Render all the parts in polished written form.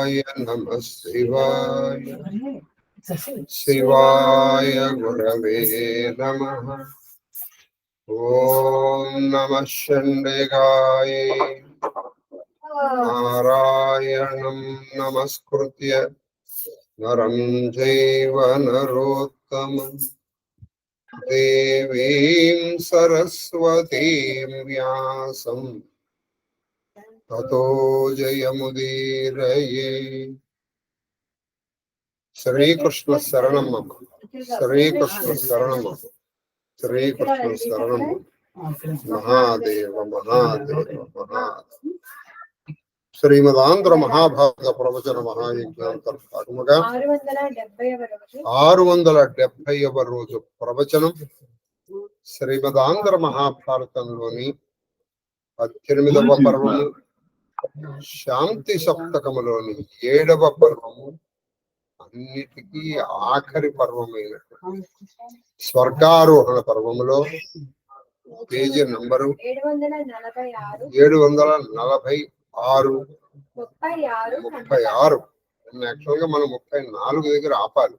శివాయ నమః శివాయ శివాయ గురవే నమః. ఓం నమః షణ్డేగాయ నారాయణం నమస్కృత్య నరం చైవ నరోత్తమం దేవీం సరస్వతీం వ్యాసం తతో జయముదీరయే. శ్రీకృష్ణ శరణమమ్మ, శ్రీకృష్ణ శరణమమ్మ, శ్రీకృష్ణ శరణం. మహాదేవ మహాదేవ మహాదేవ. శ్రీమదాంధ్ర మహాభారత ప్రవచన మహాయజ్ఞాంతర్భాగముగా 670వ రోజు ప్రవచనం శ్రీమదాంధ్ర మహాభారతంలోని 18వ పర్వము, శాంతి సప్తకములోని 7వ పర్వము, అన్నిటికీ ఆఖరి పర్వమైన స్వర్గారోహణ పర్వములో పేజీ నంబరు 746 36. యాక్చువల్ గా మనం 34 దగ్గర ఆపాలి,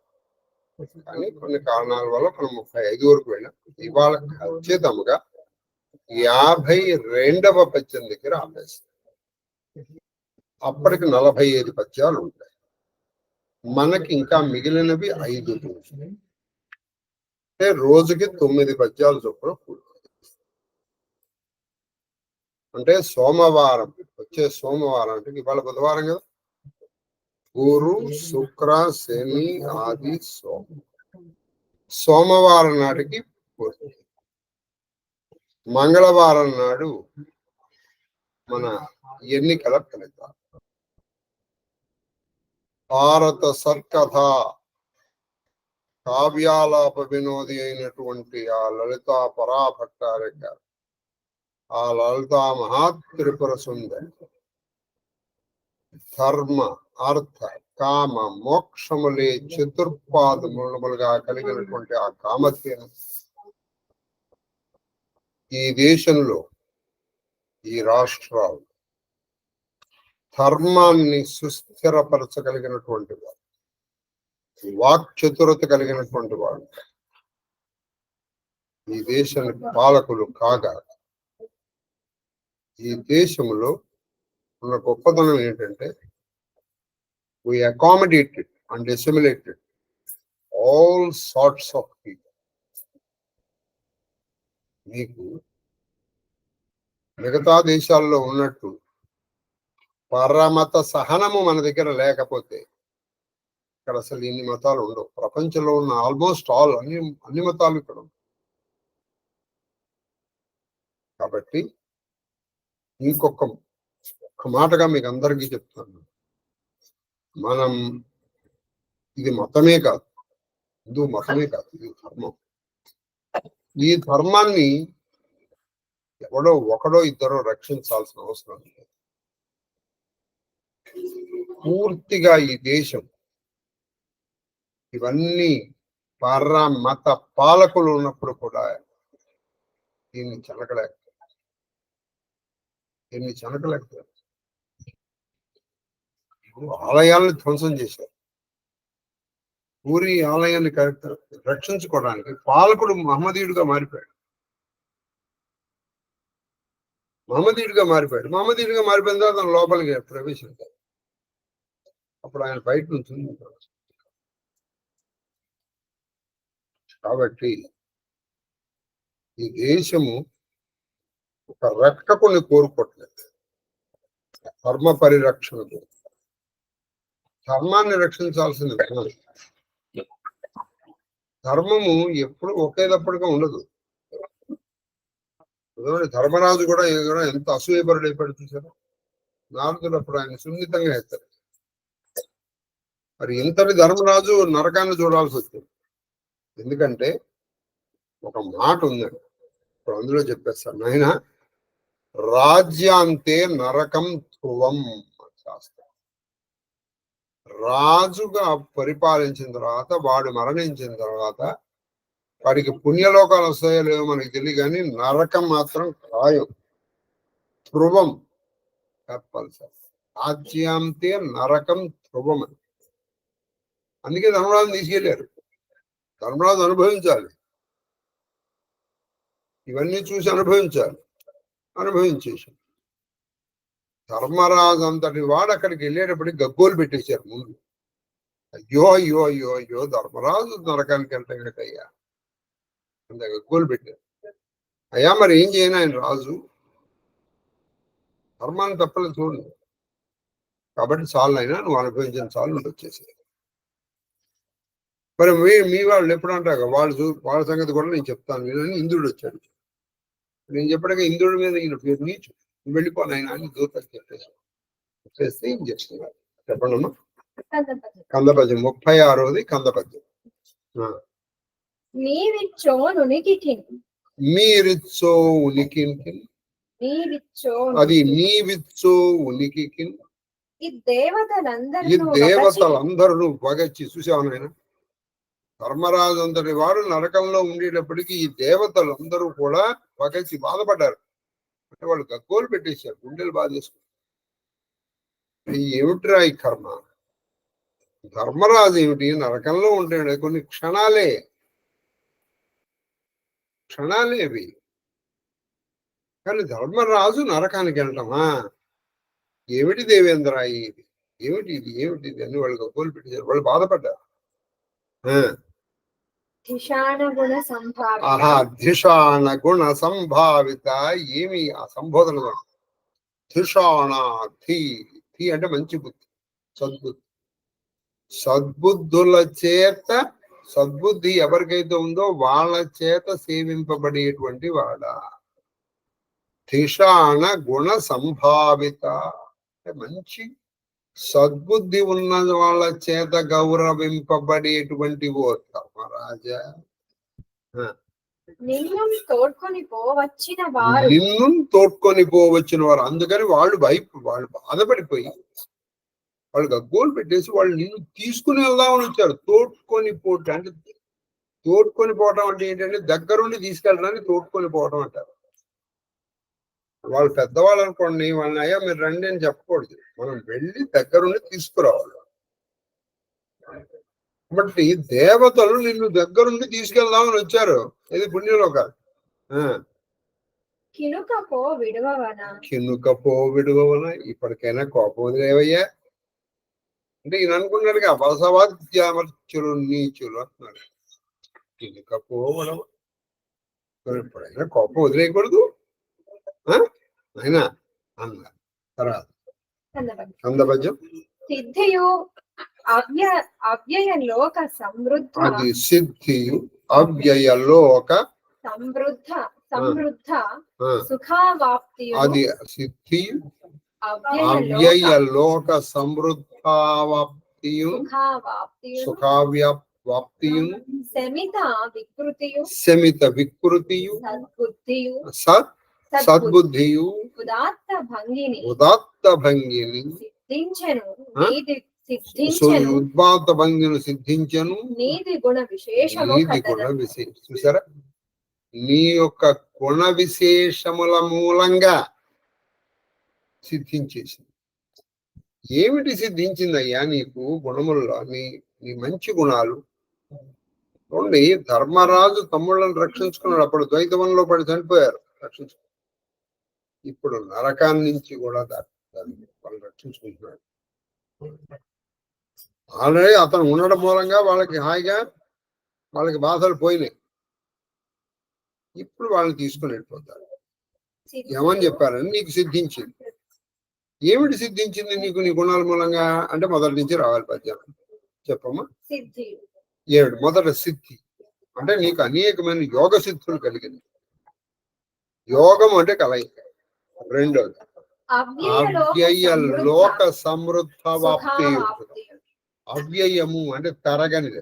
కానీ కొన్ని కారణాల వల్ల మనం 35 వరకు వెళ్ళాం. ఇవాళ ఖచ్చితంగా 52వ పద్యం దగ్గర ఆపేస్తాం. అప్పటికి 45 పద్యాలు ఉంటాయి. మనకి ఇంకా మిగిలినవి 5 రోజులు, అంటే రోజుకి 9 పద్యాలు చొప్పున పూర్తి. అంటే సోమవారం, వచ్చే సోమవారం, అంటే ఇవాళ బుధవారం కదా, గురు శుక్ర శని ఆది సోమవారం నాటికి పూర్తి. మంగళవారం నాడు మన ఎన్నికల ఫలితాలు. భారత సత్కథ కావ్యాలాప వినోది అయినటువంటి ఆ లలితా పరాభట్టారి గారు, ఆ లలితా మహాత్రిపుర సుందరి ధర్మ అర్థ కామ మోక్షములే చతుర్పాదములుగా కలిగినటువంటి ఆ కామధేను ఈ దేశంలో, ఈ రాష్ట్రాలు ధర్మాన్ని సుస్థిరపరచగలిగినటువంటి వాడు, వాక్ చతురత కలిగినటువంటి వాడు ఈ దేశానికి పాలకులు కాగా, ఈ దేశంలో ఉన్న గొప్పతనం ఏంటంటే we accommodated and assimilated all sorts of people. మీకు మిగతా దేశాల్లో ఉన్నట్టు పరమత సహనము మన దగ్గర లేకపోతే ఇక్కడ అసలు ఇన్ని మతాలు ఉండవు. ప్రపంచంలో ఉన్న ఆల్మోస్ట్ ఆల్ అన్ని మతాలు ఇక్కడ ఉండవు. కాబట్టి ఇంకొక మాటగా మీకు అందరికీ చెప్తాను, మనం ఇది మతమే కాదు, హిందూ మతమే కాదు, ఇది ధర్మం. ఈ ధర్మాన్ని ఎవడో ఒకడో ఇద్దరో రక్షించాల్సిన అవసరం లేదు. పూర్తిగా ఈ దేశం ఇవన్నీ మత పాలకులు ఉన్నప్పుడు కూడా దీన్ని చెనకలేకపోయారు. ఆలయాలను ధ్వంసం చేశారు. పూరి ఆలయాన్ని రక్షించుకోవడానికి పాలకుడు మహమ్మదీయుడిగా మారిపోయాడు. మహమ్మదీయుడిగా మారిపోయిన తర్వాత తన లోపలికి ప్రవేశించారు. అప్పుడు ఆయన బయట నుంచి. కాబట్టి ఈ దేశము ఒక రక్షకుని కోరుకోవట్లేదు, ధర్మ పరిరక్షణకు. ధర్మాన్ని రక్షించాల్సింది. ధర్మము ఎప్పుడు ఒకేటప్పటిగా ఉండదు. ధర్మరాజు కూడా ఎంత అసూయపరుడు అయిపోయాడు చూసారు. నారదుడు అప్పుడు ఆయన సున్నితంగా ఎత్తారు. మరి ఇంతటి ధర్మరాజు నరకాన్ని చూడాల్సి వచ్చింది. ఎందుకంటే ఒక మాట ఉందండి, ఇప్పుడు అందులో చెప్పేస్తాను. నాయన, రాజ్యాంతే నరకం ధ్రువం శాస్త్రం. రాజుగా పరిపాలించిన తర్వాత, వాడు మరణించిన తర్వాత వాడికి పుణ్యలోకాలు వస్తాయో లేవో మనకి తెలియదు, కానీ నరకం మాత్రం ఖాయం, ధ్రువం, తప్పనిసరి. రాజ్యాంతే నరకం ధ్రువమని. అందుకే ధర్మరాజుని తీసుకెళ్లారు. ధర్మరాజు అనుభవించాలి, ఇవన్నీ చూసి అనుభవించాలి. అనుభవించేశాడు. ధర్మరాజు అంతటి వాడు అక్కడికి వెళ్ళేటప్పటికి గగ్గోలు పెట్టేశారు ముందు. అయ్యో అయ్యో అయ్యో అయ్యో ధర్మరాజు నరకానికి వెళ్ళటయ్యా అంత గగ్గోలు పెట్టారు. అయ్యా మరి ఏం చేయను, ఆయన రాజు, ధర్మాన్ని తప్పలేదు చూడండి, కాబట్టి చాలు అయినా నువ్వు అనుభవించిన చాలు నువ్వు వచ్చేసాయి. మరి మీ వాళ్ళు ఎప్పుడు అంటారు వాళ్ళ సంగతి కూడా నేను చెప్తాను వినని ఇంద్రుడు వచ్చాడు. నేను చెప్పడాక ఇంద్రుడి మీద ఈయన పేరు నీచు, నువ్వు వెళ్ళిపోను ఆయన అని దూతలు చెప్పేస్తే ఏం చెప్తున్నారు చెప్పండి అమ్మా. కందపద్యం 36ది కందపద్యం. మీరిచ్చో ఉనికి, అది నీవిచ్చో ఉనికి, ఈ దేవతలందరూ వగచ్చి చూసావు నాయన. ధర్మరాజు అంతటి వారు నరకంలో ఉండేటప్పటికీ ఈ దేవతలందరూ కూడా వగచ్చి బాధపడ్డారు. అంటే వాళ్ళు గగ్గోలు పెట్టేశారు, గుండెలు బాధేసుకున్నారు. ఏమిట్రా ఈ కర్మ, ధర్మరాజు ఏమిటి నరకంలో ఉంటాడు, కొన్ని క్షణాలే అవి. కానీ ధర్మరాజు నరకానికి వెళ్ళటమా, ఏమిటి దేవేంద్ర ఇది, ఏమిటిది అని వాళ్ళు గగ్గోలు పెట్టేశారు, వాళ్ళు బాధపడ్డారు. ధిషాణ గుణ సంభావిత, ఏమి ఆ సంబోధన, ధిషాణ ధీ అంటే మంచి బుద్ధి, సద్బుద్ధి. సద్బుద్ధుల చేత, సద్బుద్ధి ఎవరికైతే ఉందో వాళ్ళ చేత సేవింపబడేటువంటి వాడ. ధిషాణ గుణ సంభావిత అంటే మంచి సద్బుద్ధి ఉన్న వాళ్ళ చేత గౌరవింపబడేటువంటి ఓ ధర్మరాజా, నిన్ను తోడ్కొని పోవచ్చిన వారు. అందుకని వాళ్ళు బాధపడిపోయి వాళ్ళు గగ్గోలు పెట్టేసి వాళ్ళు నిన్ను తీసుకుని వెళ్దామని వచ్చారు. తోడ్కొని పోవటం అంటే ఏంటంటే దగ్గరుండి తీసుకెళ్ళడానికి తోడ్కొని పోవటం అంటారు. వాళ్ళు పెద్దవాళ్ళు అనుకోండి, వాళ్ళని అయ్యా మీరు రండి అని చెప్పకూడదు, మనం వెళ్ళి దగ్గరుండి తీసుకురావాలి. కాబట్టి దేవతలు నిన్ను దగ్గరుండి తీసుకెళ్దామని వచ్చారు. ఇది పుణ్యలోకాలు. కినుకపో విడువవన, ఇప్పటికైనా కోపం వదిలేవయ్యా అంటే ఈయన అనుకున్నాడుగా అబసవాద్యామర్చులు నీచులు అంటున్నాడు. కినుకపోవడం, ఇప్పుడైనా కోపం వదిలేయకూడదు అయినా అన్నారు. తర్వాత కందపద్యం. సిద్ధియు అవ్యయలోక సమృద్ధ, అది సిద్ధియు అవ్యయలోక సమృద్ధ సుఖావాప్తియు, అది సిద్ధియు అవ్యయలోక సమృద్ధావాప్తియు సుఖావాప్తియు శమిత వికృతియు సద్బుద్ధియు ఉదాత్త భంగిని ఉద్భాత భంగిని సిద్ధించను. నీది గుణ విశేషము. చూసారా, నీ యొక్క గుణ విశేషముల మూలంగా సిద్ధించేసింది. ఏమిటి సిద్ధించిందయ్యా నీకు గుణముల్లో? నీ మంచి గుణాలు. చూడండి, ధర్మరాజు తమ్ముళ్ళని రక్షించుకున్నాడు. అప్పుడు ద్వైతవంలో పడి చనిపోయారు, రక్షించుకున్నాడు. ఇప్పుడు నరకాన్ని నుంచి కూడా వాళ్ళు రక్షించుకుంటున్నాడు. ఆల్రెడీ అతను ఉండడం మూలంగా వాళ్ళకి హాయిగా వాళ్ళకి బాధలు పోయినాయి. ఇప్పుడు వాళ్ళని తీసుకుని వెళ్ళిపోతారు. ఏమని చెప్పారని నీకు సిద్ధించింది. ఏమిటి సిద్ధించింది నీకు నీ గుణాల మూలంగా అంటే మొదటి నుంచి రావాలి పద్యం చెప్పమ్మా. ఏమిటి? మొదట సిద్ధి అంటే నీకు అనేకమైన యోగ సిద్ధులు కలిగింది. యోగం అంటే కలయిక. రెండోది అవ్యయ లోక సమృద్ధ వాప్తి. అవ్యయము అంటే తరగనిది.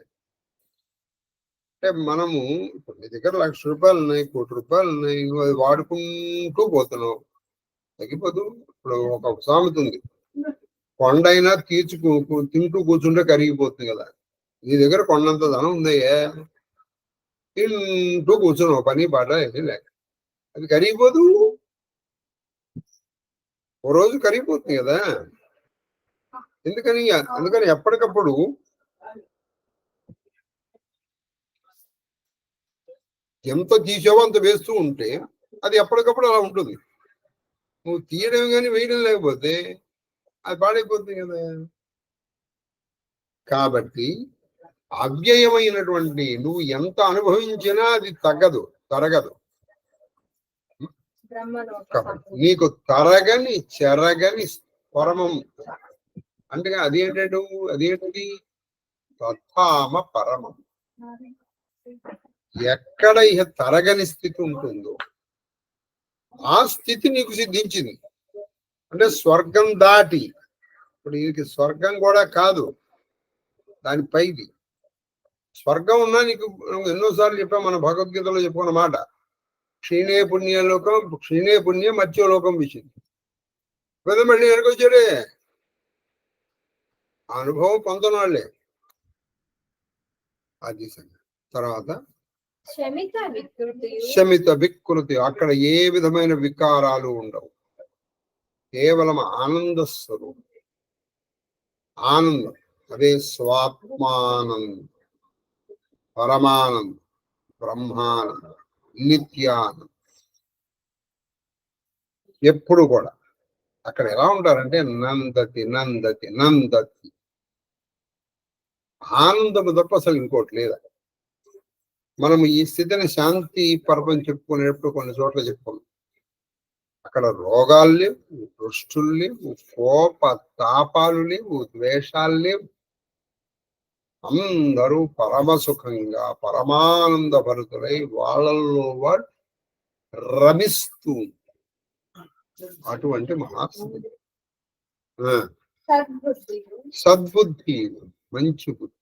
అంటే మనము ఇప్పుడు నీ దగ్గర 1,00,000 రూపాయలు ఉన్నాయి, 1 కోటి రూపాయలు ఉన్నాయి, నువ్వు అది వాడుకుంటూ పోతున్నావు, తగ్గిపోదు. ఇప్పుడు ఒక సామెత ఉంది, కొండైనా తింటూ కూర్చుంటే కరిగిపోతుంది కదా. నీ దగ్గర కొండంత ధనం ఉందయ్యా, తింటూ కూర్చున్నావు, పని పాట ఏమీ లేక, అది కరిగిపోదు. ఓ రోజు కరిగిపోతుంది కదా. అందుకని ఎప్పటికప్పుడు ఎంత తీసావో అంత వేస్తూ ఉంటే అది ఎప్పటికప్పుడు అలా ఉంటుంది. నువ్వు తీయడం కానీ వేయడం లేకపోతే అది పాడైపోతుంది కదా. కాబట్టి అవ్యయమైనటువంటి నువ్వు ఎంత అనుభవించినా అది తరగదు. నీకు తరగని చెరగని పరమం అంటే అదేంటది తథామ పరమం. ఎక్కడ ఇక తరగని స్థితి ఉంటుందో ఆ స్థితి నీకు సిద్ధించింది. అంటే స్వర్గం దాటి, ఇప్పుడు నీకు స్వర్గం కూడా కాదు, దాని పైది స్వర్గం ఉన్నా నీకు ఎన్నోసార్లు చెప్పాం మన భగవద్గీతలో చెప్పుకున్న మాట, క్షీణే పుణ్యలోకం క్షీణే పుణ్యం మత్స్యలోకం విషయం. మళ్ళీ ఎనకొచ్చాడే అనుభవం పొందనాళ్లే. అది తర్వాత శమిత వికృతి, అక్కడ ఏ విధమైన వికారాలు ఉండవు, కేవలం ఆనంద స్వరూపం. ఆనందం అదే స్వాత్మానందం, పరమానందం, బ్రహ్మానందం, నిత్యానందం. ఎప్పుడు కూడా అక్కడ ఎలా ఉంటారంటే నందతి నందతి నందతి, ఆనందము తప్ప అసలు ఇంకోటి లేదా. మనం ఈ స్థితిని శాంతి పర్వం చెప్పుకునేటప్పుడు కొన్ని చోట్ల చెప్పుకున్నాం. అక్కడ రోగాలు లేవు, దృష్టులు లేవు, కోప తాపాలు లేవు, ద్వేషాలు లేవు. అందరూ పరమసుఖంగా పరమానంద భరితులై వాళ్ళల్లో వాళ్ళు రమిస్తూ అటువంటి మహాస్థితి. సద్బుద్ధి, మంచి బుద్ధి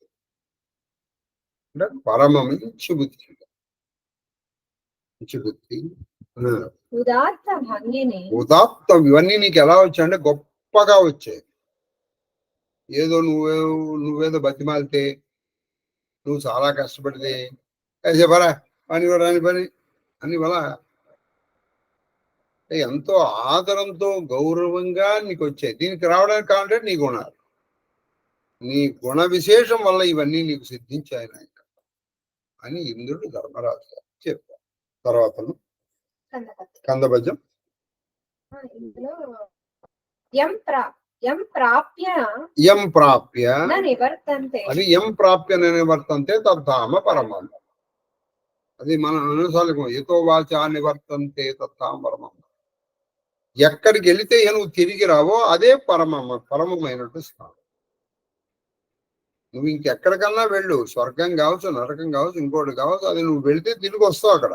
అంటే పరమ మంచి బుద్ధి. మంచి బుద్ధి, ఉదాత్తం. ఇవన్నీ నీకు ఎలా వచ్చాయంటే గొప్పగా వచ్చాయి. ఏదో నువ్వేదో బతిమాలితే, నువ్వు చాలా కష్టపడితే చెప్పరా పని రాని పని అని వల్ల ఎంతో ఆదరంతో గౌరవంగా నీకు వచ్చాయి. దీనికి రావడానికి కావాలంటే నీ గుణాలు, నీ గుణ విశేషం వల్ల ఇవన్నీ నీకు సిద్ధించాయి నాయన అని ఇంద్రుడు ధర్మరాజు చెప్పారు. తర్వాత కందభజం యం ప్రాప్య అది యం ప్రాప్య నివర్తంతే తద్ధామ పరమం. అది మన అనుసారం ఏతో వాచ నివర్తంతే తద్ధామ పరమం. ఎక్కడికి వెళితే నువ్వు తిరిగి రావో అదే పరమమైనట్టు స్థానం. నువ్వు ఇంకెక్కడికన్నా వెళ్ళు, స్వర్గం కావచ్చు, నరకం కావచ్చు, ఇంకోటి కావచ్చు, అది నువ్వు వెళితే తిరిగి వస్తావు. అక్కడ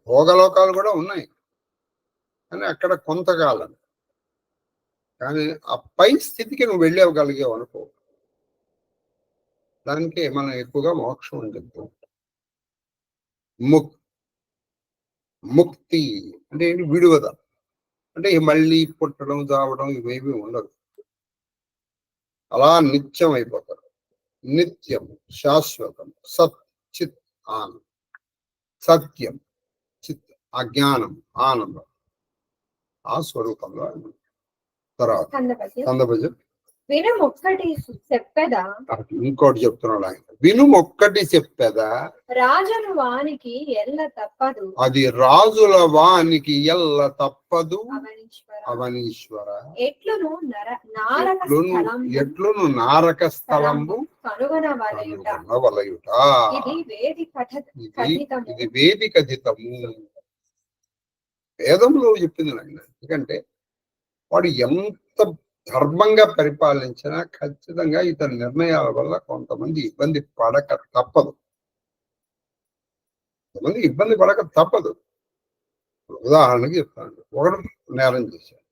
భోగలోకాలు కూడా ఉన్నాయి కానీ అక్కడ కొంతకాలం. కానీ ఆ పై స్థితికి నువ్వు వెళ్ళగలిగావు అనుకో, దానికే మనం ఎక్కువగా మోక్షం అని చెప్తూ ఉంటాం. ముక్తి అంటే ఏంటి? విడువద. అంటే మళ్ళీ పుట్టడం చావడం ఇవేవి ఉండదు, అలా నిత్యం అయిపోతారు. నిత్యం, శాశ్వతం, సత్ చిత్ ఆనందం. సత్యం, చిత్, అజ్ఞానం, ఆనందం, ఆ స్వరూపంలో. తర్వాత కందభజం వినుమొక్కటి చెప్పెదా, ఇంకోటి చెప్తున్నాడు ఆయన. వినుమొక్కటి చెప్పెదా రాజుల వానికి ఎల్ల తప్పదు, అది రాజుల వానికి ఎల్ల తప్పదు అవనీశ్వర. ఎట్లును నారక స్థలంబు కనుగొనవలయుట. ఇది వేది కథితము. వేదంలో చెప్పింది నాయన. ఎందుకంటే వాడు ఎంత ధర్మంగా పరిపాలించినా ఖచ్చితంగా ఇతని నిర్ణయాల వల్ల కొంతమంది ఇబ్బంది పడక తప్పదు. కొంతమంది ఇబ్బంది పడక తప్పదు. ఉదాహరణకి చెప్తాను, ఒకడు నేరం చేశాడు.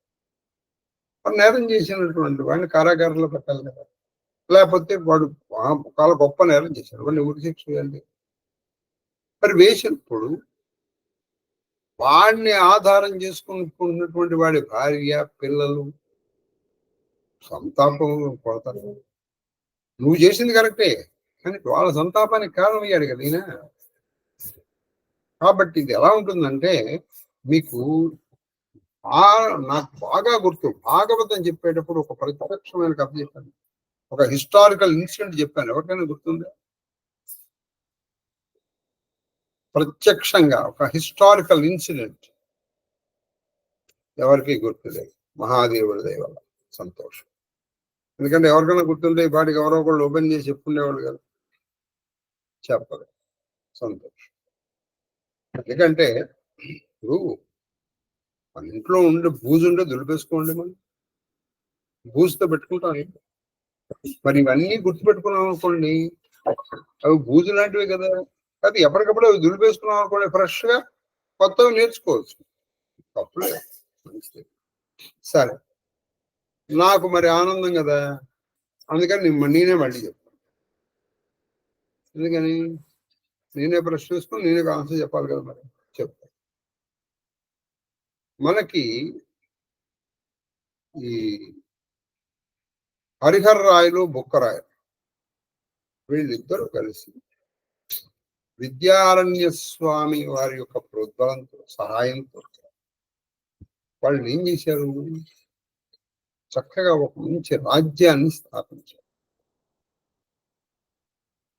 వాడు నేరం చేసినటువంటి వాడిని కారాగారంలో పెట్టాలి కదా. లేకపోతే వాడు చాలా గొప్ప నేరం చేశాడు, వాడిని ఉరి శిక్ష వేయాలి. మరి వేసినప్పుడు వాడిని ఆధారం చేసుకున్నటువంటి వాడి భార్య, పిల్లలు సంతాపం పడతారు. నువ్వు చేసింది కరెక్టే కానీ వాళ్ళ సంతాపానికి కారణం అయ్యాడు కదా ఈయన. కాబట్టి ఇది ఎలా ఉంటుందంటే, మీకు నాకు బాగా గుర్తు, భాగవతం చెప్పేటప్పుడు ఒక ప్రత్యక్షమైన కథ చెప్పాను, ఒక హిస్టారికల్ ఇన్సిడెంట్ చెప్పాను. ఎవరికైనా గుర్తుందా? ప్రత్యక్షంగా ఒక హిస్టారికల్ ఇన్సిడెంట్ ఎవరికి గుర్తులేదు. మహాదేవుడి దయ వల్ల సంతోషం. ఎందుకంటే ఎవరికైనా గుర్తుంటే ఈ పాటికి ఎవరో ఒకళ్ళు ఓపెన్ చేసి చెప్పుకునేవాళ్ళు కదా. చెప్పదు, సంతోషం. ఎందుకంటే ఇప్పుడు మన ఇంట్లో ఉండే బూజు ఉంటే దులిపేసుకోండి, మనం బూజుతో పెట్టుకుంటాం. మరి ఇవన్నీ గుర్తుపెట్టుకున్నాం అనుకోండి, అవి బూజు లాంటివి కదా. అది ఎప్పటికప్పుడు అవి దులిపేసుకున్నాం అనుకోండి, ఫ్రెష్ గా కొత్తవి నేర్చుకోవచ్చు. తప్పులే, మంచిది. సరే, నాకు మరి ఆనందం కదా, అందుకని నేనే మళ్ళీ చెప్తాను. ఎందుకని నేనే ప్రశ్న వేసుకుని నేనే ఆన్సర్ చెప్పాలి కదా. మరి చెప్తాను. మనకి ఈ హరిహర రాయలు, బుక్కరాయలు వీళ్ళిద్దరూ కలిసి విద్యారణ్య స్వామి వారి యొక్క ప్రోద్బలంతో, సహాయంతో వాళ్ళు ఏం చేశారు, చక్కగా ఒక మంచి రాజ్యాన్ని స్థాపించారు.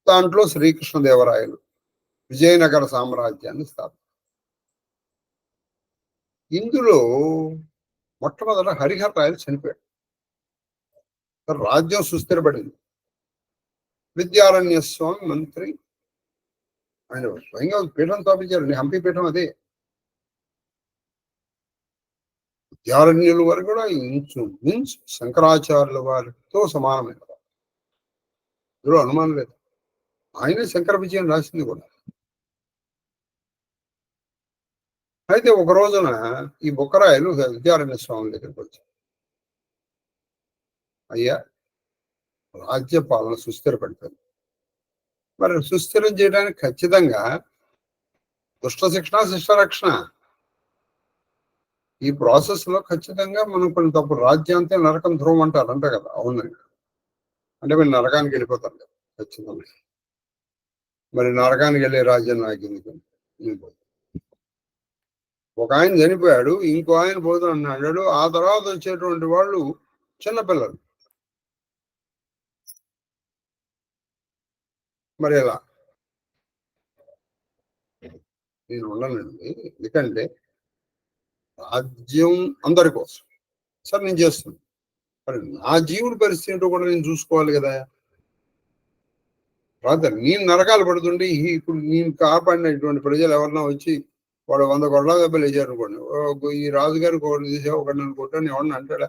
దాంట్లో శ్రీకృష్ణదేవరాయలు విజయనగర సామ్రాజ్యాన్ని స్థాపించారు. ఇందులో మొట్టమొదట హరిహర రాయలు చనిపోయాడు. రాజ్యం సుస్థిరపడింది. విద్యారణ్య స్వామి మంత్రి, ఆయన స్వయంగా పీఠం స్థాపించారు. హంపి పీఠం అదే. విద్యారణ్యుల వారు కూడా ఇంచు శంకరాచార్యుల వారితో సమానమైన ఇందులో అనుమానం లేదు. ఆయనే శంకర విజయం రాసింది కూడా. అయితే ఒక రోజున ఈ బుక్కరాయలు విద్యారణ్య స్వామి దగ్గరికి వచ్చారు. అయ్యా, రాజ్య పాలన సుస్థిరపడుతుంది. మరి సుస్థిరం చేయడానికి ఖచ్చితంగా దుష్ట శిక్షణ, శిష్ట రక్షణ, ఈ ప్రాసెస్ లో ఖచ్చితంగా మనం కొన్ని తప్పు, రాజ్యాంతే నరకం ధ్రువం అంటారంట కదా. అవునండి, అంటే మీరు నరకానికి వెళ్ళిపోతారు కదా ఖచ్చితంగా. మరి నరకానికి వెళ్ళే రాజ్యం నాకు ఎందుకు? ఒక ఆయన చనిపోయాడు, ఇంకో ఆయన పోతాను అన్నాడు. ఆ తర్వాత వచ్చేటువంటి వాళ్ళు చిన్నపిల్లలు. మరి ఎలా? నేను ఉండనండి, ఎందుకంటే రాజ్యం అందరి కోసం. సరే, నేను చేస్తున్నాను. మరి నా జీవుడి పరిస్థితి కూడా నేను చూసుకోవాలి కదా. రాదు, నేను నరకాలు పడుతుంటే ఇప్పుడు నేను కాపాడినటువంటి ప్రజలు ఎవరన్నా వచ్చి వాడు 100 గొడవ దెబ్బలు వేసారు అనుకోండి, ఈ రాజుగారికి ఒకటి తీసా ఒకటి నన్ను కొట్టాను ఎవడన్నా అంటాడా?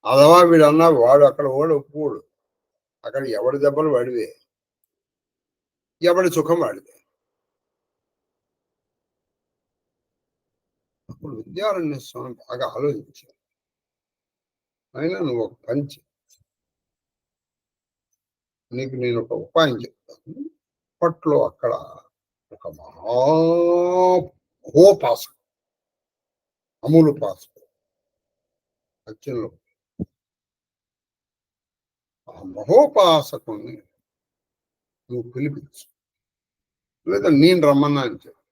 అదవా వీడు అన్నా వాడు అక్కడ ఓడు ఒప్పుకోడు. అక్కడ ఎవడి దెబ్బలు వాడివే, ఎవడి సుఖం వాడిదే. అప్పుడు విద్యారణ్య స్వామి బాగా ఆలోచించారు. అయినా నువ్వు ఒక పంచి, నీకు నేను ఒక ఉపాయం చెప్తాను. అప్పట్లో అక్కడ ఒక మహోపాసకుడు, అమూలుపాసకుడు అత్యంలో, ఆ మహోపాసకుడిని నువ్వు పిలిపించు, లేదా నేను రమ్మన్నా అని చెప్పు.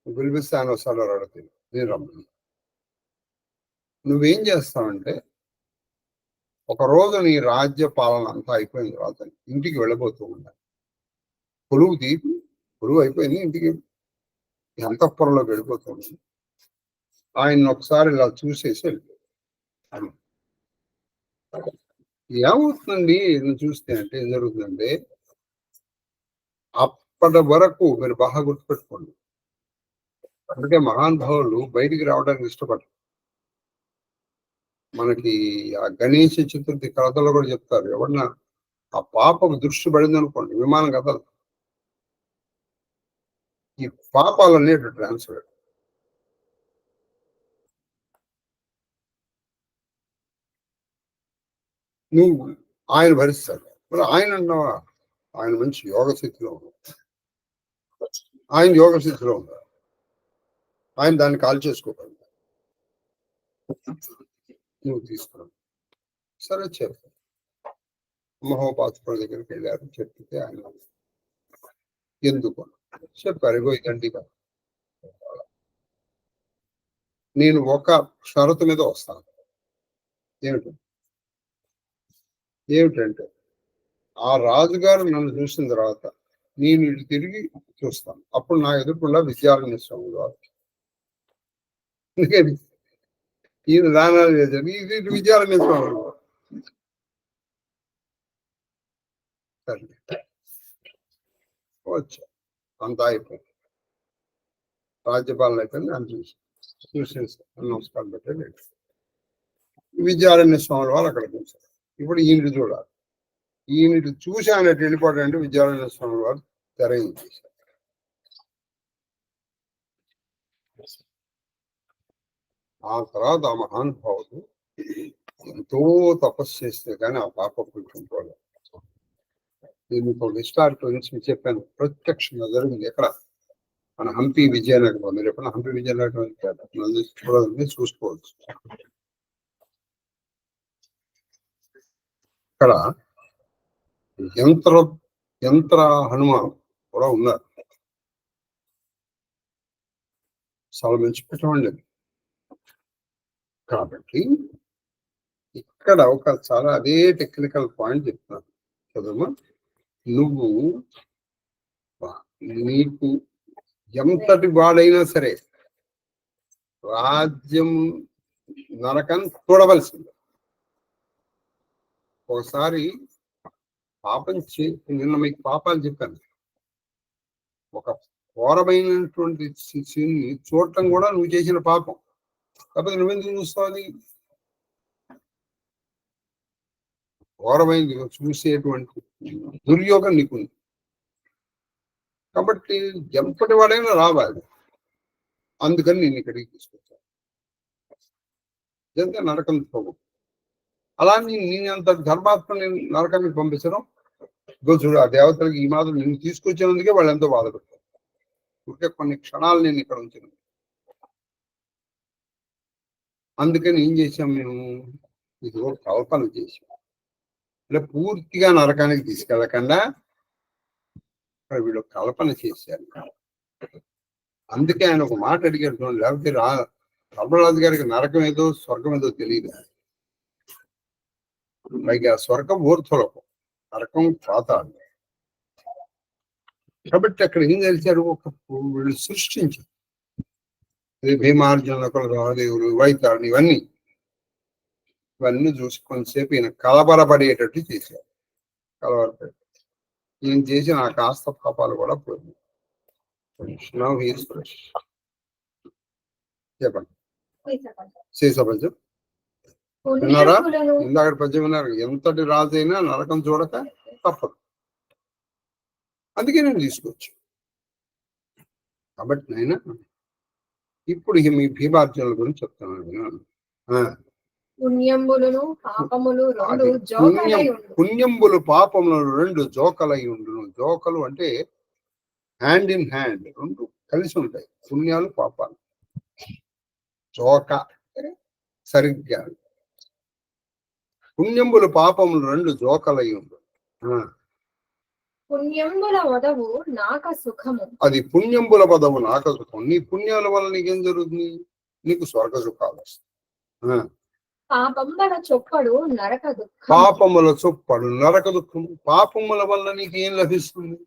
నువ్వు పిలిపిస్తే ఆయన వస్తాడు అడుగుతాను, నేను రమ్మన్నా. నువ్వేం చేస్తావంటే, ఒక రోజు నీ రాజ్య పాలన అంతా అయిపోయిన తర్వాత ఇంటికి వెళ్ళబోతూ ఉండాలి. కొలువు తీపి, కొలువు అయిపోయింది, ఇంటికి అంతఃపురంలోకి వెళ్ళిపోతుంది. ఆయన ఒకసారి ఇలా చూసేసి వెళ్ళిపోయాడు. ఏమవుతుందండి చూస్తే అంటే ఏం జరుగుతుందంటే, అప్పటి వరకు మీరు బాగా గుర్తుపెట్టుకోండి, అందుకే మహానుభావులు బయటికి రావడానికి ఇష్టపడరు. మనకి ఆ గణేష చతుర్థి కథలో కూడా చెప్తారు, ఎవరన్నా ఆ పాపకు దృష్టి పడింది అనుకోండి, విమానం కథలు, ఈ పాపాలన్నీ ట్రాన్స్ఫర్. నువ్వు ఆయన భరిస్తాడు. మరి ఆయన అంటున్నావా, ఆయన మంచి యోగ స్థితిలో ఉన్నాడు, ఆయన యోగ స్థితిలో ఉన్నాడు, ఆయన దాన్ని కాల్ చేసుకోగలడు, నువ్వు తీసుకున్నావు. సరే చెప్పు. మహోపాసకుడి దగ్గరికి వెళ్ళారు, చెప్తే ఆయన ఎందుకు చెప్పారు, ఇగో ఇదండి నేను ఒక షరతు మీద వస్తాను. ఏమిటంటే ఆ రాజుగారు నన్ను చూసిన తర్వాత నేను ఇటు తిరిగి చూస్తాను. అప్పుడు నా ఎదుర్కొండా విద్యారణ్య స్వామి వారు. అందుకని ఈయన దానాలు చేశారు, ఇది విద్యారణ్య స్వామి వారు. సరే వచ్చా, అంతా అయిపోయింది. రాజ్యపాలన అయిపోయింది. అని చూసి నమస్కారం పెట్టండి. విద్యారణ్య స్వామి వారు అక్కడ చూశారు. ఇప్పుడు ఈయన చూడాలి. ఈయన చూసి ఆయన వెళ్ళిపోవడం విద్యారణ్య స్వామి వారు తెరయించేశారు. ఆ తర్వాత ఆ మహానుభావుడు ఎంతో తపస్సు చేస్తే కానీ ఆ పాప కొంచెం పోలేదు. నేను ఒక హిస్టారికల్ గురించి చెప్పాను, ప్రత్యక్షంగా జరిగింది. ఎక్కడ మన హంపి విజయనగరం. మీరు ఎప్పుడు హంపి విజయనగరం చూడాలని చూసుకోవచ్చు. ఇక్కడ యంత్ర హనుమాన్ కూడా ఉన్నారు. చాలా మంచి పెట్టండి. కాబట్టి ఇక్కడ ఒక చాలా అదే టెక్నికల్ పాయింట్ చెప్తున్నాను చదువు. నువ్వు నీకు ఎంతటి వాడైనా సరే రాజ్యం నరకం చూడవలసింది. ఒకసారి పాపం నిన్న మీకు పాపాలు చెప్పాను. ఒక ఘోరమైనటువంటి సీన్ని చూడటం కూడా నువ్వు చేసిన పాపం. కాకపోతే నువ్వెందుకు చూస్తావు? అది ఘోరమైనది చూసేటువంటి దుర్యోగం నీకుంది. కాబట్టి ఎంతటి వాడైనా రావాలి. అందుకని నేను ఇక్కడికి తీసుకొచ్చాను. ఎంత నరకం పోవు. అలా నేను అంత ధర్మాత్మ నేను నరకానికి పంపించడం చూడు. ఆ దేవతలకి ఈ మాత్రం నేను తీసుకొచ్చినందుకే వాళ్ళు ఎంతో బాధపడతారు. ఇంకే కొన్ని క్షణాలు నేను ఇక్కడ ఉంచాను. అందుకని ఏం చేసాం మేము, ఇది ఒక కల్పన చేసాం. అంటే పూర్తిగా నరకానికి తీసుకెళ్ళకుండా వీళ్ళు కల్పన చేశారు. అందుకే ఆయన ఒక మాట అడిగాడు, లేకపోతే ధర్మరాజు గారికి నరకం ఏదో స్వర్గం ఏదో తెలియదు. పైగా స్వర్గం ఊర్ధ్వలోకం, నరకం పాతాళం. కాబట్టి అక్కడ ఏం తెలిసారు, ఒక వీళ్ళు సృష్టించారు. భీమార్జున రాదేవులు, వైతాళుడు, ఇవన్నీ చూసి కొంతసేపు ఈయన కలబరపడేటట్టు చేశారు. కలబరపడి ఈయన చేసి నా కాస్త పాపాలు కూడా పోయింది. చెప్పండి. శేషపద్యం విన్నారా? ఇందాక పద్యం విన్నారు. ఎంతటి రాజైనా నరకం చూడక తప్పదు. అందుకే నేను తీసుకోవచ్చు. కాబట్టి నేను ఇప్పుడు మీ భీమార్జునుల గురించి చెప్తున్నాను. పుణ్యంబులు పాపములు రెండు జోకలై ఉండును. జోకలు అంటే హ్యాండ్ ఇన్ హ్యాండ్, రెండు కలిసి ఉంటాయి. పుణ్యాలు పాపాలు. జోక సరిగ్గా. పుణ్యంబులు పాపములు రెండు జోకలై ఉండు. పుణ్యంబుల వదవు నాక సుఖము. అది పుణ్యంబుల పదవు నాక సుఖం. నీ పుణ్యాల వల్ల నీకేం జరుగుతుంది? నీకు స్వర్గ సుఖాలు వస్తాయి. పాపముల చొప్పడు నరక దుఃఖం. పాపముల చొప్పడు నరక దుఃఖం. పాపముల వల్ల నీకు ఏం లభిస్తుంది?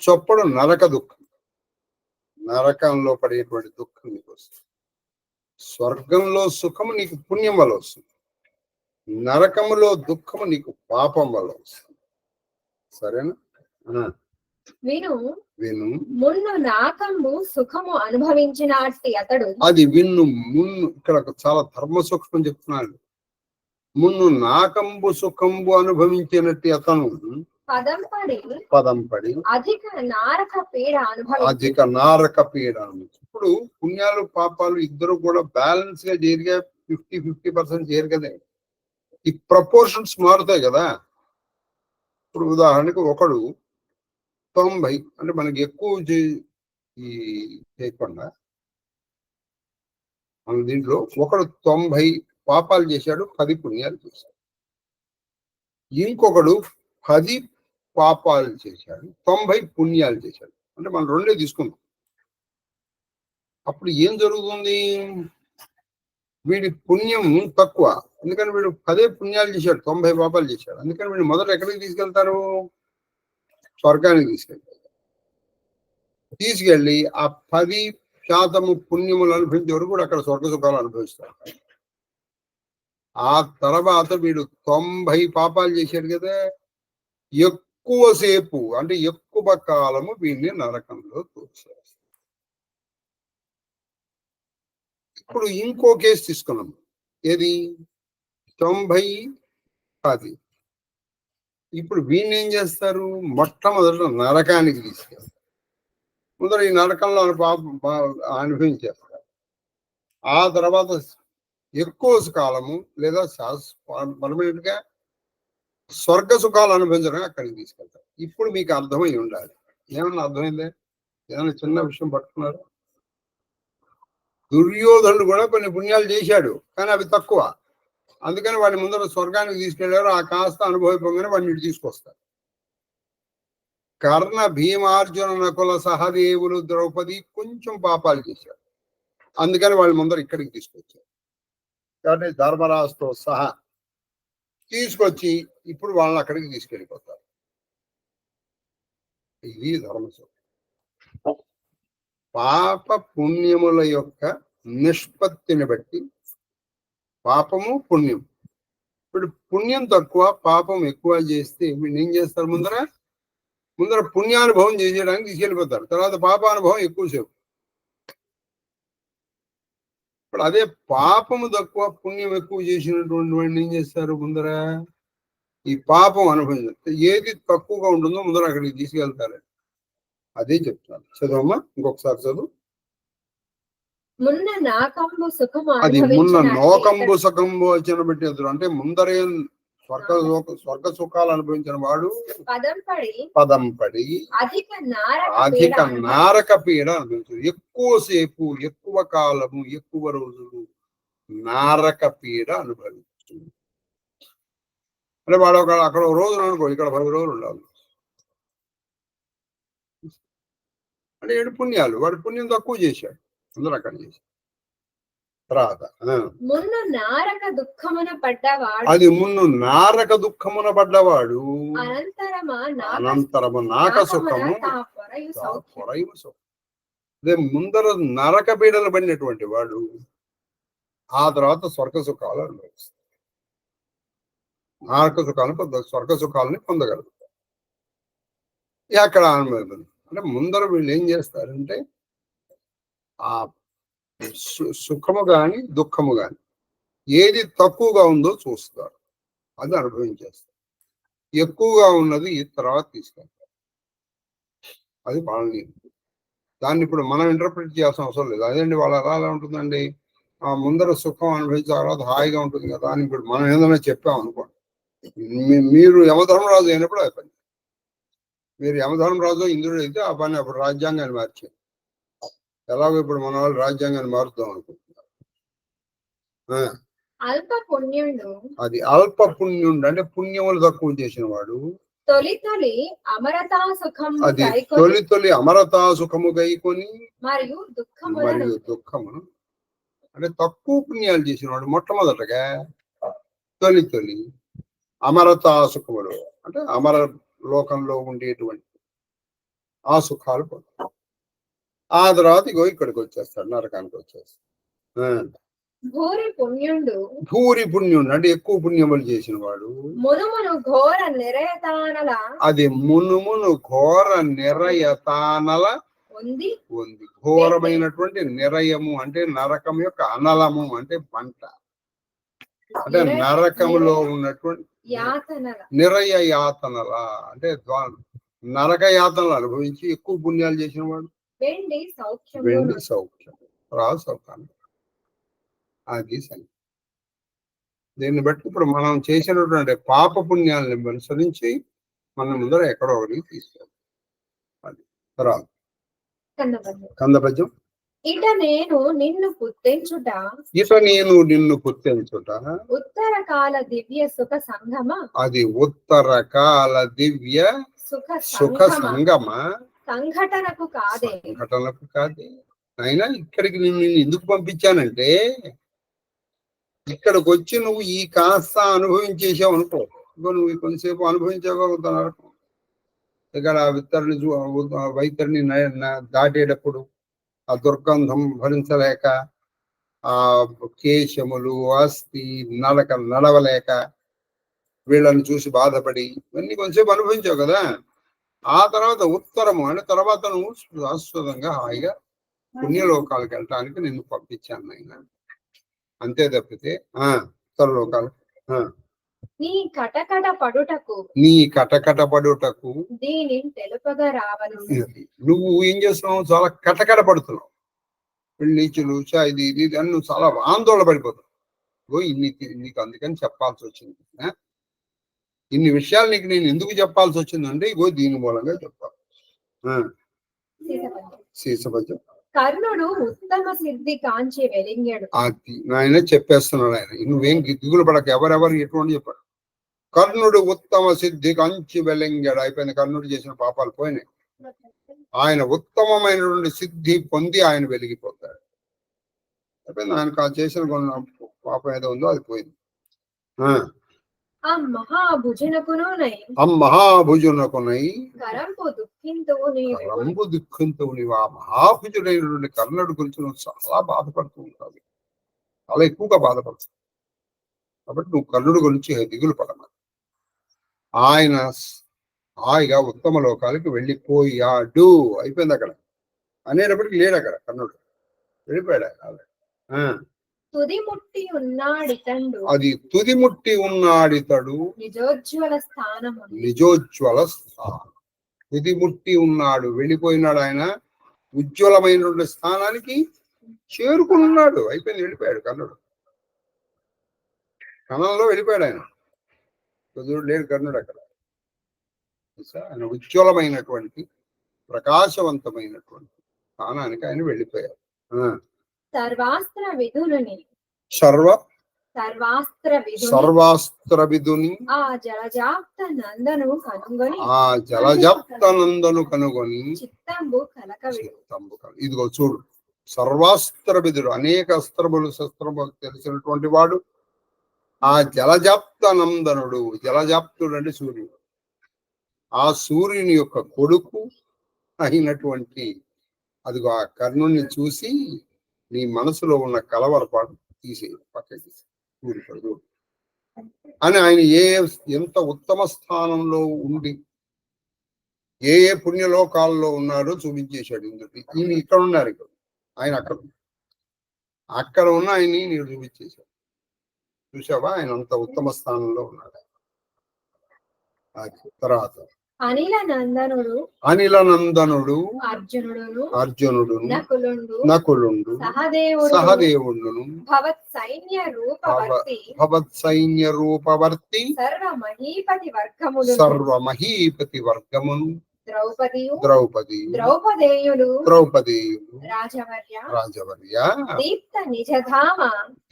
చొప్పడు నరక దుఃఖం. నరకంలో పడేటువంటి దుఃఖం నీకు వస్తుంది. స్వర్గంలో సుఖము నీకు పుణ్యం వల్ల వస్తుంది. నరకములో దుఃఖము నీకు పాపం వల్ల వస్తుంది. సరేనా? విను విను. మున్ను నాకంబు సుఖము అనుభవించినట్టి అతడు. అది విన్ను. మున్ను ఇక్కడ చాలా ధర్మ సూక్ష్మం చెప్తున్నాడు. మున్ను నాకంబు సుఖంబు అనుభవించినట్టి అతను పదం పడి అధిక నారక పీడ అనుభవించి. ఇప్పుడు పుణ్యాలు పాపాలు ఇద్దరు కూడా బ్యాలెన్స్ గా జరిగా 50% చేయరు కదా. ఈ ప్రపోర్షన్స్ మారుతాయి కదా. ఇప్పుడు ఉదాహరణకు ఒకడు 90, అంటే మనకి ఎక్కువ ఈ చేయకుండా మన దీంట్లో ఒకడు 90 పాపాలు చేశాడు, 10 పుణ్యాలు చేశాడు. ఇంకొకడు 10 పాపాలు చేశాడు, 90 పుణ్యాలు చేశాడు. అంటే మనం రెండే తీసుకుందాం. అప్పుడు ఏం జరుగుతుంది? వీడి పుణ్యం తక్కువ, ఎందుకని వీడు 10 పుణ్యాలు చేశాడు, 90 పాపాలు చేశాడు. అందుకని వీడు మొదట ఎక్కడికి తీసుకెళ్తారు? స్వర్గానికి తీసుకెళ్ళి ఆ 10% పుణ్యములు అనుభవించే వరకు కూడా అక్కడ స్వర్గ సుఖాలు అనుభవిస్తారు. ఆ తర్వాత వీడు 90 పాపాలు చేశాడు కదా, ఎక్కువసేపు అంటే ఎక్కువ కాలము వీడిని నరకంలో తోసేస్తారు. ఇప్పుడు ఇంకో కేసు తీసుకున్నాం, ఏది 90 10. ఇప్పుడు వీడిని ఏం చేస్తారు? మొట్టమొదట నరకానికి తీసుకెళ్తారు. ముందర ఈ నరకంలో అనుభవించేస్తారు. ఆ తర్వాత ఎక్కువ కాలము లేదా పర్మనెంట్ గా స్వర్గ సుఖాలు అనుభవించడానికి అక్కడికి తీసుకెళ్తారు. ఇప్పుడు మీకు అర్థమై ఉండాలి. ఏమన్నా అర్థమైందే? ఏదైనా చిన్న విషయం పట్టుకున్నారు? దుర్యోధనుడు కూడా కొన్ని పుణ్యాలు చేశాడు, కానీ అవి తక్కువ. అందుకని వాడి ముందర స్వర్గానికి తీసుకెళ్లారు. ఆ కాస్త అనుభవిపోగానే వాడిని తీసుకొస్తారు. కర్ణ, భీమార్జున, నకుల, సహదేవులు, ద్రౌపది కొంచెం పాపాలు చేశారు, అందుకని వాళ్ళ ముందర ఇక్కడికి తీసుకొచ్చారు. కాబట్టి ధర్మరాజుతో సహా తీసుకొచ్చి ఇప్పుడు వాళ్ళని అక్కడికి తీసుకెళ్ళిపోతారు. ఇది ధర్మశం. పాప పుణ్యముల యొక్క నిష్పత్తిని బట్టి పాపము పుణ్యం. ఇప్పుడు పుణ్యం తక్కువ పాపం ఎక్కువ చేస్తే వీళ్ళు ఏం చేస్తారు? ముందర పుణ్యానుభవం చేసేయడానికి తీసుకెళ్ళిపోతారు. తర్వాత పాపానుభవం ఎక్కువసేపు. ఇప్పుడు అదే పాపము తక్కువ పుణ్యం ఎక్కువ చేసినటువంటి వాడిని ఏం చేస్తారు? ముందర ఈ పాపం అనుభవించారు. ఏది తక్కువగా ఉంటుందో ముందర అక్కడికి తీసుకెళ్తారు. అదే చెప్తాను. చదువమ్మా, ఇంకొకసారి చదువు. అది మున్న నోకంబు సుఖంబు వచ్చిన బట్టి ఎదురు అంటే ముందరే స్వర్గ సుఖాలు అనుభవించిన వాడు పదం పడి అధిక నారక పీడ అనుభవించాడు. ఎక్కువసేపు, ఎక్కువ కాలము, ఎక్కువ రోజులు నారక పీడ అనుభవించాడు. అంటే వాడు అక్కడ రోజులు అనుకో, ఇక్కడ 10 రోజులు ఉండాలి అంటే 7 పుణ్యాలు. వాడు పుణ్యం తక్కువ చేశాడు, అందరూ అక్కడ చేశాడు. తర్వాత మున్ను నారక దుఃఖమున పడ్డవాడు, అది మున్ను నారక దుఃఖమున పడ్డవాడు అనంతరము నాక సుఖము అదే ముందర నరక పీడలు పడినటువంటి వాడు ఆ తర్వాత స్వర్గ సుఖాలు అనుభవిస్తాడు. స్వర్గ సుఖాలని పొందగలుగుతారు. అక్కడ అనుభవం అంటే ముందర వీళ్ళు ఏం చేస్తారంటే ఆ సుఖము గాని దుఃఖము గాని ఏది తక్కువగా ఉందో చూస్తారు, అది అనుభవించేస్తారు. ఎక్కువగా ఉన్నది తర్వాత తీసుకెళ్తారు. అది వాళ్ళని, దాన్ని ఇప్పుడు మనం ఇంటర్ప్రిట్ చేయాల్సిన అవసరం లేదు. అదేంటి వాళ్ళు అలా ఉంటుందండి, ఆ ముందర సుఖం అనుభవించిన తర్వాత హాయిగా ఉంటుంది కదా అని ఇప్పుడు మనం ఏదైనా చెప్పాం అనుకోండి. మీరు యమధర్మరాజు అయినప్పుడు ఆ పని, మీరు యమధర్మరాజు ఇంద్రుడు అయితే ఆ పని అప్పుడు రాజ్యాంగాన్ని మార్చారు. ఎలాగో ఇప్పుడు మన వాళ్ళు రాజ్యాంగాన్ని మారుద్దాం అనుకుంటున్నారు. అది అల్ప పుణ్యుడు అంటే పుణ్యములు తక్కువ చేసిన వాడు. అది తొలి అమరతా సుఖము గైకొని మరియు దుఃఖమును అంటే తక్కువ పుణ్యాలు చేసిన వాడు మొట్టమొదటగా తొలి అమరతా సుఖములు అంటే అమర లోకంలో ఉండేటువంటి ఆ సుఖాలు పొందుతాడు. ఆ తర్వాత ఇక్కడికి వచ్చేస్తాడు, నరకానికి వచ్చేస్తాడు. భూరి పుణ్యుడు అంటే ఎక్కువ పుణ్యములు చేసిన వాడు. అది మునుమును ఘోర నిరయతానల ఉంది. ఘోరమైనటువంటి నిరయము అంటే నరకం యొక్క అనలము అంటే పంట, అంటే నరకములో ఉన్నటువంటి నిరయ యాతనల అంటే నరక యాతనలు అనుభవించి ఎక్కువ పుణ్యాలు చేసిన వాడు. వెండి సౌఖ్యం సౌఖ్యాన్ని అది సంగతి. దీన్ని బట్టి ఇప్పుడు మనం చేసినటువంటి పాప పుణ్యాలని అనుసరించి మన ముందర ఎక్కడో ఒకటి తీసుకెళ్ళాలి. అది తర్వాత కందపద్యం. ఇట నేను నిన్ను పుట్టించుట ఉత్తర కాల దివ్య సుఖ సంగమ. అది ఉత్తర కాల దివ్య సుఖ సంగమ, సంఘటనకు కాదే. అయినా ఇక్కడికి నేను ఎందుకు పంపించానంటే ఇక్కడికి వచ్చి నువ్వు ఈ కాస్త అనుభవించేసావు అనుకో, నువ్వు కొంతసేపు అనుభవించగలుగుతున్నారు. ఇక్కడ వైతరిని దాటేటప్పుడు ఆ దుర్గంధం భరించలేక, ఆ కేశములు అస్థి నడవలేక వీళ్ళని చూసి బాధపడి ఇవన్నీ కొంచెంసేపు అనుభవించావు కదా. ఆ తర్వాత ఉత్తరము అంటే తర్వాత నువ్వు శాశ్వతంగా హాయిగా పుణ్యలోకాలకు వెళ్ళటానికి నిన్ను పంపించాను ఆయన. అంతే తప్పితే ఉత్తర లోకాలు నీ కటకట పడుటకు దీని తెలుపగా రావను. నువ్వు ఏం చేస్తున్నావు? చాలా కటకట పడుతున్నావు. నీచులు ఇది ఇది అని నువ్వు చాలా ఆందోళన పడిపోతావు. నీకు అందుకని చెప్పాల్సి వచ్చింది. ఇన్ని విషయాలు నీకు నేను ఎందుకు చెప్పాల్సి వచ్చిందంటే దీని మూలంగా చెప్పాలి. శీసపద్యం. కర్ణుడు ఉత్తమ సిద్ధి కాంచి వెలింగాడు. ఆయన చెప్పేస్తున్నాడు. ఆయన నువ్వేం దిగులు పడక, ఎవరెవరు ఎటువంటి చెప్పాడు. కర్ణుడు ఉత్తమ సిద్ధి కాంచి వెలింగాడు. అయిపోయింది. కర్ణుడు చేసిన పాపాలు పోయినాయి. ఆయన ఉత్తమమైనటువంటి సిద్ధి పొంది ఆయన వెలిగిపోతాడు. అయిపోయింది. ఆయన చేసిన పాపం ఏదో ఉందో అది పోయింది. మహాభుజునకునై కరంపు దుఃఖంతో నీవు ఆ మహాభుజుడైనటువంటి కర్ణుడి గురించి నువ్వు చాలా బాధపడుతూ ఉంటావు. చాలా ఎక్కువగా బాధపడుతుంది. కాబట్టి నువ్వు కర్ణుడి గురించి దిగులు పడమని. ఆయన హాయిగా ఉత్తమ లోకాలకి వెళ్ళిపోయాడు. అయిపోయింది. అక్కడ అనేటప్పటికి లేడు. అక్కడ కర్ణుడు వెళ్ళిపోయాడు. అది తుదిముట్టి ఉన్నాడితడు నిజోజ్వల స్థానం. తుదిముట్టి ఉన్నాడు, వెళ్ళిపోయినాడు. ఆయన ఉజ్వలమైనటువంటి స్థానానికి చేరుకున్నాడు. అయిపోయింది. వెళ్ళిపోయాడు కర్ణుడు. కణంలో వెళ్ళిపోయాడు ఆయన. లేడు కర్ణుడు అక్కడ. ఆయన ఉజ్వలమైనటువంటి ప్రకాశవంతమైనటువంటి స్థానానికి ఆయన వెళ్ళిపోయారు. సర్వాస్త్ర విధుని ఆ జలజాప్త నందను కనుగొని చిత్తంబు ఇదిగో చూడు, సర్వాస్త్ర విధుడు, అనేక అస్త్రములు శస్త్రములు తెలిసినటువంటి వాడు ఆ జలజాప్త నందనుడు. జలజాప్తుడు అంటే సూర్యుడు. ఆ సూర్యుని యొక్క కొడుకు అయినటువంటి అదిగో ఆ కర్ణుని చూసి నీ మనసులో ఉన్న కలవరపాటు తీసేయి, పక్కకి కూలిపడు అని ఆయన ఎంత ఉత్తమ స్థానంలో ఉండి ఏ పుణ్యలోకాల్లో ఉన్నాడో చూపించేశాడు ఇంద్రుడి. ఈయన ఇక్కడ ఉన్నారు. ఇక్కడ ఆయన అక్కడ ఉన్న ఆయన్ని నేను చూపించేశాడు. చూసావా? ఆయన అంత ఉత్తమ స్థానంలో ఉన్నాడు. తర్వాత అనిల నందనుడు అర్జునుడు నకులుండు సహదేవుండును భవత్ సైన్య రూపవర్తి సర్వమహీపతి వర్గమును ద్రౌపదీయులు రాజవర్య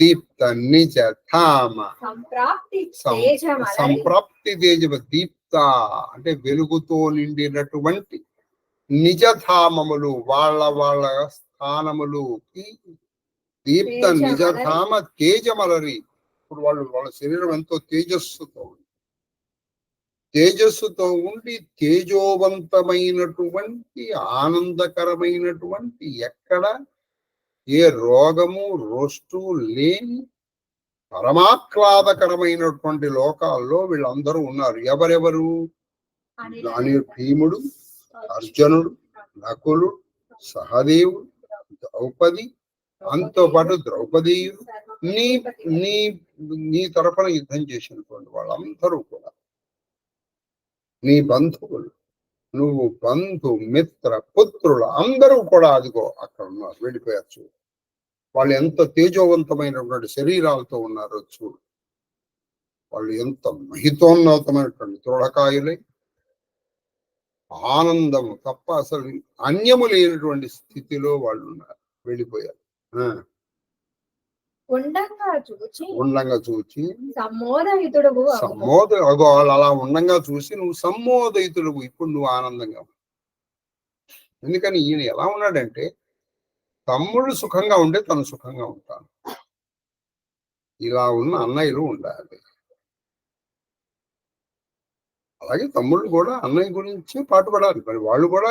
దీప్త నిజధామ సంప్రాప్తి తేజవ. దీప్త అంటే వెలుగుతో నిండినటువంటి నిజధామములు, వాళ్ళ స్థానములుకి దీప్త నిజధామ తేజమలరి. ఇప్పుడు వాళ్ళ శరీరం ఎంతో తేజస్సుతో ఉండి తేజోవంతమైనటువంటి ఆనందకరమైనటువంటి, ఎక్కడ ఏ రోగము రోష్టు లేని పరమాహ్లాదకరమైనటువంటి లోకాల్లో వీళ్ళందరూ ఉన్నారు. ఎవరెవరు? భీముడు, అర్జునుడు, నకులుడు, సహదేవుడు, ద్రౌపది, అంతో పాటు ద్రౌపదీయుడు, నీ తరఫున యుద్ధం చేసినటువంటి వాళ్ళందరూ కూడా నీ బంధువులు. నువ్వు బంధు మిత్ర పుత్రులు అందరూ కూడా అదిగో అక్కడ ఉన్నారు, వెళ్ళిపోయారు. చూడు వాళ్ళు ఎంత తేజోవంతమైనటువంటి శరీరాలతో ఉన్నారో చూడు. వాళ్ళు ఎంత మహితోన్నతమైనటువంటి దృఢకాయులై ఆనందము తప్ప అసలు అన్యము లేనటువంటి స్థితిలో వాళ్ళు ఉన్నారు, వెళ్ళిపోయారు. ఉండంగా చూచి వాళ్ళు అలా ఉండంగా చూసి నువ్వు సమ్మోదయితుడు. ఇప్పుడు నువ్వు ఆనందంగా. ఎందుకని ఈయన ఎలా ఉన్నాడంటే తమ్ముడు సుఖంగా ఉంటే తను సుఖంగా ఉంటాను. ఇలా ఉన్న అన్నయ్యలు ఉండాలి. అలాగే తమ్ముళ్ళు కూడా అన్నయ్య గురించి పాటుపడాలి. మరి వాళ్ళు కూడా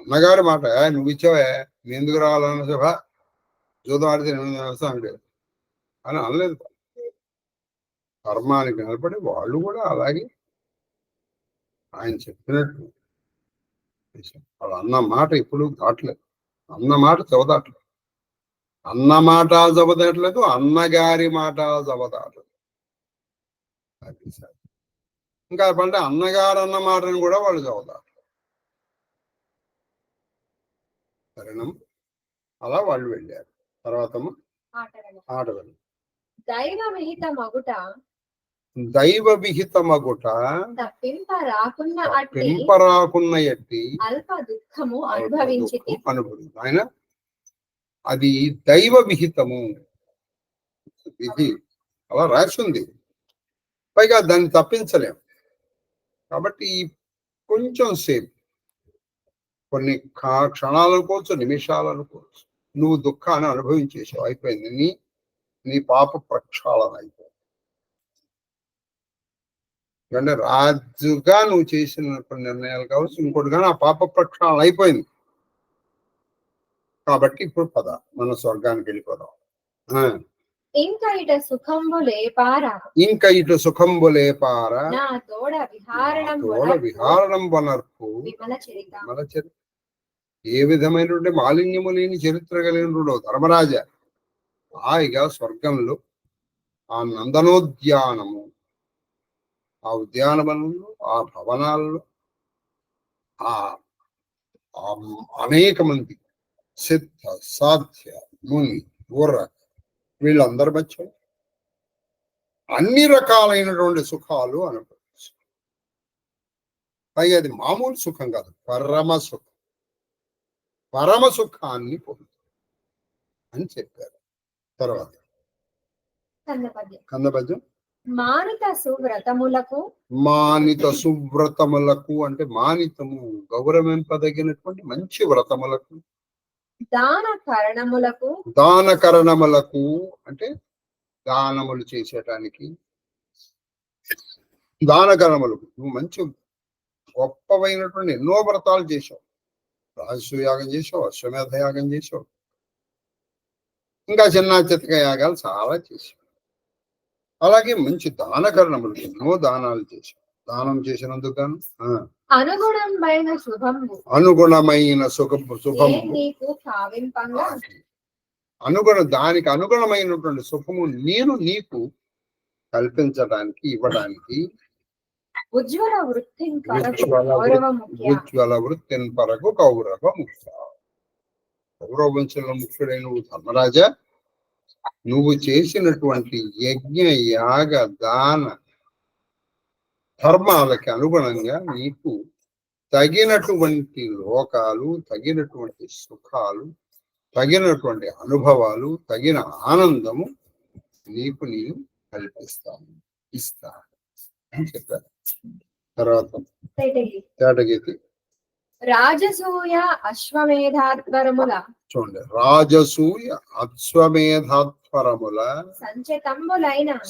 అన్నగారి మాట నువ్వు ఇచ్చావే నీ ఎందుకు రావాలన్న సభ జూదం ఆడితే నేను వ్యవసాయం లేదు అని అనలేదు. ధర్మానికి నిలబడి వాళ్ళు కూడా అలాగే ఆయన చెప్పినట్టు వాళ్ళు అన్న మాట ఎప్పుడు దాటలేదు. అన్న మాట జవదాటలేదు. అన్న మాట జవదాటలేదు, అన్నగారి మాట జవదాటలేదు. అది సార్. ఇంకా అంటే అన్నగారు అన్న మాటను కూడా వాళ్ళు చదువుతారు. సరేనా? అలా వాళ్ళు వెళ్ళారు. తర్వాత ఆటలు దైవ విహిత మగుట దైవ విహిత మగుట తప్పింపరాకున్న ఎట్టి అల్ప దుఃఖము అనుభవించి ఆయన అది దైవ విహితము విధి అలా రాసింది. పైగా దాన్ని తప్పించలేము. కాబట్టి కొంచెం సేపు కొన్ని క్షణాలు అనుకోవచ్చు, నిమిషాలు అనుకోవచ్చు, నువ్వు దుఃఖాన్ని అనుభవించేసావు, అయిపోయింది. నీ పాప ప్రక్షాళన అయిపోయింది. అంటే రాజుగా నువ్వు చేసిన నిర్ణయాలు కావచ్చు, ఇంకోటి కానీ ఆ పాప ప్రక్షాళన అయిపోయింది. కాబట్టి ఇప్పుడు పద మన స్వర్గానికి వెళ్ళిపోదాం. ఇంకా ఇట సుఖంబులే పారా తోడ విహారణం వనర్పు ఏ విధమైనటువంటి మాలిన్యము లేని చరిత్ర కలిగిన ధర్మరాజ హాయిగా స్వర్గంలో ఆ నందనోద్యానము, ఆ ఉద్యానవనంలో, ఆ భవనాల్లో ఆ అనేక మంది సిద్ధ సాధ్య ముని బుర్ర వీళ్ళందరి మధ్య అన్ని రకాలైనటువంటి సుఖాలు అనుభవించు. పైగా అది మామూలు సుఖం కాదు, పరమ సుఖం. పరమ సుఖాన్ని పొందు అని చెప్పారు. తర్వాత కందపద్యం మానిత సువ్రతములకు అంటే మానితము గౌరవింపదగినటువంటి మంచి వ్రతములకు, దాన కరణములకు అంటే దానములు చేసేటానికి, దాన కరణములకు నువ్వు మంచి గొప్పవైనటువంటి ఎన్నో వ్రతాలు చేసావు. రాజసూయాగం చేసావు, అశ్వమేధ యాగం చేసావు, ఇంకా చిన్న చితక యాగాలు చాలా చేసావు. అలాగే మంచి దాన కరణములు ఎన్నో దానాలు చేసావు. దానం చేసినందుకు గాను అనుగుణమైన దానికి అనుగుణమైనటువంటి సుఖము నేను నీకు కల్పించడానికి, ఇవ్వడానికి ఉజ్వల వృత్తిన్ పరకు కౌరవ ముఖ్య. కౌరవ వంశంలో ముఖ్యుడైన నువ్వు ధర్మరాజా, నువ్వు చేసినటువంటి యజ్ఞ యాగ దాన ధర్మాలకి అనుగుణంగా నీకు తగినటువంటి లోకాలు, తగినటువంటి సుఖాలు, తగినటువంటి అనుభవాలు, తగిన ఆనందము నీకు నేను కల్పిస్తాను, ఇస్తాను అని చెప్పారు. తర్వాత తేటగీతి రాజసూయ అశ్వమేధాత్వరముల చూడండి. రాజసూయ అశ్వమేధాత్వరముల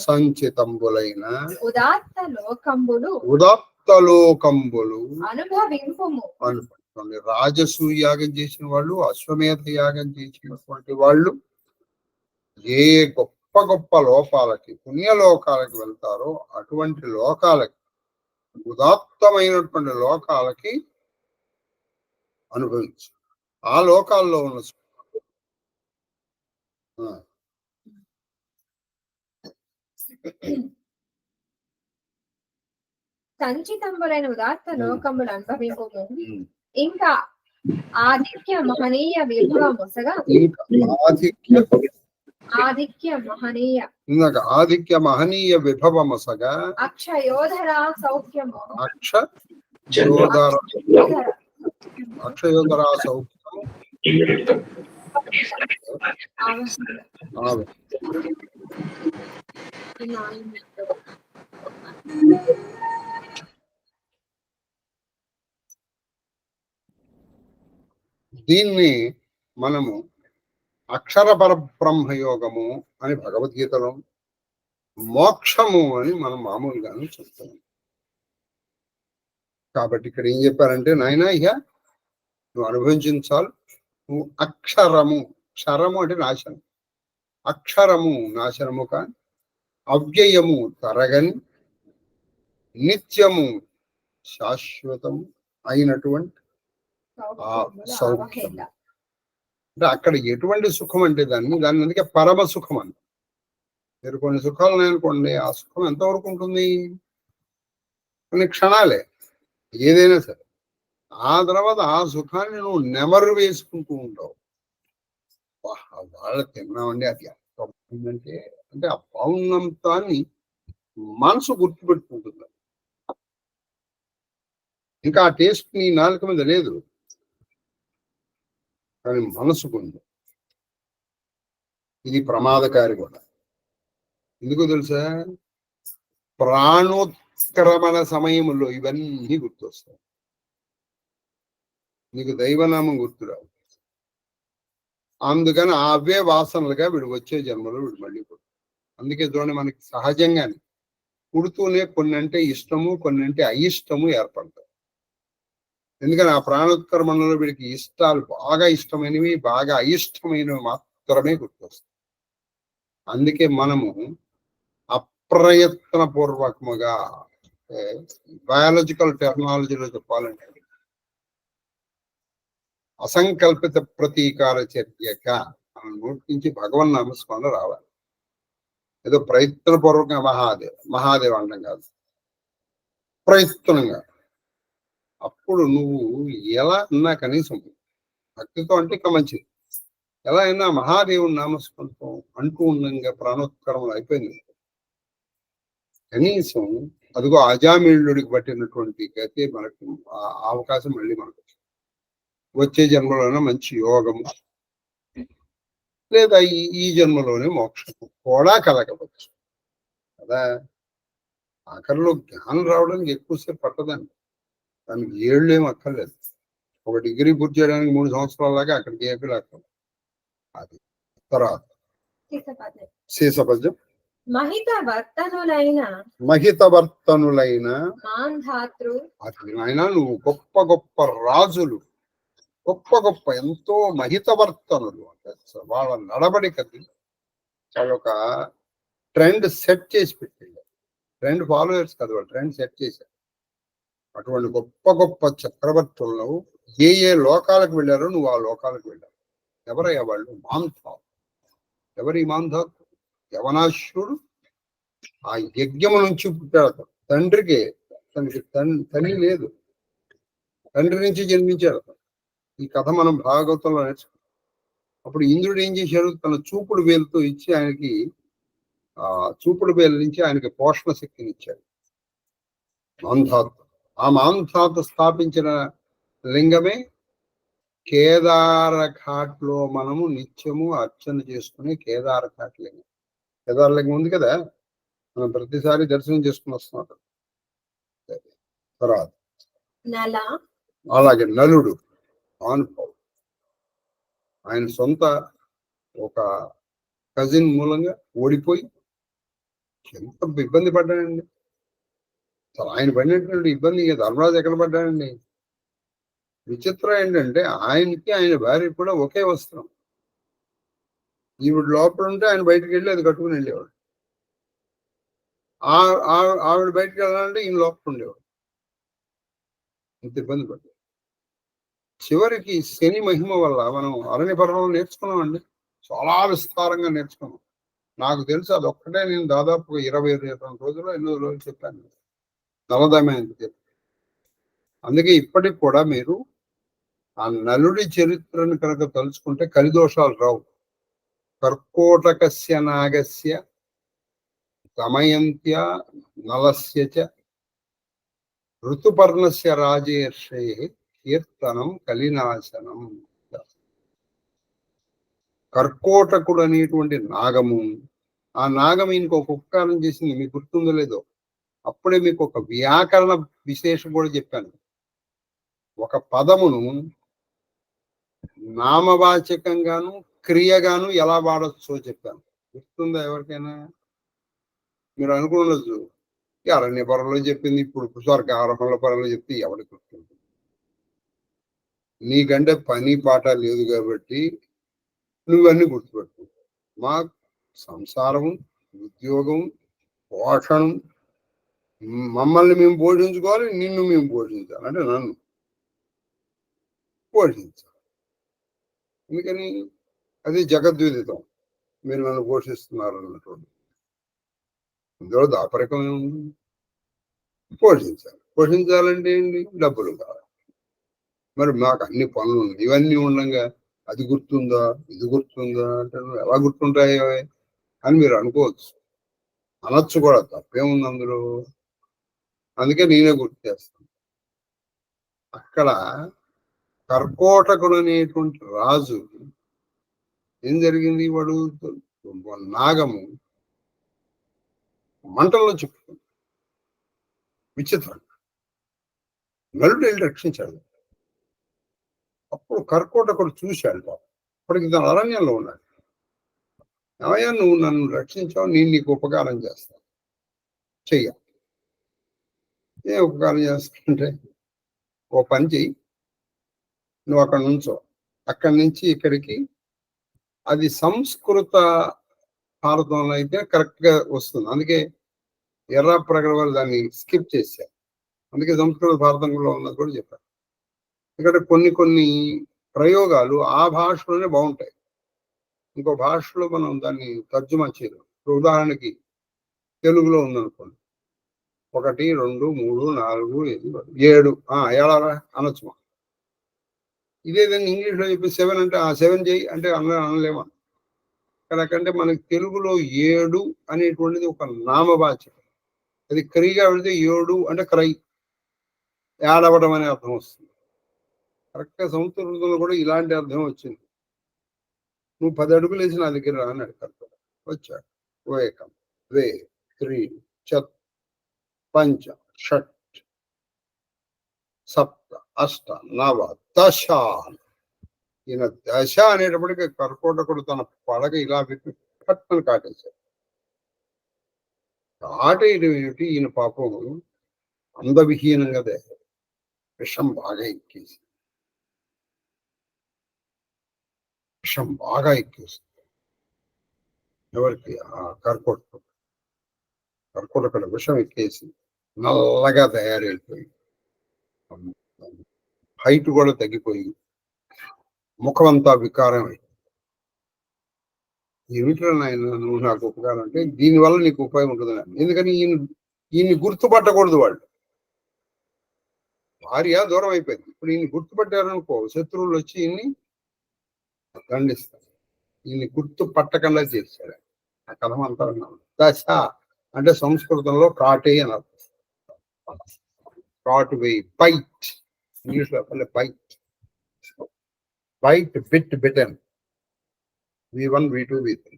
సంచితంబులైన ఉదాత్త లోకంబులు అనుభవింపుము. అనుకోండి. రాజసూయ యాగం చేసిన వాళ్ళు, అశ్వమేధ యాగం చేసినటువంటి వాళ్ళు ఏ గొప్ప గొప్ప లోకాలకి, పుణ్యలోకాలకి వెళ్తారో అటువంటి లోకాలకి, ఉదాత్తమైనటువంటి లోకాలకి అనుభవించు. ఆ లోకాల్లో ఉన్న సంచితంబులైన ఉదాత్త లోకములు అనుభవింపుము. ఇంకా ఆదిత్య మహనీయ విభవముసగా ఆదిత్య మహనీయ విభవముసగా అక్షయోధరా సౌఖ్యము అక్షయోధరా సౌఖ్యము దీన్ని మనము అక్షర పరబ్రహ్మయోగము అని భగవద్గీతలో, మోక్షము అని మనం మామూలుగానే చెప్తాం. కాబట్టి ఇక్కడ ఏం చెప్పారంటే, నాయన ఇక నువ్వు అనుభవించాలి. నువ్వు అక్షరము, క్షరము అంటే నాశనం, అక్షరము నాశనము కాని, అవ్యయము తరగని, నిత్యము శాశ్వతము అయినటువంటి ఆ సౌఖ్యం. అంటే అక్కడ ఎటువంటి సుఖం అంటే దాన్ని అందుకే పరమ సుఖం అని. మీరు కొన్ని సుఖాలు ఉన్నాయనుకోండి, ఆ సుఖం ఎంతవరకు ఉంటుంది? కొన్ని క్షణాలే ఏదైనా సరే. ఆ తర్వాత ఆ సుఖాన్ని నువ్వు నెమరు వేసుకుంటూ ఉంటావు. వాళ్ళ తిన్నామండి, అది అంటే అంటే ఆ పౌర్ణంతాన్ని మనసు గుర్తుపెట్టుకుంటుంది. ఇంకా ఆ టేస్ట్ నీ నాలుక మీద లేదు, కానీ మనసుకుంది. ఇది ప్రమాదకారి కూడా. ఎందుకు తెలుసా? ప్రాణోత్క్రమణ సమయంలో ఇవన్నీ గుర్తొస్తాయి. నీకు దైవనామం గుర్తురావు. అందుకని అవే వాసనలుగా వీడు వచ్చే జన్మలో వీడు మళ్ళీ పుడతాడు. అందుకే చూడండి, మనకి సహజంగానే పుడుతూనే కొన్ని అంటే ఇష్టము, కొన్ని అంటే అయిష్టము ఏర్పడతాయి. ఎందుకని ఆ ప్రాణోత్క్రమణలో వీడికి ఇష్టాలు బాగా ఇష్టమైనవి, బాగా అయిష్టమైనవి మాత్రమే గుర్తొస్తాయి. అందుకే మనము అప్రయత్న పూర్వకముగా, బయాలజికల్ టెక్నాలజీలో చెప్పాలంటే, అసంకల్పిత ప్రతీకార చర్యక మన నోటి నుంచి భగవన్ నామస్మరణ రావాలి. ఏదో ప్రయత్నపూర్వకంగా మహాదేవ అండం కాదు, ప్రయత్నంగా. అప్పుడు నువ్వు ఎలా అన్నా కనీసం భక్తితో అంటే ఇంకా మంచిది. ఎలా అయినా మహాదేవుని నామస్మరణతో అంటూ ఉండగా ప్రాణోత్కరణ అయిపోయింది. కనీసం అదిగో అజామిళుడికి పట్టినటువంటి గతి మనకు అవకాశం మళ్ళీ మనకు వచ్చే జన్మలోనే మంచి యోగము, లేదా ఈ జన్మలోనే మోక్షము కూడా కలగవచ్చు కదా. ఆఖరిలో జ్ఞానం రావడానికి ఎక్కువసేపు పట్టదండి, దానికి ఏళ్ళు ఏమి అక్కర్లేదు. ఒక డిగ్రీ పూర్తి చేయడానికి 3 సంవత్సరాల దాకా అక్కడికి ఏపీ అక్కడ. అది తర్వాత శేషపద్యం. మహితవర్తనులైన ఆయన నువ్వు గొప్ప గొప్ప రాజులు, గొప్ప గొప్ప ఎంతో మహితవర్తనులు అంటే వాళ్ళ నడబడికది వాళ్ళు ఒక ట్రెండ్ సెట్ చేసి పెట్టింది. ట్రెండ్ ఫాలోయర్స్ కదా, వాళ్ళు ట్రెండ్ సెట్ చేశారు. అటువంటి గొప్ప గొప్ప చక్రవర్తులను ఏ లోకాలకు వెళ్ళారో నువ్వు ఆ లోకాలకు వెళ్ళావు. ఎవరయ్యా వాళ్ళు? మాంధాత్. ఎవరి మాంధాత్? యవనాశ్వరుడు. ఆ యజ్ఞము నుంచి పుట్టాడు. తండ్రికి తనకి తల్లి లేదు, తండ్రి నుంచి జన్మించాడు. ఈ కథ మనం భాగవతంలో నేర్చుకున్నాం. అప్పుడు ఇంద్రుడు ఏం చేశాడు? తన చూపుడు వేలుతో ఇచ్చి ఆయనకి చూపుడు వేలు నుంచి ఆయనకి పోషణ శక్తిని ఇచ్చాడు మాంధాత్. ఆ మాంధాత్ స్థాపించిన లింగమే కేదార ఘాట్ లో మనము నిత్యము అర్చన చేసుకునే కేదార ఘాట్ లింగం. కేదార లింగం ఉంది కదా, మనం ప్రతిసారి దర్శనం చేసుకుని వస్తున్నాం. తర్వాత అలాగే నలుడు ఆనుభావు, ఆయన సొంత ఒక కజిన్ మూలంగా ఓడిపోయి ఎంత ఇబ్బంది పడ్డాడండి. అసలు ఆయన పడినటువంటి ఇబ్బంది ధర్మరాజు ఎక్కడ పడ్డాడండి. విచిత్రం ఏంటంటే ఆయనకి ఆయన భార్య కూడా ఒకే వస్త్రం. ఈవిడ లోపల ఉంటే ఆయన బయటకు వెళ్ళి అది కట్టుకుని వెళ్ళేవాడు. ఆవిడ బయటకు వెళ్ళాలంటే ఈయన లోపల ఉండేవాడు. ఇంత ఇబ్బంది పడ్డాడు. చివరికి శని మహిమ వల్ల మనం అరణ్య పర్వంలో నేర్చుకున్నామండి, చాలా విస్తారంగా నేర్చుకున్నాం. నాకు తెలుసు అదొక్కటే నేను దాదాపు 20-22 రోజులు 8 రోజులు చెప్పాను నలదమయంతి చెప్పి. అందుకే ఇప్పటికి కూడా మీరు ఆ నలుడి చరిత్రను కనుక తలుచుకుంటే కలిదోషాలు రావు. కర్కోటకస్య నాగస్య దమయంత్య నలస్య చ ఋతుపర్ణస్య రాజేర్షే కీర్తనం కలినాశనం. కర్కోటకుడు అనేటువంటి నాగము, ఆ నాగం ఇంకొక ఉపకారం చేసింది, మీకు గుర్తుందో లేదో. అప్పుడే మీకు ఒక వ్యాకరణ విశేషం కూడా చెప్పాను. ఒక పదమును నామవాచకంగాను క్రియగాను ఎలా వాడచ్చో చెప్పాను. గుర్తుందా ఎవరికైనా? మీరు అనుకున్నది ఈ అరణ్య పరంలో చెప్పింది ఇప్పుడు స్వర్గ ఆరోహణల పరంలో చెప్తే ఎవరికి గుర్తుంది? నీకంటే పని పాట లేదు కాబట్టి నువ్వన్నీ గుర్తుపెట్టుకుంటావు. మా సంసారం, ఉద్యోగం, పోషణం, మమ్మల్ని మేము పోషించుకోవాలి, నిన్ను మేము పోషించాలి, అంటే నన్ను పోషించాలి. అందుకని అది జగద్విదితం, మీరు నన్ను పోషిస్తున్నారు అన్నటువంటి. ఇందులో దాపరికం ఏముంది? పోషించాలి. పోషించాలంటే ఏంటి? డబ్బులు కావాలి. మరి మాకు అన్ని పనులు ఉన్నాయి, ఇవన్నీ ఉండగా అది గుర్తుందా, ఇది గుర్తుందా అంటే ఎలా గుర్తుంటాయో అని మీరు అనుకోవచ్చు, అనొచ్చు కూడా, తప్పేముంది అందులో. అందుకే నేనే గుర్తు చేస్తాను. అక్కడ కర్కోటకుడు అనేటువంటి రాజు ఏం జరిగింది? వాడు నాగము మంటల్లో చిక్కుతుంది. విచిత్రం. నలుడు వెళ్ళి రక్షించాడు. అప్పుడు కర్కోటకుడు చూశాడు. అప్పటికి తన అరణ్యంలో ఉన్నాడు. ఏమయ్యా, నువ్వు నన్ను రక్షించావు, నేను నీకు ఉపకారం చేస్తాను, చెయ్య. ఏ ఉపకారం చేస్తుంటే, ఓ పని చెయ్యి, నువ్వు అక్కడ నుంచో, అక్కడి నుంచి ఇక్కడికి అది సంస్కృత భారతంలో అయితే కరెక్ట్ గా వస్తుంది. అందుకే ఎర్ర ప్రగడ వాళ్ళు దాన్ని స్కిప్ చేశారు. అందుకే సంస్కృత భారతంలో ఉన్నది కూడా చెప్పారు. ఇక్కడ కొన్ని కొన్ని ప్రయోగాలు ఆ భాషలోనే బాగుంటాయి, ఇంకో భాషలో మనం దాన్ని తర్జుమా చేయలేం. ఉదాహరణకి తెలుగులో ఉందనుకోండి, 1 2 3 4 5 7 ఏడారా అనొచ్చు. ఇదేదైనా ఇంగ్లీష్ లో చెప్పి 7 అంటే 7 చేయి అంటే అనలేమా? ఎందుకంటే మనకి తెలుగులో 7 అనేటువంటిది ఒక నామవాచకం. అది క్రీగా వెళితే 7 అంటే క్రై, ఏడవడం అనే అర్థం వస్తుంది. కరెక్ట్ గా సంస్కృతంలో కూడా ఇలాంటి అర్థం వచ్చింది. నువ్వు 10 అడుగులు వేసి నా దగ్గర రా అన్నాడు కర్త. వచ్చాడు. 1 2 3 4 5 6 7 8 9 10. ఈయన దశ అనేటప్పటికీ కర్కోటకుడు తన పడగ ఇలా పెట్టి పట్టుకొని కాటేశాడు. కాటేయడం ఏమిటి? ఈయన పాపం అందవిహీనంగా దేశాడు. విషం బాగా ఎక్కేసి, విషం బాగా ఎక్కేసి ఎవరికి? ఆ కర్కోటకుడు విషం ఎక్కేసి నల్లగా తయారైపోయి, హైట్ కూడా తగ్గిపోయి, ముఖం అంతా వికారం అయి, ఏమిట్రా నాయన నువ్వు నాకు ఉపకారం అంటే, దీనివల్ల నీకు ఉపయోగం ఉంటుంది. ఎందుకని ఈయన్ని గుర్తుపట్టకూడదు వాళ్ళు. భార్య దూరం అయిపోయింది, ఇప్పుడు ఈయన్ని గుర్తుపట్టారనుకో, శత్రువులు వచ్చి ఈయన్ని దండిస్తారు. ఈయన్ని గుర్తుపట్టకుండా చేశాడు. ఆ కథం అంతా విన్నాను. దశ అంటే సంస్కృతంలో కాటే అని అర్థం. కాట్ వే, బైట్, ఇంగ్లీష్ లో bite, bite, bit, bitten, V1 V2 V3.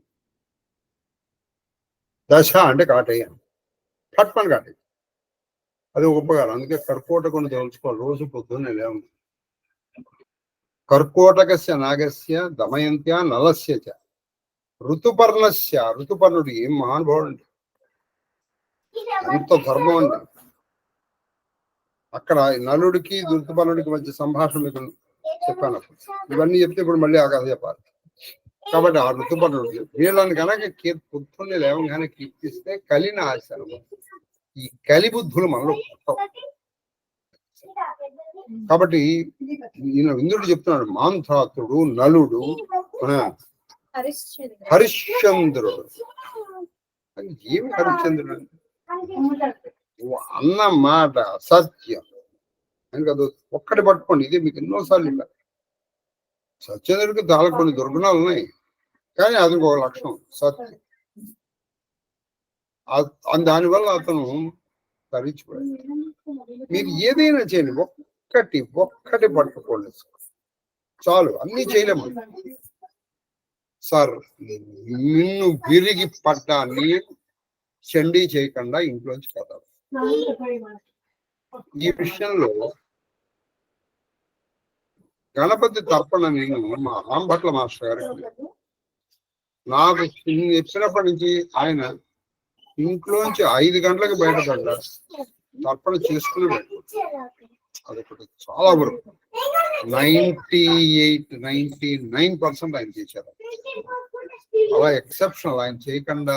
దశ అంటే కాటేయ, పట్మని కాటే, అది ఉపకారం. అందుకే కర్కోటకుని తెలుసుకోవాలి రోజు పొద్దున్నే లేవు. కర్కోటకస్య నాగస్య దమయంత్య నలస్య చ ఋతుపర్ణస్య, ఋతుపర్ణుడు ఏం మహానుభావుడు అండి, ఎంత ధర్మం అండి. అక్కడ నలుడికి ఋతుపర్ణుడికి మధ్య సంభాషణ మీకు చెప్పాను. ఇవన్నీ చెప్తే ఇప్పుడు మళ్ళీ ఆ కథ చెప్పాలి. కాబట్టి ఆ ఋతుపర్ణుడు వీళ్ళని కనుక పొద్దున్నే లేవగానే కీర్తిస్తే కలిన ఆశనం, ఈ కలి బుద్ధులు మనలో పుట్టవు. కాబట్టి ఈయన ఇంద్రుడు చెప్తున్నాడు, మాంధాతుడు, నలుడు, హరిశ్చంద్రుడు. ఏమి హరిశ్చంద్రుడు అన్న మాట సత్యం అని కదా. ఒక్కటి పట్టుకోండి, ఇది మీకు ఎన్నోసార్లు ఇవ్వాలి. సత్యేంద్రుడికి చాలా కొన్ని దుర్గుణాలు ఉన్నాయి, కానీ అది ఒక లక్షణం సత్యం. దానివల్ల అతను తరించిపోయాడు. మీరు ఏదైనా చేయండి, ఒక్కటి పట్టుకోండి చాలు, అన్ని చేయలేము. సార్ నిన్ను విరిగి పడ్డాన్ని చండీ చేయకుండా ఇంట్లోంచి కదా. ఈ విషయంలో గణపతి తర్పణ నేను మా రాంభట్ల మాస్టర్ గారికి నాకు చెప్పినప్పటి నుంచి ఆయన ఇంట్లోంచి 5 గంటలకు బయటపడ్డా తర్పణ చేసుకుని బయటపడ్డా. అదొకటి చాలా వరకు 99% ఆయన చేశారు. అలా ఎక్సెప్షనల్, ఆయన చేయకుండా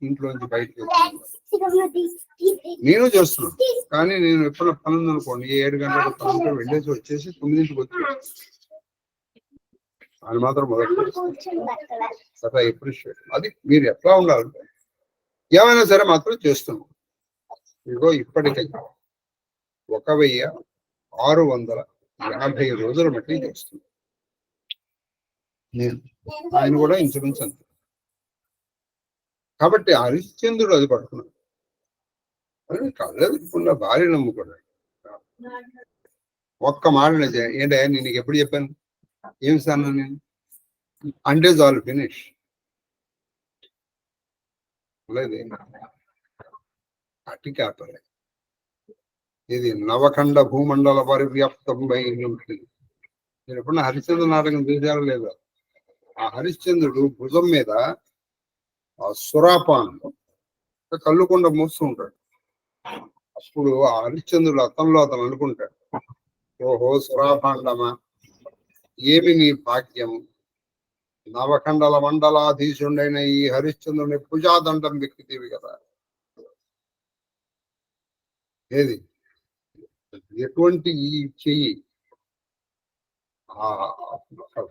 ఇంట్లోంచి బయటకు నేను చేస్తున్నాను. కానీ నేను ఎప్పుడు పని ఉందనుకోండి, 7 గంటలకు పని వెళ్ళేసి వచ్చేసి 9ంటికి వచ్చి ఆయన మాత్రం మొదటి అప్రిషియేట్. అది మీరు ఎట్లా ఉండాలంటే ఏమైనా సరే మాత్రం చేస్తున్నాం. ఇదిగో ఇప్పటికీ 1680 రోజుల మట్టి చేస్తుంది నేను. ఆయన కూడా ఇన్సూరెన్స్ అంతే. కాబట్టి హరిశ్చంద్రుడు అది పడుతున్నాడు. కళ్ళకుండా భార్య నమ్ముకున్నాడు. ఒక్క మాట ఏంటంటే నేను నీకు ఎప్పుడు చెప్పాను, ఏమి సార్ నేను అంటే చాలు, ఫినిష్. లేదు అట్టి కాపలే. ఇది నవఖండ భూమండల పరివ్యాప్తంపై ఉంటుంది. నేను ఎప్పుడన్నా హరిశ్చంద్ర నాటకం చూసారో లేదా? ఆ హరిశ్చంద్రుడు భుజం మీద ఆ సురాపాన్ కళ్ళుకొండ మోస్తూ ఉంటాడు. అప్పుడు ఆ హరిశ్చంద్రుడు అతను అనుకుంటాడు, ఓహో సురాపాండమా, ఏమి నీ భాగ్యం, నవఖండల మండలాధీశుడైన ఈ హరిశ్చంద్రుని పూజాదండం వ్యక్తివి కదా. ఏది ఎటువంటి ఈ చెయ్యి ఆ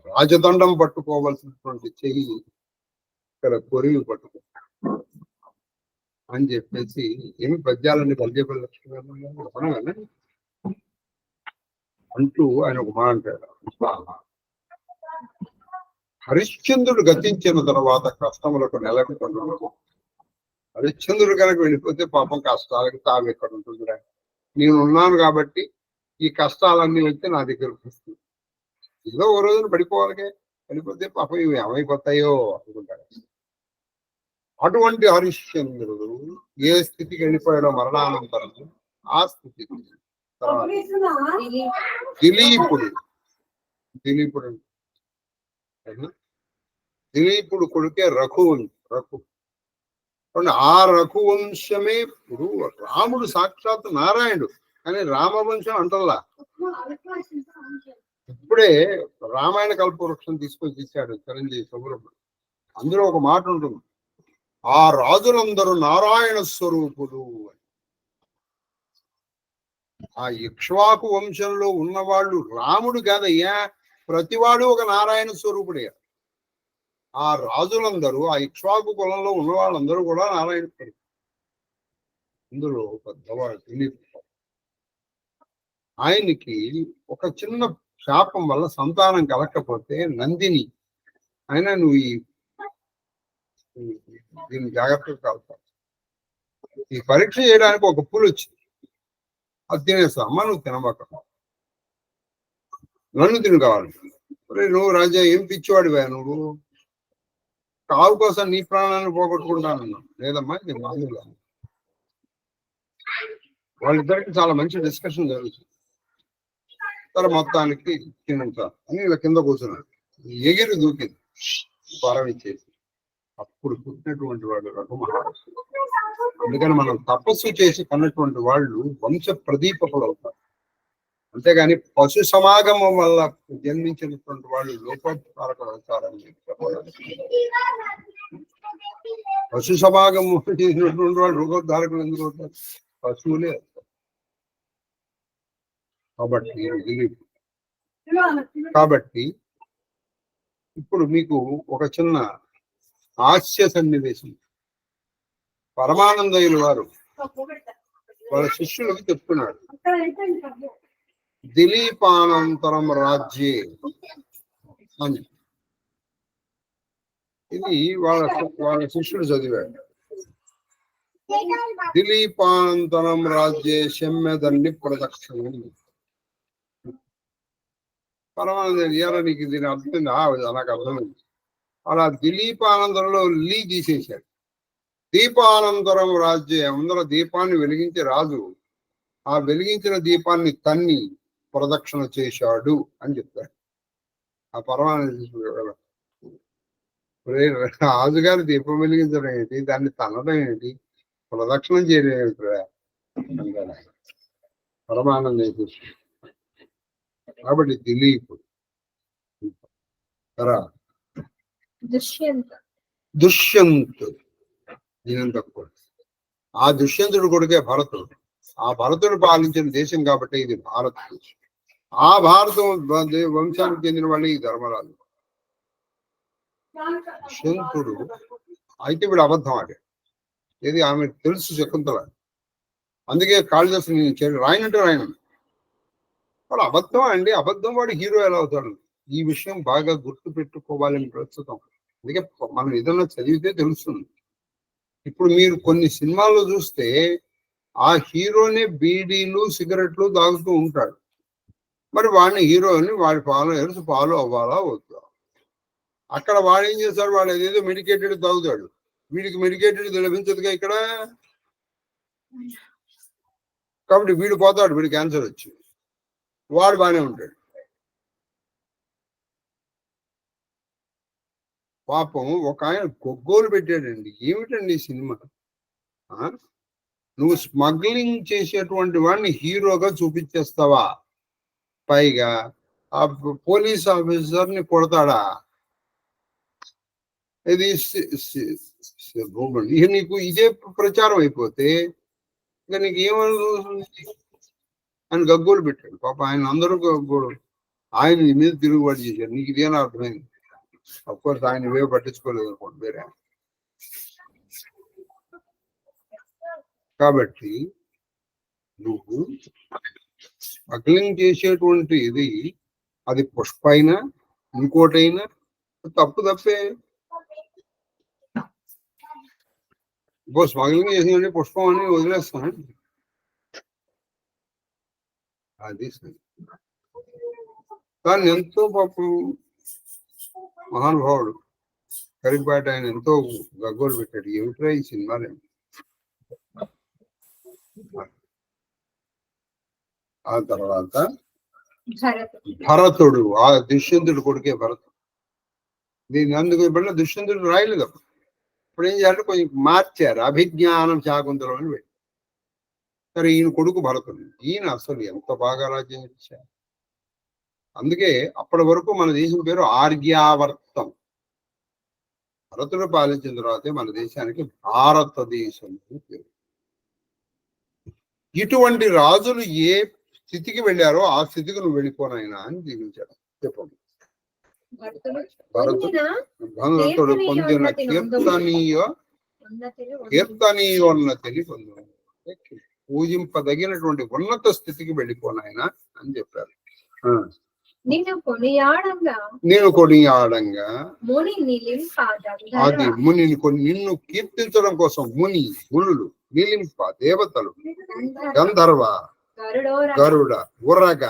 రాజదండం పట్టుకోవలసినటువంటి చెయ్యి ఇక్కడ కొరివి పట్టుకో అని చెప్పేసి, ఏమి పద్యాలని బల్జేపల్లి లక్ష్మీ అంటూ ఆయన ఒక మాట అంటాడు. హరిశ్చంద్రుడు గతించిన తర్వాత కష్టములకు నెలకొండు. హరిశ్చంద్రుడు కనుక వెళ్ళిపోతే పాపం కష్టాలకు తావు ఎక్కడ ఉంటుందిరా, నేను ఉన్నాను కాబట్టి ఈ కష్టాలన్నీ వెళ్తే నా దగ్గరకు వస్తుంది. ఏదో ఓ రోజున పడిపోవాలికే, పడిపోతే పాపం ఇవి ఏమైపోతాయో అనుకుంటాడు. అటువంటి హరిశ్చంద్రుడు ఏ స్థితికి వెళ్ళిపోయాడో మరణానంతరం, ఆ స్థితికి దిలీపుడు కొడుకే రఘు. ఆ రఘువంశమే ఇప్పుడు రాముడు సాక్షాత్ నారాయణుడు, కానీ రామవంశం అంటల్లా. ఇప్పుడే రామాయణ కల్పవృక్షం తీసుకొని ఇచ్చాడు చిరంజీవి సుబ్రహ్మణ్యం. అందులో ఒక మాట ఉంటుంది, ఆ రాజులందరూ నారాయణ స్వరూపులు. ఆ ఇక్ష్వాకు వంశంలో ఉన్నవాళ్ళు రాముడు కాదయ్యా, ప్రతివాడు ఒక నారాయణ స్వరూపుడే. ఆ రాజులందరూ, ఆ ఇక్ష్వాకు కులంలో ఉన్న వాళ్ళందరూ కూడా నారాయణ స్వరూపుడు. ఇందులో పెద్దవాడు దిలీప్, ఆయనకి ఒక చిన్న శాపం వల్ల సంతానం కలగకపోతే నందిని, అయినా నువ్వు దీన్ని జాగ్రత్తగా కలుపుతావు, ఈ పరీక్ష చేయడానికి ఒక పులు వచ్చింది, అది తినేస్తా. అమ్మ నువ్వు తినబాక, నన్ను తిను కావాలి. నువ్వు రాజా ఏం పిచ్చివాడివా నువ్వు, కావు కోసం నీ ప్రాణాన్ని పోగొట్టుకుంటానన్నా. లేదమ్మా ఇది మామూలుగా. వాళ్ళిద్దరికి చాలా మంచి డిస్కషన్ జరుగుతుంది. తర్వాత మొత్తానికి తినంత అని ఇలా కింద కూర్చున్నాడు, ఎగిరి దూకింది, వరం ఇచ్చేసి. అప్పుడు పుట్టినటువంటి వాడు రఘు మహారాజు. అందుకని మనం తపస్సు చేసి కన్నటువంటి వాళ్ళు వంశ ప్రదీపకులు అవుతారు. అంతేగాని పశు సమాగమం వల్ల జన్మించినటువంటి వాళ్ళు లోకోపకారకులు అవుతారని చెప్పడానికి. పశు సమాగమం చేసినటువంటి వాళ్ళు రోగోద్ధారకులు ఎందుకు అవుతారు? పశువులే. కాబట్టి ఇప్పుడు మీకు ఒక చిన్న హాస్య సన్నివేశం. పరమానందయ్యులు వారు వాళ్ళ శిష్యులకు చెప్తున్నాడు, దిలీపానంతరం రాజ్యే అని. ఇది వాళ్ళ శిష్యుడు చదివాడు. దిలీపానంతరం రాజ్యే శమ్యదన్ని ప్రదక్షిణం. పరమానంద నీకు దీని అర్థం నాకు అర్థమైంది. అలా దిలీపానందరంలో లీ తీసేశాడు. దీపానంతరం రాజ్యం, అందరూ దీపాన్ని వెలిగించే రాజు ఆ వెలిగించిన దీపాన్ని తన్ని ప్రదక్షిణ చేశాడు అని చెప్తాడు. ఆ పరమానంద రాజుగారు దీపం వెలిగించడం ఏంటి, దాన్ని తనడం ఏంటి, ప్రదక్షిణం చేయలేదు పరమానంద కాబట్టి దిలీప్ దుష్యంతుడు దీనంత ఆ దుష్యంతుడు కొడుకే భరతుడు. ఆ భరతుడు పాలించిన దేశం కాబట్టి ఇది భారతదేశం. ఆ భారతం వంశానికి చెందిన వాళ్ళు ఈ ధర్మరాజు. దుష్యంతుడు అయితే వీడు అబద్ధం ఆడాడు. ఏది ఆమె తెలుసు శకుంతల, అందుకే కాళిదాసు రాయనంటే రాయను వాడు అబద్ధం అండి. అబద్ధం వాడు హీరో ఎలా అవుతాడు? ఈ విషయం బాగా గుర్తు పెట్టుకోవాలని ప్రస్తుతం. అందుకే మనం ఏదైనా చదివితే తెలుస్తుంది. ఇప్పుడు మీరు కొన్ని సినిమాల్లో చూస్తే ఆ హీరోనే బీడీలు సిగరెట్లు తాగుతూ ఉంటాడు. మరి వాడిని హీరోని వాడి ఫాలో అవ్వాలా వద్దా? అక్కడ వాడు ఏం చేస్తాడు? వాడు ఏదేదో మెడికేటెడ్ తాగుతాడు. వీడికి మెడికేటెడ్ లభించదుగా ఇక్కడ. కాబట్టి వీడు పోతాడు, వీడి క్యాన్సర్ వచ్చి. వాడు బాగానే ఉంటాడు. పాపం ఒక ఆయన గొగ్గోలు పెట్టాడండి. ఏమిటండి ఈ సినిమా? నువ్వు స్మగ్లింగ్ చేసేటువంటి వాడిని హీరోగా చూపించేస్తావా? పైగా ఆ పోలీస్ ఆఫీసర్ని కొడతాడా? ఇది నీకు ఇదే ప్రచారం అయిపోతే ఇక నీకు ఏమవుతుంది అని గగ్గోలు పెట్టాడు. పాప ఆయన అందరూ ఆయన మీద తిరుగుబాటు చేశారు. నీకు ఇదేనా అర్థమైంది? అఫ్కోర్స్ ఆయన ఇవే పట్టించుకోలేదు అనుకోండి వేరే. కాబట్టి నువ్వు స్మగ్లింగ్ చేసేటువంటి ఇది అది పుష్పైనా ఇంకోటైనా తప్పే. స్మగ్లింగ్ చేసిందంటే పుష్పం అని వదిలేస్తాను. అది కానీ ఎంతో పాపం మహానుభావుడు కరిపాట ఆయన ఎంతో గగ్గోలు పెట్టాడు. ఏమిట్రా ఈ సినిమాలే. ఆ తర్వాత భరతుడు, ఆ దుష్యంతుడు కొడుకే భరతుడు. దీన్ని అందుకు ఇప్పుడు దుష్యంతుడు రాయలేదు. ఇప్పుడు ఏం చేయాలంటే కొంచెం మార్చారు, అభిజ్ఞానం శాకుంతలం అని పెట్టి. సరే ఈయన కొడుకు భరతుడు. ఈయన అసలు ఎంత బాగా రాజ్యం ఇచ్చారు. అందుకే అప్పటి వరకు మన దేశం పేరు ఆర్యావర్తం. భరతుడు పాలించిన తర్వాతే మన దేశానికి భారతదేశం పేరు. ఇటువంటి రాజులు ఏ స్థితికి వెళ్ళారో ఆ స్థితికి నువ్వు వెళ్ళిపోనైనా అని దీవించాడు. చెప్పండి. భరతుడు పొందిన కీర్తనీయోన్నతిని పొందిన పూజింపదగినటువంటి ఉన్నత స్థితికి వెళ్ళిపోనాయన అని చెప్పారు. నేను కొనియాడంగా అది మునిని నిన్ను కీర్తించడం కోసం మునులు నిలింప దేవతలు గంధర్వ గరుడ ఉరగ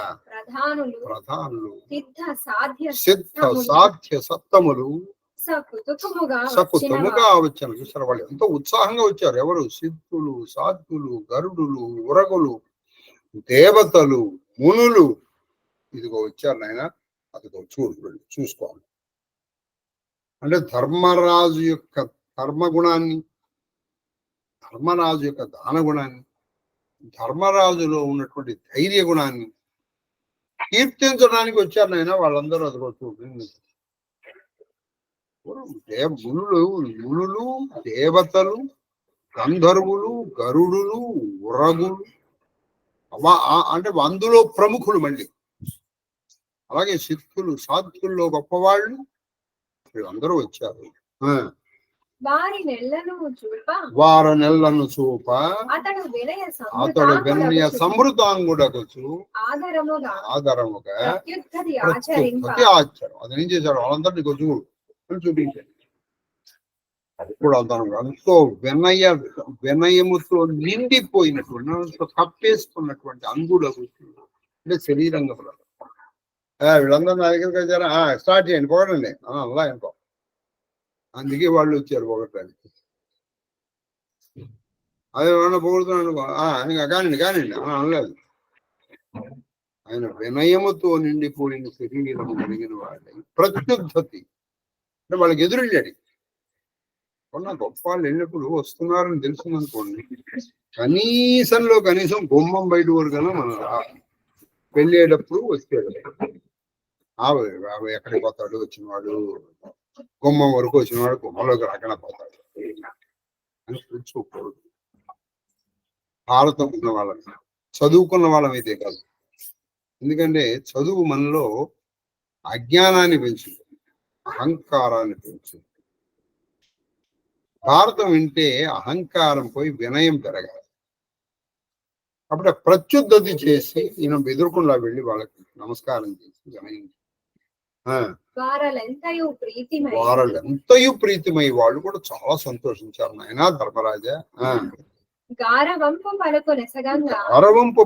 ప్రధానులు సిద్ధ సాధ్య సప్తములు సకుతుముగా వచ్చాను. చూసారు వాళ్ళు ఎంతో ఉత్సాహంగా వచ్చారు. ఎవరు? సిద్ధులు, సాధ్యులు, గరుడులు, ఉరగులు, దేవతలు, మునులు. ఇదిగో వచ్చారు నాయన. అదిగో చూసుకోవాలి. అంటే ధర్మరాజు యొక్క ధర్మగుణాన్ని, ధర్మరాజు యొక్క దాన గుణాన్ని, ధర్మరాజులో ఉన్నటువంటి ధైర్య గుణాన్ని కీర్తించడానికి వచ్చారు నాయన వాళ్ళందరూ. అదిగో చూడండి. మునులు, దేవతలు, గంధర్వులు, గరుడులు, ఉరగులు, అంటే అందులో ప్రముఖులు. మళ్ళీ అలాగే సిద్ధులు, సాధ్యుల్లో గొప్పవాళ్ళు వీళ్ళందరూ వచ్చారు. వారి నెల్లను చూప అతడు వినయ సమృతాంగుడకు ఆదరముగా ఆచారం. అది ఏం చేశాడు? వాళ్ళందరినీ చూడు అని చూపించాడు. ఇప్పుడు ఎంతో వినయముతో నిండిపోయినటువంటి కప్పేసుకున్నటువంటి అంగులకు అంటే శరీరంగా వీళ్ళందరూ నా దగ్గరికి వచ్చారా? స్టార్ట్ చేయండి, పొగడండి అలా అనుకో. అందుకే వాళ్ళు వచ్చారు పొగటానికి. అదే ఏమన్నా పొగుడుతున్నాను అనుకో, కానివ్వండి అనలేదు. ఆయన వినయముతో నిండిపోయిన శరీరం కలిగిన వాళ్ళ ప్రత్యుద్ధతి అంటే వాళ్ళకి ఎదురెళ్ళాడు. ఉన్న గొప్ప వాళ్ళు వెళ్ళినప్పుడు వస్తున్నారని తెలిసిందనుకోండి, కనీసంలో కనీసం గుమ్మం బయట వరకైనా మనం వెళ్ళేటప్పుడు వచ్చేది. ఎక్కడికి పోతాడు వచ్చినవాడు, గుమ్మం వరకు వచ్చినవాడు గుమ్మంలోకి రాకుండా పోతాడు అని పిలుచుకోకూడదు. భారతం ఉన్న వాళ్ళని, చదువుకున్న వాళ్ళమైతే కాదు. ఎందుకంటే చదువు మనలో అజ్ఞానాన్ని పెంచుతుంది, అహంకారాన్ని పెంచుతుంది. భారతం వింటే అహంకారం పోయి వినయం పెరగాలి. అప్పుడు ప్రత్యుద్ధతి చేసి ఈయన ఎదుర్కొండా వెళ్ళి వాళ్ళకి నమస్కారం చేసి వినయం, వారెంతయు ప్రీతిమై వాళ్ళు కూడా చాలా సంతోషించారు. నాయనా ధర్మరాజా, గారవంపు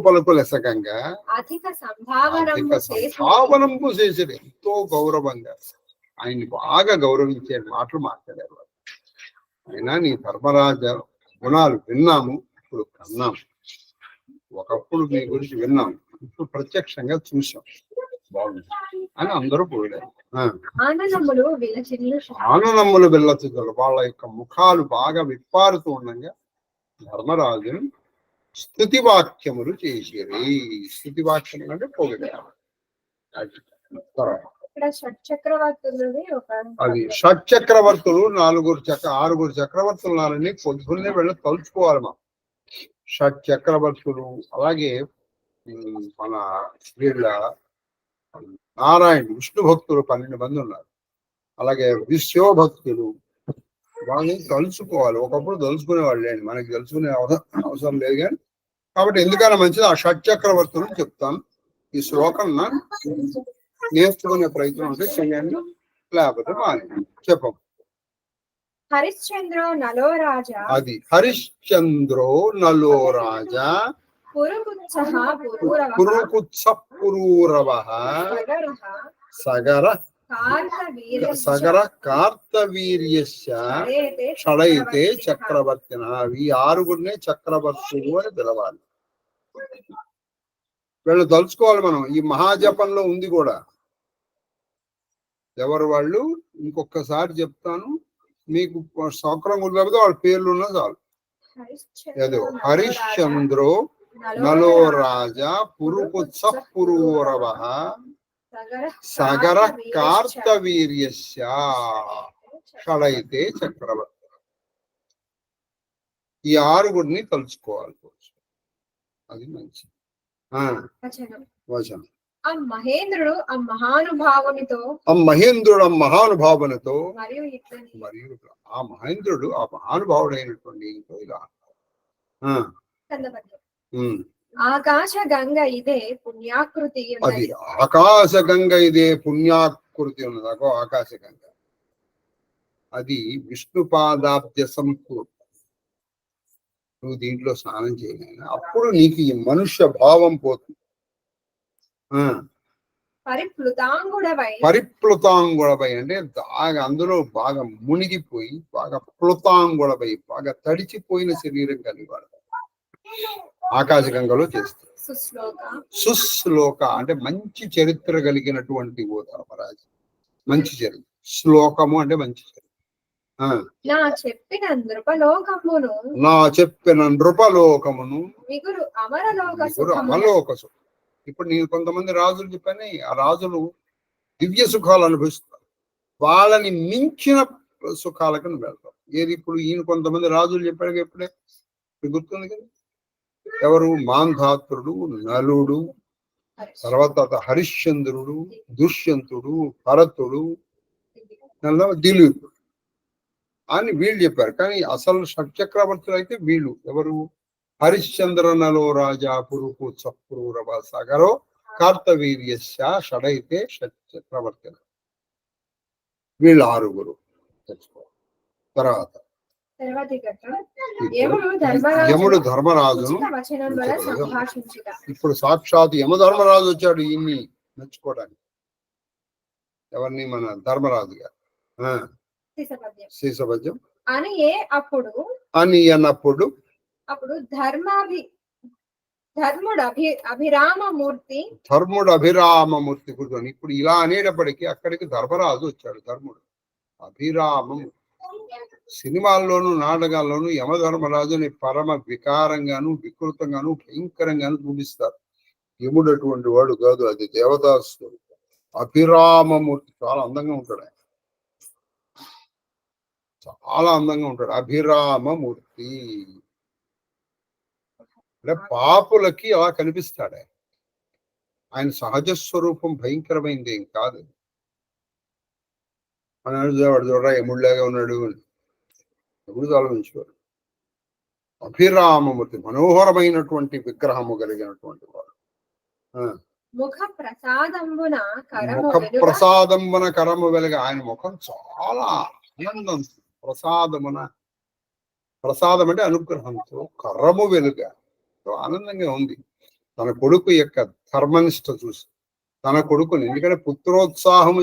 పలుకు లెసగంగా అధిక సంభావనంపు చేసాడు. ఎంతో గౌరవంగా ఆయన్ని బాగా గౌరవించే మాటలు మాట్లాడారు. అయినా నీ ధర్మరాజ గుణాలు విన్నాము, ఇప్పుడు కన్నాము. ఒకప్పుడు మీ గురించి విన్నాము, ఇప్పుడు ప్రత్యక్షంగా చూసాం, బాగుంది అని అందరూ పోయారు. ఆనందములు వెళ్ళచుదలు వాళ్ళ యొక్క ముఖాలు బాగా విప్పారుతూ ఉండగా ధర్మరాజును స్తుతి వాక్యములు చేసిరి. స్తుతి వాక్యములు అంటే పొగిడారు. అది షట్చక్రవర్తులు, ఆరుగురు చక్రవర్తులు నాలని పొద్దున్నే వెళ్ళి తలుచుకోవాలి. మా షట్చక్రవర్తులు, అలాగే మన వీళ్ళ నారాయణ విష్ణు భక్తులు 12 మంది ఉన్నారు. అలాగే విశ్వభక్తులు, వాళ్ళని తలుచుకోవాలి. ఒకప్పుడు తలుచుకునే వాళ్ళు లేండి, మనకి తెలుసుకునే అవసరం లేదు కానీ. కాబట్టి ఎందుకైనా మంచిది ఆ షట్చక్రవర్తులు చెప్తాను. ఈ శ్లోకం నేర్చుకునే ప్రయత్నం ఉంటే చేయండి, లేకపోతే మాని చెప్పం. హరిశ్చంద్రో నలో రాజా, అది హరిశ్చంద్రో నలో రాజా పురుకుత్స పురూరవః సగర కార్తవీర్యస్య షడైతే చక్రవర్తిన. ఈ ఆరుగురినే చక్రవర్తులు అని పిలవాలి. వీళ్ళు తలుచుకోవాలి మనం. ఈ మహాజపంలో ఉంది కూడా. ఎవరు వాళ్ళు ఇంకొకసారి చెప్తాను మీకు, సౌకర్యం లేకపోతే వాళ్ళ పేర్లు ఉన్నా చాలు. ఏదో హరిశ్చంద్రో నలో రాజా పురుకుత్స పురూరవః సగర కార్తవీర్యస్య షడైతే చక్రవర్తి. ఈ ఆరుగురిని తలుచుకోవాలి. అది మంచి వచనం. ఆ మహేంద్రుడు ఆ మహానుభావునితో మరియు ఆ మహేంద్రుడు ఆ మహానుభావుడైనటువంటి ఇలా ఆకాశ గంగ ఇదే పుణ్యాకృతి. అది ఆకాశ గంగ ఇదే పుణ్యాకృతి ఉన్నది. అగో ఆకాశ గంగ, అది విష్ణుపాదాబ్జ సంపూర్ణ. నువ్వు దీంట్లో స్నానం చేయలేనా, అప్పుడు నీకు ఈ మనుష్య భావం పోతుంది. పరిప్లుతాంగుడవై అంటే బాగా అందులో బాగా మునిగిపోయి, బాగా ప్లుతాంగుడవై బాగా తడిచిపోయిన శరీరం కలిగాడు. ఆకాశగంగలో చేస్తారు. సుశ్లోక అంటే మంచి చరిత్ర కలిగినటువంటి ఓ ధర్మరాజు. మంచి చరిత్ర. శ్లోకము అంటే మంచి చరిత్ర. నా చెప్పిన నృపలోకమును అమలోకసు. ఇప్పుడు నేను కొంతమంది రాజులు చెప్పాను, ఆ రాజులు దివ్య సుఖాలు అనుభవిస్తారు. వాళ్ళని మించిన సుఖాలకు వెళ్తాం. ఏది ఇప్పుడు ఈయన కొంతమంది రాజులు చెప్పాడు ఎప్పుడే గుర్తుంది కదా. ఎవరు? మాంధాత్రుడు, నలుడు, తర్వాత హరిశ్చంద్రుడు, దుష్యంతుడు, భరతుడు, దిలీపుడు అని వీళ్ళు చెప్పారు. కానీ అసలు షట్చక్రవర్తులు అయితే వీళ్ళు. ఎవరు? హరిశ్చంద్ర నలో రాజా పురుకు చక్రూరవ సగరో కార్తవీర్యస్య షడైతే షట్చక్రవర్తి. వీళ్ళు ఆరుగురు తర్వాత యముడు ధర్మరాజును, ఇప్పుడు సాక్షాత్ యమధర్మరాజు వచ్చాడు ఈయన్ని మెచ్చుకోవడానికి. ఎవరిని? మన ధర్మరాజు గారు. శీసపద్యం అని అన్నప్పుడు ధర్ముడు అభిరామమూర్తి కూర్చొని ఇప్పుడు ఇలా అనేటప్పటికీ అక్కడికి ధర్మరాజు వచ్చాడు. ధర్ముడు అభిరామము సినిమాల్లోనూ నాటకాల్లోనూ యమధర్మరాజుని పరమ వికారంగాను వికృతంగాను భయంకరంగాను చూపిస్తారు. యముడు అటువంటి వాడు కాదు, అది దేవదాసు అభిరామమూర్తి. చాలా అందంగా ఉంటాడు ఆయన, చాలా అందంగా ఉంటాడు అభిరామమూర్తి. అంటే పాపులకి అలా కనిపిస్తాడు ఆయన. ఆయన సహజ స్వరూపం భయంకరమైంది ఏం కాదు. వాడు చూడరా యముడిలాగా ఉన్నాడు, ఎప్పుడు ఆలోచించేవాడు. అభిరామమూర్తి మనోహరమైనటువంటి విగ్రహము కలిగినటువంటి వాడు. ముఖ ప్రసాదంబున కరము వెలుగ. ఆయన ముఖం చాలా ఆనందం. ప్రసాదం అంటే అనుగ్రహంతో, కరము వెలుగ ఆనందంగా ఉంది. తన కొడుకు యొక్క ధర్మనిష్ట చూసి తన కొడుకుని, ఎందుకంటే పుత్రోత్సాహము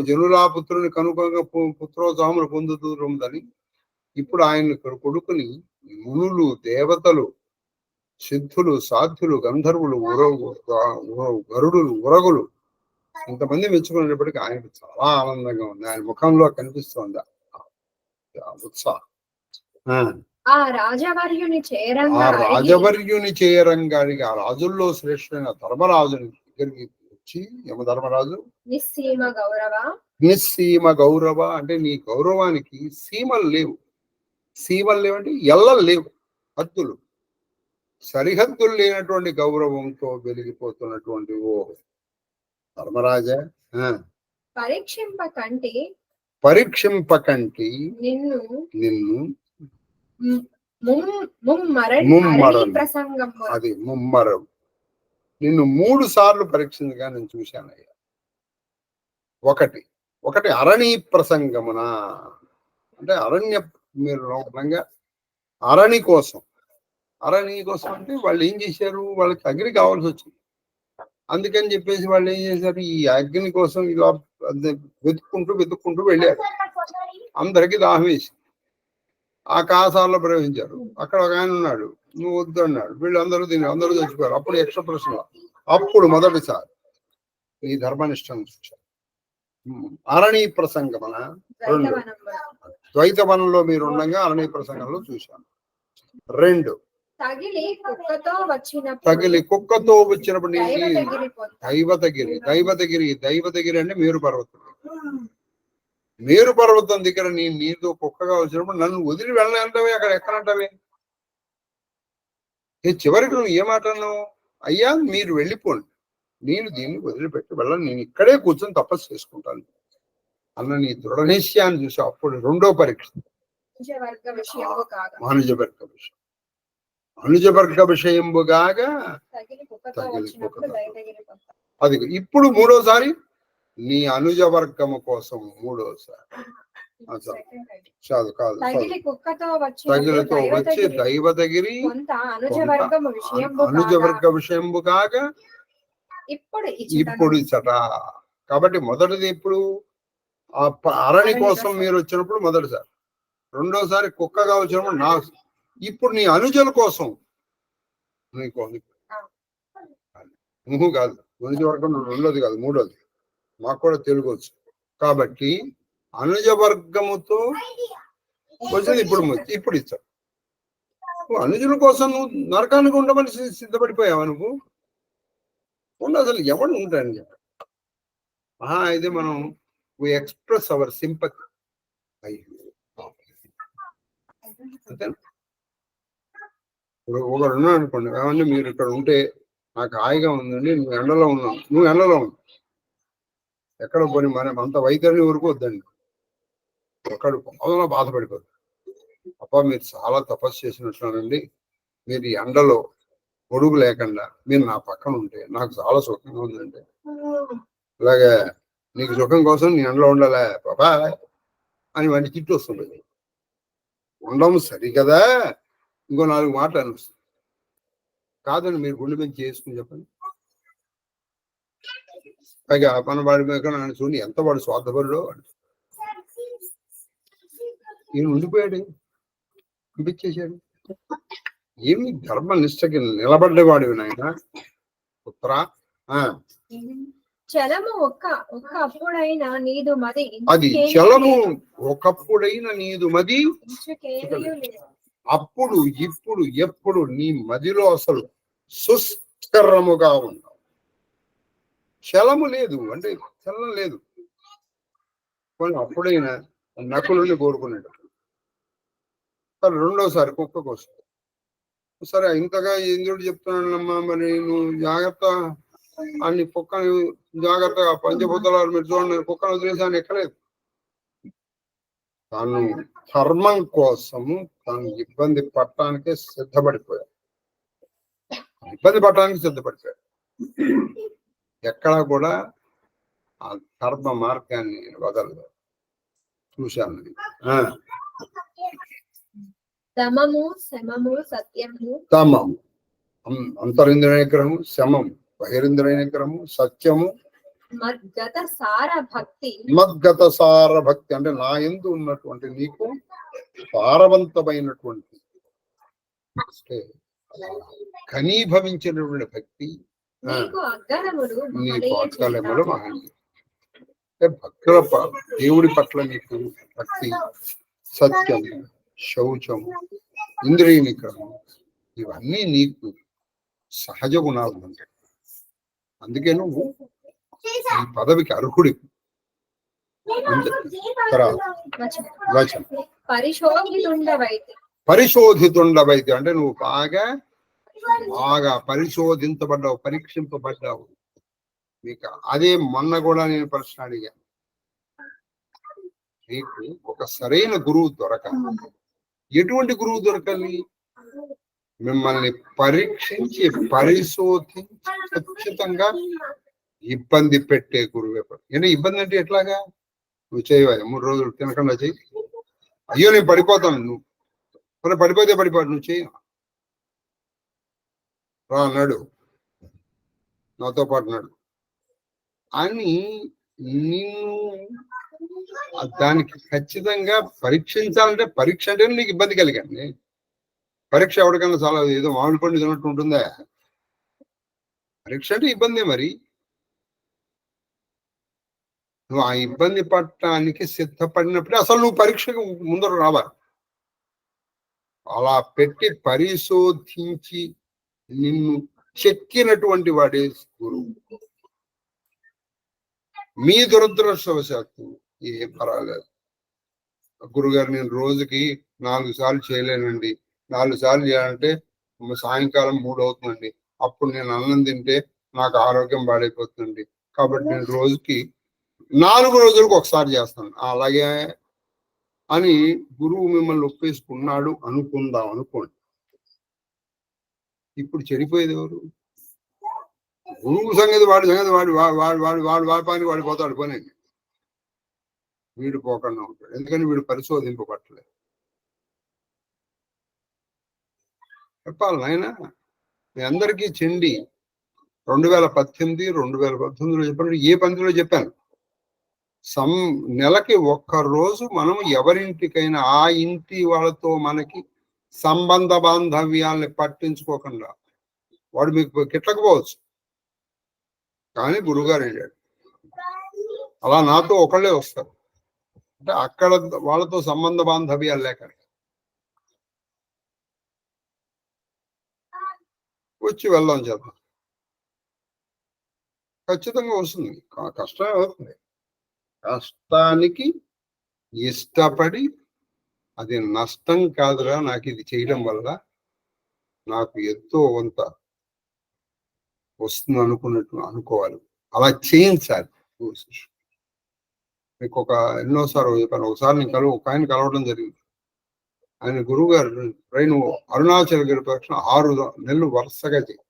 జనులా పుత్రుని కనుక పుత్రోత్సాహములు పొందుతుందని ఇప్పుడు ఆయన కొడుకుని మునులు, దేవతలు, సిద్ధులు, సాధ్యులు, గంధర్వులు, గరుడులు, ఉరగులు ఇంతమంది మెచ్చుకునేటప్పటికీ ఆయనకు చాలా ఆనందంగా ఉంది. ఆయన ముఖంలో కనిపిస్తోంది ఉత్సాహం. ఆ రాజవర్యుని చేరంగాడికి, ఆ రాజుల్లో శ్రేష్ఠమైన ధర్మరాజుని దగ్గరికి వచ్చి, యమధర్మరాజు నిస్సీమ గౌరవ అంటే నీ గౌరవానికి సీమలు లేవు. సీమలు లేవంటే ఎల్లలు లేవు, హద్దులు, సరిహద్దులు లేనటువంటి గౌరవంతో వెలిగిపోతున్నటువంటి ఓ ధర్మరాజా, పరీక్షింపకంటి నిన్ను అది ముమ్మరం నిన్ను 3 సార్లు పరీక్షించగా నేను చూశానయ్యా. ఒకటి అరణి ప్రసంగమున అంటే అరణ్య, మీరు అరణి కోసం అంటే వాళ్ళు ఏం చేశారు, వాళ్ళకి అగ్ని కావాల్సి వచ్చింది. అందుకని చెప్పేసి వాళ్ళు ఏం చేశారు, ఈ అగ్ని కోసం ఇలా వెతుక్కుంటూ వెళ్ళారు. అందరికి దాహం వేసింది. ఆ కాసాల్లో ప్రవేశించారు. అక్కడ ఒక ఆయన ఉన్నాడు, నువ్వు వద్దు అన్నాడు. వీళ్ళందరూ అందరూ చచ్చిపోయారు. అప్పుడు యక్ష ప్రశ్న, అప్పుడు మొదటిసారి ఈ ధర్మనిష్టను చూశారు. అరణి ప్రసంగమన 2, ద్వైతవనంలో మీరు ఉండగా అరణి ప్రసంగంలో చూశాను. 2 తగిలి కుక్కతో వచ్చినప్పుడు దైవతగిరి అంటే మేరు పర్వతం దగ్గర నీతో కుక్కగా వచ్చినప్పుడు నన్ను వదిలి వెళ్ళనంటావే, అక్కడ ఎక్కడంటావే? చివరికి నువ్వు ఏమాటన్నావు, అయ్యా మీరు వెళ్ళిపోండి, నేను దీన్ని వదిలిపెట్టి వెళ్ళను, నేను ఇక్కడే కూర్చొని తపస్సు చేసుకుంటాను అన్న నీ దృఢ నిశ్చయాన్ని చూసి అప్పుడు 2వ పరీక్ష అనుజవర్గ విషయంబుగాగా అది. ఇప్పుడు 3వసారి నీ అనుజవర్గము కోసం 3వసారి కాదు తగిలితో వచ్చి దైవతగిరి అనుజవర్గ విషయంబుగాగా ఇప్పుడు ఇచ్చట. కాబట్టి మొదటిది ఇప్పుడు ఆ అరణి కోసం మీరు వచ్చినప్పుడు మొదటిసారి, 2వసారి కుక్కగా వచ్చినప్పుడు ఇప్పుడు నీ అనుజుల కోసం నువ్వు కాదు, అనుజవర్గం 2వది కాదు 3వది, మాకు కూడా తెలుగు వచ్చు. కాబట్టి అనుజ వర్గముతో వచ్చింది ఇప్పుడు ఇచ్చావు. నువ్వు అనుజుల కోసం నువ్వు నరకానికి ఉండమని సిద్ధపడిపోయావా? నువ్వు అసలు ఎవడు ఉంటాడని చెప్పి అయితే మనం ఎక్స్ప్రెస్ అవర్ సింపతి. అంతేనా? ఇప్పుడు ఒకడు ఉన్నాడు అనుకోండి, ఏమన్నా మీరు ఇక్కడ ఉంటే నాకు హాయిగా ఉందండి, నువ్వు ఎండలో ఉన్నావు, ఎక్కడ పోనీ మనం అంత వైద్యుని వరకు వద్దండి, ఒకడు పొలంలో బాధపడిపోదు. అబ్బా మీరు చాలా తపస్సు చేసినట్లునండి, మీరు ఎండలో పొడుగు లేకుండా మీరు నా పక్కన ఉంటే నాకు చాలా సుఖంగా ఉందండి, అలాగే నీకు సుఖం కోసం నీ ఎండలో ఉండాలే బాబా అని వాడిని తిట్టు వస్తుంది. ఉండము సరి కదా, ఇంకో 4 మాటలు అనిపిస్తుంది. కాదండి మీరు గుండె మీద చేసుకుని చెప్పండి. పైగా మన వాడి మీద చూడండి ఎంత వాడు స్వార్థపరుడో. ఈయన ఉండిపోయాడు, పంపించేశాడు. ఏమి ధర్మ నిష్టకి నిలబడ్డవాడు నాయన పుత్ర. చలము ఒక్కప్పుడైనా నీదు మది అది చలము ఒకప్పుడైన నీదు మది అప్పుడు ఇప్పుడు ఎప్పుడు నీ మదిలో అసలు సుస్థిరముగా ఉన్నావు. చలము లేదు అంటే చలనం లేదు. అప్పుడైనా నకులుని కోరుకున్నాడు. రెండోసారి కుక్కకు వస్తుంది. సరే ఇంతగా ఇంద్రుడు చెప్తున్నాడమ్మా, మరి నువ్వు జాగ్రత్త అన్ని కుక్కని జాగ్రత్తగా పంచభూతాలు మీరు చూడండి, కుక్కను వదిలేసాను ఎక్కలేదు. తాను ధర్మం కోసము తాను ఇబ్బంది పడటానికే సిద్ధపడిపోయాడు. ఇబ్బంది పడటానికి సిద్ధపడిపోయాడు. ఎక్కడా కూడా ఆ ధర్మ మార్గాన్ని వదలదు. చూశాను. దమము శమము సత్యము. దమము అంతరింద్రియ నిగ్రహము, శమము బహిరింద్రియ నిగ్రహము, సత్యము మద్గత సార భక్తి. మద్గత సార భక్తి అంటే నా యందు ఉన్నటువంటి నీకు సారవంతమైనటువంటి ఘనీభవించినటువంటి భక్తి నీకు అగ్గరములు మహనీయులు. భక్తుల దేవుడి పట్ల నీకు భక్తి, సత్యం, శౌచము, ఇంద్రియ నిగ్రహం ఇవన్నీ నీకు సహజ గుణాలు ఉంటాయి. అందుకే నువ్వు ఈ పదవికి అర్హుడి. పరిశోధితుండవైతే అంటే నువ్వు బాగా పరిశోధించబడ్డావు, పరీక్షింపబడ్డావు. మీకు అదే మొన్న కూడా నేను ప్రశ్న అడిగాను. నీకు ఒక సరైన గురువు దొరకాలి. ఎటువంటి గురువు దొరకాలి? మిమ్మల్ని పరీక్షించి పరిశోధించి ఖచ్చితంగా ఇబ్బంది పెట్టే గురువే. అంటే ఇబ్బంది అంటే ఎట్లాగా? నువ్వు చేయవా 3 రోజులు తినకుండా చెయ్యి. అయ్యో నేను పడిపోతాను, నువ్వు పడిపోతే నువ్వు చెయ్యి రా అన్నాడు, నాతో పాటు నాడు అని నిన్ను దానికి ఖచ్చితంగా పరీక్షించాలంటే పరీక్ష అంటే నీకు ఇబ్బంది కలిగాను. పరీక్ష ఎవరికైనా చాలా ఏదో మామిడి పండు తిన్నట్టు ఉంటుందా? పరీక్ష అంటే ఇబ్బంది. మరి నువ్వు ఆ ఇబ్బంది పడటానికి సిద్ధపడినప్పుడే అసలు నువ్వు పరీక్షకు ముందర రావాలి. అలా పెట్టి పరిశోధించి నిన్ను చెక్కినటువంటి వాడే గురువు. మీ దురదృష్టవశాత్తు ఏం పర్వాలేదు, గురుగారు నేను రోజుకి 4 సార్లు చేయలేనండి, 4 సార్లు చేయాలంటే సాయంకాలం 3 అవుతుందండి, అప్పుడు నేను అన్నం తింటే నాకు ఆరోగ్యం పాడైపోతుంది, కాబట్టి నేను రోజుకి 4 రోజులకు ఒకసారి చేస్తాను. అలాగే అని గురువు మిమ్మల్ని ఒప్పేసుకున్నాడు అనుకుందాం అనుకోండి. ఇప్పుడు చెడిపోయేది ఎవరు? గురువు సంగతి వాడి పని వాడి పోతాడు పని. వీడు పోకుండా ఉంటాడు, ఎందుకని వీడు పరిశోధింపబట్టలేదు. చెప్పాలి నాయన, మీ అందరికీ చెండి 2018, 2019లో చెప్పాను. ఏ పంతిలో చెప్పాను? నెలకి 1 రోజు మనం ఎవరింటికైనా ఆ ఇంటి వాళ్ళతో మనకి సంబంధ బాంధవ్యాల్ని పట్టించుకోకుండా, వాడు మీకు కిట్టకపోవచ్చు కానీ గురువుగారు వెళ్ళాడు. అలా నాతో ఒకళ్ళే వస్తారు అంటే అక్కడ వాళ్ళతో సంబంధ బాంధవ్యాలు లేక వచ్చి వెళ్దాం చేద్దాం. ఖచ్చితంగా వస్తుంది, కష్టమే అవుతుంది. కష్టానికి ఇష్టపడి అది నష్టం కాదురా, నాకు ఇది చేయడం వల్ల నాకు ఎంతో కొంత వస్తుంది అనుకున్నట్టు అనుకోవాలి. అలా చేయించాలి. మీకు ఎన్నోసార్లు చెప్పాను. ఒకసారి నేను ఒక ఆయన కలవడం జరిగింది. ఆయన గురువు గారు, నువ్వు అరుణాచల్ గిరి ప్రదక్షిణ 6 నెలలు వరుసగా చేయి,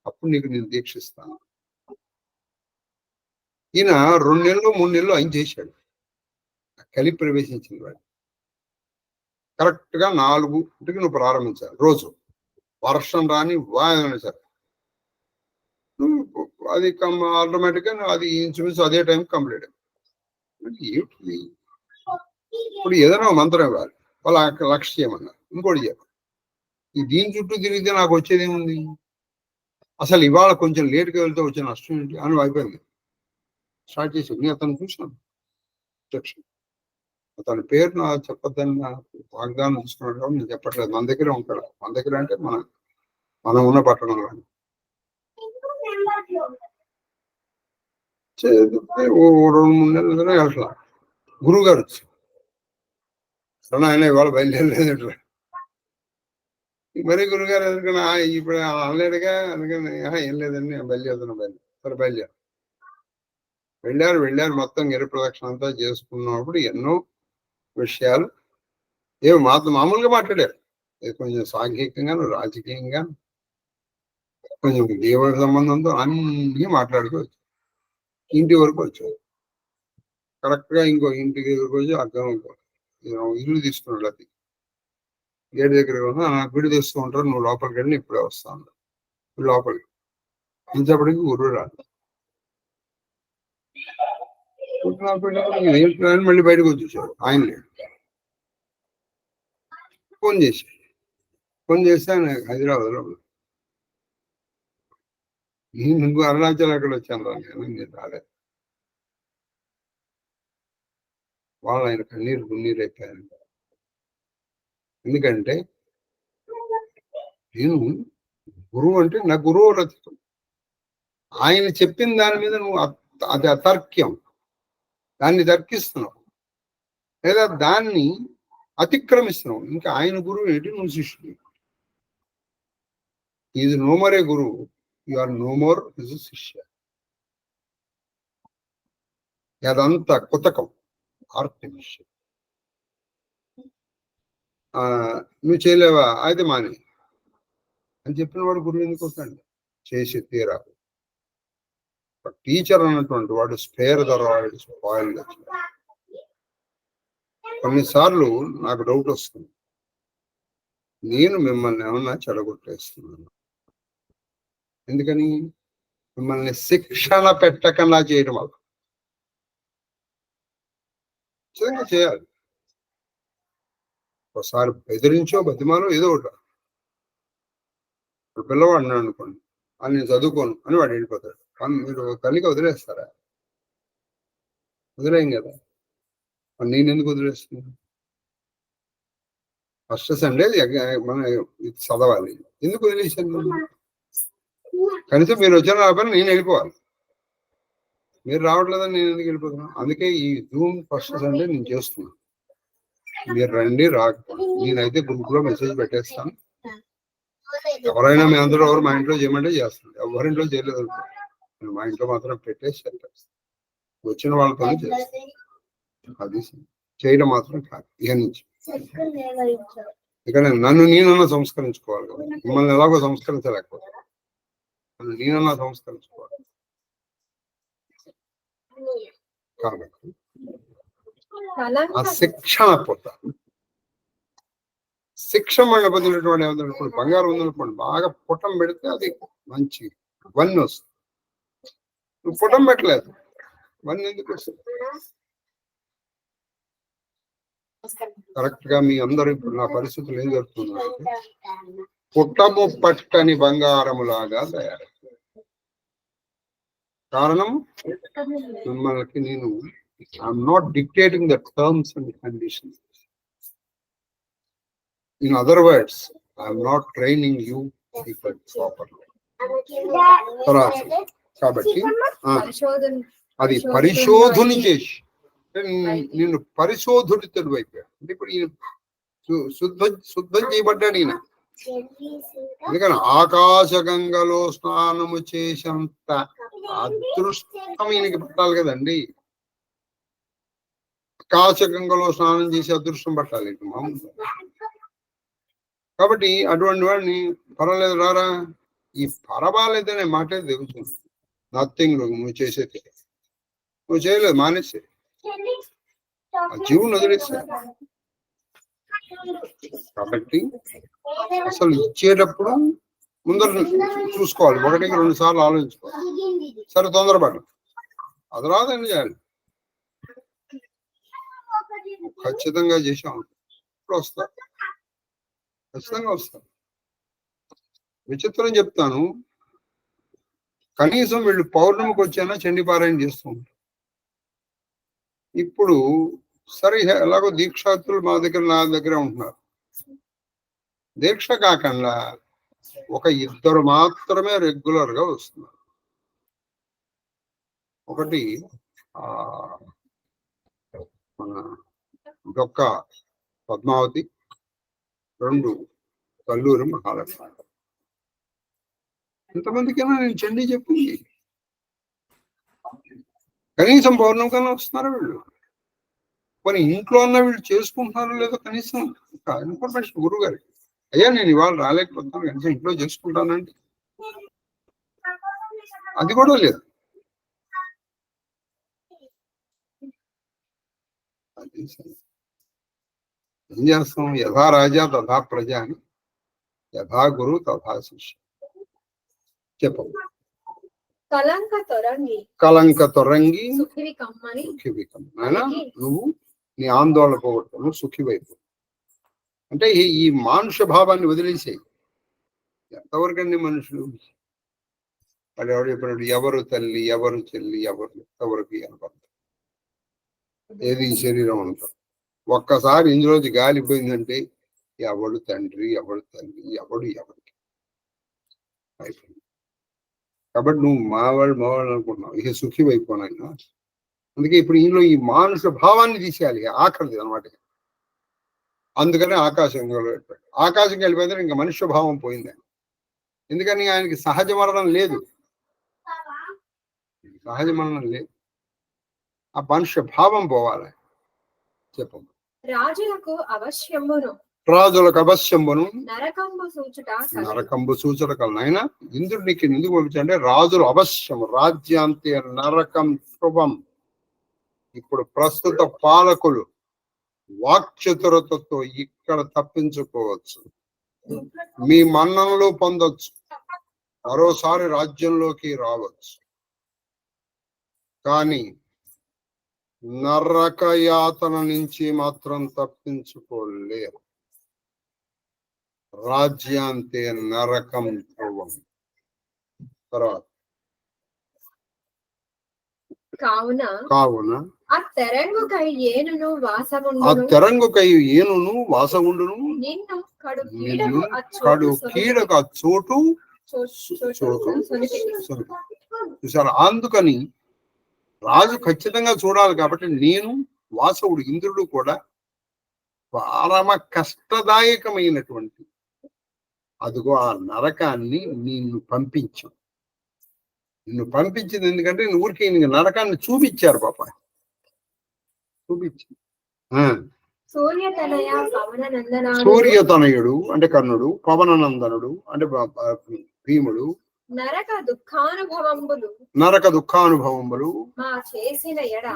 అప్పుడు నీకు నేను దీక్షిస్తాను. ఈయన 2 నెలలు 3 నెలలు ఆయన చేశాడు. కలిపి ప్రవేశించింది వాడు. కరెక్ట్ గా 4కి నువ్వు ప్రారంభించాలి. రోజు వర్షం రాని వాయన సరే అది ఆటోమేటిక్ గా అది ఇన్సూరెన్స్ అదే టైం కంప్లీట్ అయింది. ఏంటి ఇప్పుడు ఏదైనా మంత్రం ఇవ్వాలి, వాళ్ళ లక్ష్యం చేయమన్నారు, ఇంకోటి చెప్పాలి. దీని చుట్టూ తిరిగితే నాకు వచ్చేది ఏముంది? అసలు ఇవాళ కొంచెం లేట్గా వెళ్తే వచ్చే నష్టం ఏంటి అని అయిపోయింది. స్టార్ట్ చేసి నేను అతను చూసాను అధ్యక్షుడు. అతని పేరు నా చెప్పొద్దని నాకు వాగ్దానం తీసుకున్నాడు కాబట్టి నేను చెప్పట్లేదు. మన దగ్గరే ఉంటాడు. మన దగ్గర అంటే మనం ఉన్న పట్టణంలో ఓ 2-3 నెలలు వెళ్ళట్లా. గురువు గారు వచ్చి ఆయన ఇవాళ బయలుదేరలేదు. మరీ గురుగారు ఎందుకని ఇప్పుడు అనలేడుగా, అందుకని ఏం లేదండి బయలుదేరుతున్నాం. సరే వెళ్ళారు మొత్తం గిరి ప్రదక్షిణ అంతా చేసుకున్నప్పుడు ఎన్నో విషయాలు ఏమి మామూలుగా మాట్లాడారు. కొంచెం సాంఘికంగాను, రాజకీయంగా, కొంచెం దేవుడి సంబంధంతో అన్ని మాట్లాడుకోవచ్చు. ఇంటి వరకు వచ్చారు. కరెక్ట్ గా ఇంకో ఇంటికి వచ్చి అర్థం ఇల్లు తీసుకున్నాడు. అది గేట్ దగ్గర గుడి తెస్తూ ఉంటారు, నువ్వు లోపలికి వెళ్ళి ఇప్పుడే వస్తాను లోపలికి. ఇంతప్పటికి గురువు రాదు. మళ్ళీ బయటకు వచ్చేసాడు. ఆయన లేడు. ఫోన్ చేస్తే ఆయన హైదరాబాద్లో నువ్వు అరుణాచల్ అక్కడ వచ్చాను రా, నేను రాలేదు. వాళ్ళు ఆయన కన్నీరు అయిపోయారు. ఎందుకంటే నేను గురువు అంటే నా గురువు రచితం. ఆయన చెప్పిన దాని మీద నువ్వు అది అతర్క్యం, దాన్ని తర్కిస్తున్నావు లేదా దాన్ని అతిక్రమిస్తున్నావు. ఇంకా ఆయన గురువు ఏంటి, నువ్వు శిష్యుడు. ఈజ్ నో మోర్ ఏ గురువు, you are no more is శిష్య. అదంతా కుతకం, ఆర్టిఫిషియల్. నువ్వు చేయలేవా అయితే మాని అని చెప్పిన వాడు గురువు ఎందుకు వస్తాడు? చేసి తీరా. టీచర్ అన్నటువంటి వాడు స్పేర్ దొరవాడు స్పాయిల్. కొన్నిసార్లు నాకు డౌట్ వస్తుంది, నేను మిమ్మల్ని ఏమన్నా చెడగొట్టేస్తున్నాను. ఎందుకని? మిమ్మల్ని శిక్షణ పెట్టకుండా చేయడం వల్ల. ఖచ్చితంగా చేయాలి. ఒకసారి బెదిరించో బతిమాలో ఏదో ఒకటి. పిల్లవాడు అన్నాడు అనుకోండి, అని నేను చదువుకోను అని వాడు వెళ్ళిపోతాడు. మీరు తల్లికి వదిలేస్తారా? వదిలేం కదా. నేను ఎందుకు వదిలేస్తున్నాను? ఫస్ట్ సండే మనం చదవాలి. ఎందుకు వదిలేసాను? కనీసం మీరు వచ్చిన రాకపోయినా నేను వెళ్ళిపోవాలి. మీరు రావట్లేదని నేను ఎందుకు వెళ్ళిపోతున్నాను? అందుకే ఈ జూమ్ ఫస్ట్ సండే నేను చేస్తున్నాను. మీరు రండి, నేనైతే గ్రూప్ లో మెసేజ్ పెట్టేస్తాను. ఎవరైనా మీ అందరూ ఎవరు మా ఇంట్లో చేయమంటే చేస్తాను. ఎవరింట్లో చేయలేదు నేను మా ఇంట్లో మాత్రం పెట్టేసి వచ్చిన వాళ్ళతో చేస్తాను. అది చేయడం మాత్రం కాదు. ఇక నుంచి ఇక్కడ నేనన్నా సంస్కరించుకోవాలి కదా. మిమ్మల్ని ఎలాగో సంస్కరించలేకపోతే నన్ను నేనన్నా సంస్కరించుకోవాలి. కాబట్టి ఆ శిక్షణ పోతా. శిక్ష మళ్ళీ పొందినటువంటి ఏమనుకోండి, బంగారం ఉందనుకోండి, బాగా పుటం పెడితే అది మంచి వన్ వస్తుంది. నువ్వు పుటం పెట్టలేదు, వన్ ఎందుకు వస్తుంది? కరెక్ట్ గా మీ అందరూ ఇప్పుడు నా పరిస్థితులు ఏం జరుగుతుందంటే పుట్టము పట్టని బంగారము లాగా తయారు. కారణం మిమ్మల్ని నేను I'm not dictating the terms and conditions. In other words, I am not training you people properly. కాబట్టి అది పరిశోధన చేసి నేను పరిశోధుడితుడు అయిపోయాడు. అంటే ఇప్పుడు ఈయన శుద్ధం చేయబడ్డాడు. ఈయన అందుకని ఆకాశ గంగలో స్నానము చేసేంత అదృష్టం ఈయనకి పట్టాలి కదండి. ఆకాశ గంగలో స్నానం చేసి అదృష్టం పట్టాలి మామూలు. కాబట్టి అటువంటి వాడిని పర్వాలేదు రారా, ఈ పర్వాలేదనే మాటే తెలుస్తుంది. నథింగ్ నువ్వు చేసేది, నువ్వు చేయలేదు మానేసే, ఆ జీవుని వదిలేసే. కాబట్టి అసలు ఇచ్చేటప్పుడు ముందర చూసుకోవాలి, 1-2 సార్లు ఆలోచించుకోవాలి. సరే తొందరపడు, అది రాదని చేయాలి. ఖచ్చితంగా చేసాం, ఇప్పుడు వస్తా, ఖచ్చితంగా వస్తాను. విచిత్రం చెప్తాను, కనీసం వీళ్ళు పౌర్ణమికి వచ్చానా చండీపారాయణ చేస్తూ ఉంటారు. ఇప్పుడు సరే ఎలాగో దీక్షాతులు మా దగ్గర నా దగ్గర ఉంటున్నారు. దీక్ష కాకుండా ఒక ఇద్దరు మాత్రమే రెగ్యులర్ గా వస్తున్నారు. ఒకటి మన డొక్క పద్మావతి, 2 కల్లూరి మహాలక్ష్మి. ఇంతమందికైనా నేను చండీ చెప్పింది. కనీసం పౌర్ణం కన్నా వస్తున్నారు వీళ్ళు. కొన్ని ఇంట్లో ఉన్న వీళ్ళు చేసుకుంటున్నారో లేదో కనీసం ఇన్ఫర్మేషన్ గురువు గారికి, అయ్యా నేను ఇవాళ రాలేకపోతున్నాను కనీసం ఇంట్లో చేసుకుంటానండి, అది కూడా లేదు. ఏం చేస్తాం? యథా రాజా తథా ప్రజ అని, యథా గురు తథా శిష్య. చెప్పు. కలంక తొరంగి నువ్వు నీ ఆందోళన పోగొట్టు, సుఖి వైపు. అంటే ఈ మానుష భావాన్ని వదిలేసేయి. ఎంతవరకండి మనుషులు? వాడు ఎవడు చెప్పినట్టు ఎవరు తల్లి ఎవరు చెల్లి ఎవరు ఎంతవరకు అనుకుంటారు? ఏది ఈ శరీరం ఉంటుంది. ఒక్కసారి ఇందులోంచి గాలిపోయిందంటే ఎవడు తండ్రి ఎవడు తల్లి ఎవడు ఎవరికి అయిపోయింది. కాబట్టి నువ్వు మావాడు అనుకుంటున్నావు, ఇక సుఖి అయిపోయినా. అందుకే ఇప్పుడు ఇందులో ఈ మానుష భావాన్ని తీసేయాలి, ఆఖరిది అనమాట. అందుకనే ఆకాశంగా వెళ్ళిపోయాడు. ఆకాశంకి వెళ్ళిపోయితే ఇంకా మనుష్య భావం పోయింది. ఎందుకని ఆయనకి సహజ మరణం లేదు, సహజ మరణం లేదు. ఆ మనుష్య భావం పోవాలి. చెప్పు. రాజులకు అవశ్యమును నరకంబు సూచట కలనైనా ఇంద్రుడు నీకు ఎందుకు పంపించంటే రాజులు అవశ్యము, రాజ్యాంతే నరకం శుభం. ఇప్పుడు ప్రస్తుత పాలకులు వాక్చతురతతో ఇక్కడ తప్పించుకోవచ్చు, మీ మన్ననలు పొందొచ్చు, మరోసారి రాజ్యంలోకి రావచ్చు. కానీ నరకయాతన నుంచి మాత్రం తప్పించుకోలేరు. రాజ్యాంతే నరకం ధ్రువం. తర్వాత కావున ఆ తెరంగుకై ఏనును వాసముండును నిన్ను కడు కీడకు చోటు చూసారు. అందుకని రాజు ఖచ్చితంగా చూడాలి. కాబట్టి నేను వాసవుడు ఇంద్రుడు కూడా పరమ కష్టదాయకమైనటువంటి అదిగో ఆ నరకాన్ని నిన్ను పంపించు. నిన్ను పంపించింది ఎందుకంటే ఊరికి నరకాన్ని చూపించారు పాప, చూపించి. సూర్యతనయుడు అంటే కర్ణుడు, పవననందనుడు అంటే భీముడు, నరక దుఃఖానుభవములు మా చేసిన ఎడ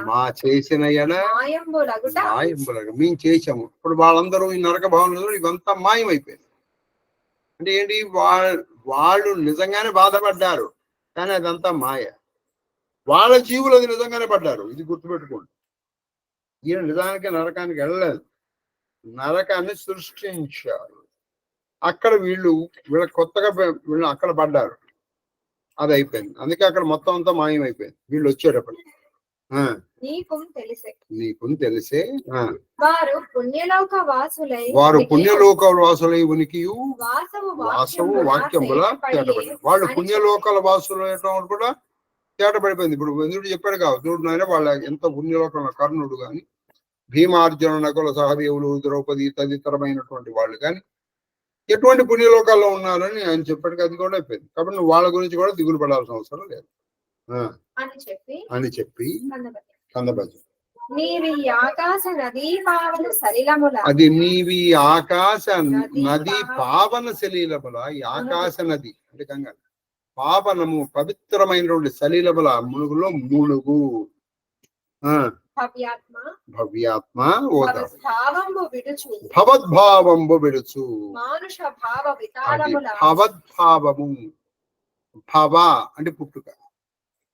మేము చేసాము. ఇప్పుడు వాళ్ళందరూ ఈ నరక భావంలో ఇవంతా మాయమైపోయింది. అంటే ఏంటి? వాళ్ళు నిజంగానే బాధపడ్డారు, కానీ అదంతా మాయ. వాళ్ళ జీవులు అది నిజంగానే పడ్డారు, ఇది గుర్తుపెట్టుకోండి. ఈయన నిజానికి నరకానికి వెళ్ళలేదు, నరకాన్ని సృష్టించారు. అక్కడ వీళ్ళ కొత్తగా వీళ్ళు అక్కడ పడ్డారు, అది అయిపోయింది. అందుకే అక్కడ మొత్తం అంతా మాయమైపోయింది. వీళ్ళు వచ్చేటప్పుడు నీకు తెలిసే వారు పుణ్యలోక వాసులై ఉనికి వాసవు వాక్యముల తేటపడి, వాళ్ళు పుణ్యలోకాల వాసులు కూడా తేటపడిపోయింది. ఇప్పుడు ఇంద్రుడు చెప్పాడు కావు, చూడు నాయన వాళ్ళ ఎంత పుణ్యలోకంలో కర్ణుడు గాని, భీమార్జున నకుల సహదేవులు, ద్రౌపది తదితరమైనటువంటి వాళ్ళు కానీ ఎటువంటి పుణ్యలోకాల్లో ఉన్నారని ఆయన చెప్పాడు. అది కూడా అయిపోయింది. కాబట్టి నువ్వు వాళ్ళ గురించి కూడా దిగులు పడాల్సిన అవసరం లేదు అని చెప్పి కందబజ అది నీవి ఆకాశ నది పావన సలీలముల. ఈ ఆకాశ నది అంటే గంగా పావనము పవిత్రమైనటువంటి సలీలముల మునుగులో మునుగు. భవ్యాత్మ భవద్భావంబు విడుచు. భవద్భావము భవ అంటే పుట్టుక.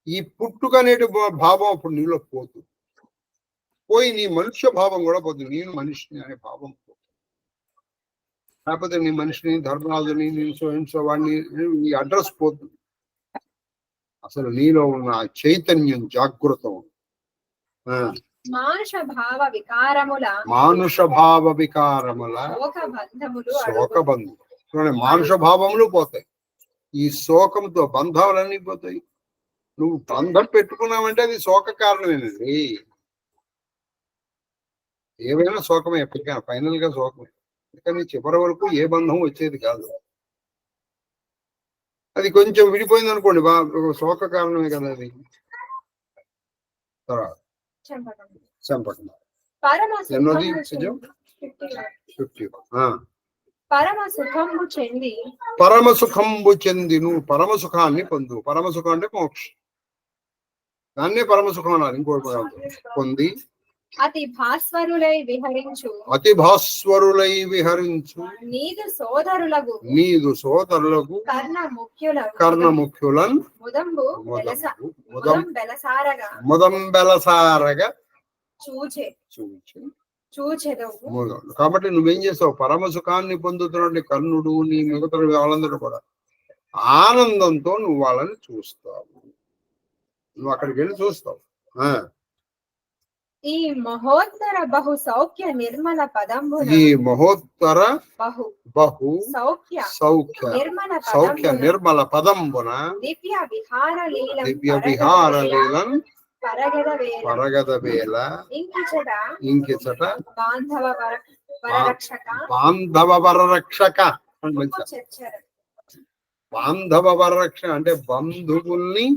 ఈ పుట్టుక అనేటి భావం అప్పుడు నీలో పోతుంది, పోయి నీ మనుష్య భావం కూడా పోతుంది. నేను మనిషిని అనే భావం పోతుంది. కాకపోతే నీ మనిషిని, ధర్మరాజుని, నేను సో వాడిని నీ అడ్రస్ పోతుంది. అసలు నీలో ఉన్న చైతన్యం జాగృతం. మానుష భావ వికారముల మానుష భావ వికారముల శోక బంధములు శోక బంధు చూడండి, మానుష భావములు పోతాయి, ఈ శోకంతో బంధాలన్నీ పోతాయి. నువ్వు బంధం పెట్టుకున్నావంటే అది శోక కారణమేనండి. ఏవైనా శోకమే, ఎప్పటికైనా ఫైనల్ గా శోకమే. కానీ చివరి వరకు ఏ బంధం వచ్చేది కాదు. అది కొంచెం విడిపోయింది అనుకోండి, శోక కారణమే కదా అది. తర్వాత చంపకం ఎన్నోది 50. పరమ సుఖంబు చెంది పరమ సుఖంబు చెంది నువ్వు పరమ సుఖాన్ని పొందు. పరమ సుఖం అంటే మోక్షం, దాన్నే పరమ సుఖం అన్నారు. ఇంకోటి పొంది అతి భాస్వరులై విహరించు నీదు సోదరులకు కర్ణ ముఖ్యులను ముదం బెలసారగా చూచెదవు. కాబట్టి నువ్వేం చేస్తావు, పరమ సుఖాన్ని పొందుతున్నటువంటి కర్ణుడు నీ మిగతా వాళ్ళందరూ కూడా ఆనందంతో నువ్వు వాళ్ళని చూస్తావు. నువ్వు అక్కడికి వెళ్ళి చూస్తావు. ఈ మహోత్తర బహు సౌఖ్య నిర్మల పదంబు ఈ మహోత్తర బహు సౌఖ్య నిర్మల పదంబున దివ్య విహార లీలం పరగద వేళ ఇంకిచట బాంధవ వరరక్షక. బాంధవ వరరక్ష అంటే బంధువుల్ని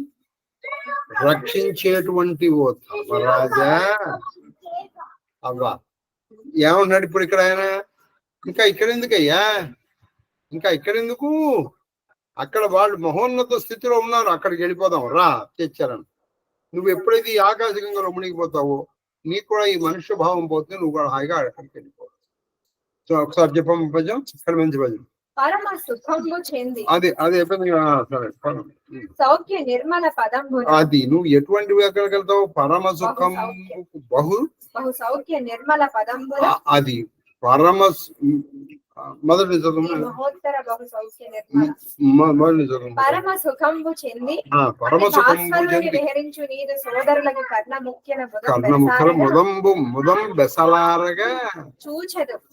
రక్షించేటువంటి ఓ ధర్మరాజా. అవ్వా ఏమన్నాడు ఇప్పుడు ఇక్కడ ఆయన, ఇంకా ఇక్కడెందుకయ్యా, ఇంకా ఇక్కడెందుకు, అక్కడ వాళ్ళు మహోన్నత స్థితిలో ఉన్నారు, అక్కడికి వెళ్ళిపోదాం రా తెచ్చారని. నువ్వు ఎప్పుడైతే ఈ ఆకాశగంగలో మునిగిపోతావో నీకు కూడా ఈ మనుష్య భావం పోతే నువ్వు కూడా హాయిగా అక్కడికి వెళ్ళిపోతావు. సో ఒకసారి చెప్పమ్మ భజం, ఇక్కడ మంచి భజం. పరమ సుఖంబు చెంది అది సౌఖ్య నిర్మల పదంబు అది నువ్వు ఎటువంటి ఎక్కడికి వెళ్తావు, పరమ సుఖం బహు సౌఖ్య నిర్మల పదంబు అది పరమ మొదటి చదువు పరమ సుఖంబు చెంది పరమ సుఖంబు విహరించు నీదు సోదరులకు కర్ణ ముఖ్య ముదం బెసలారగా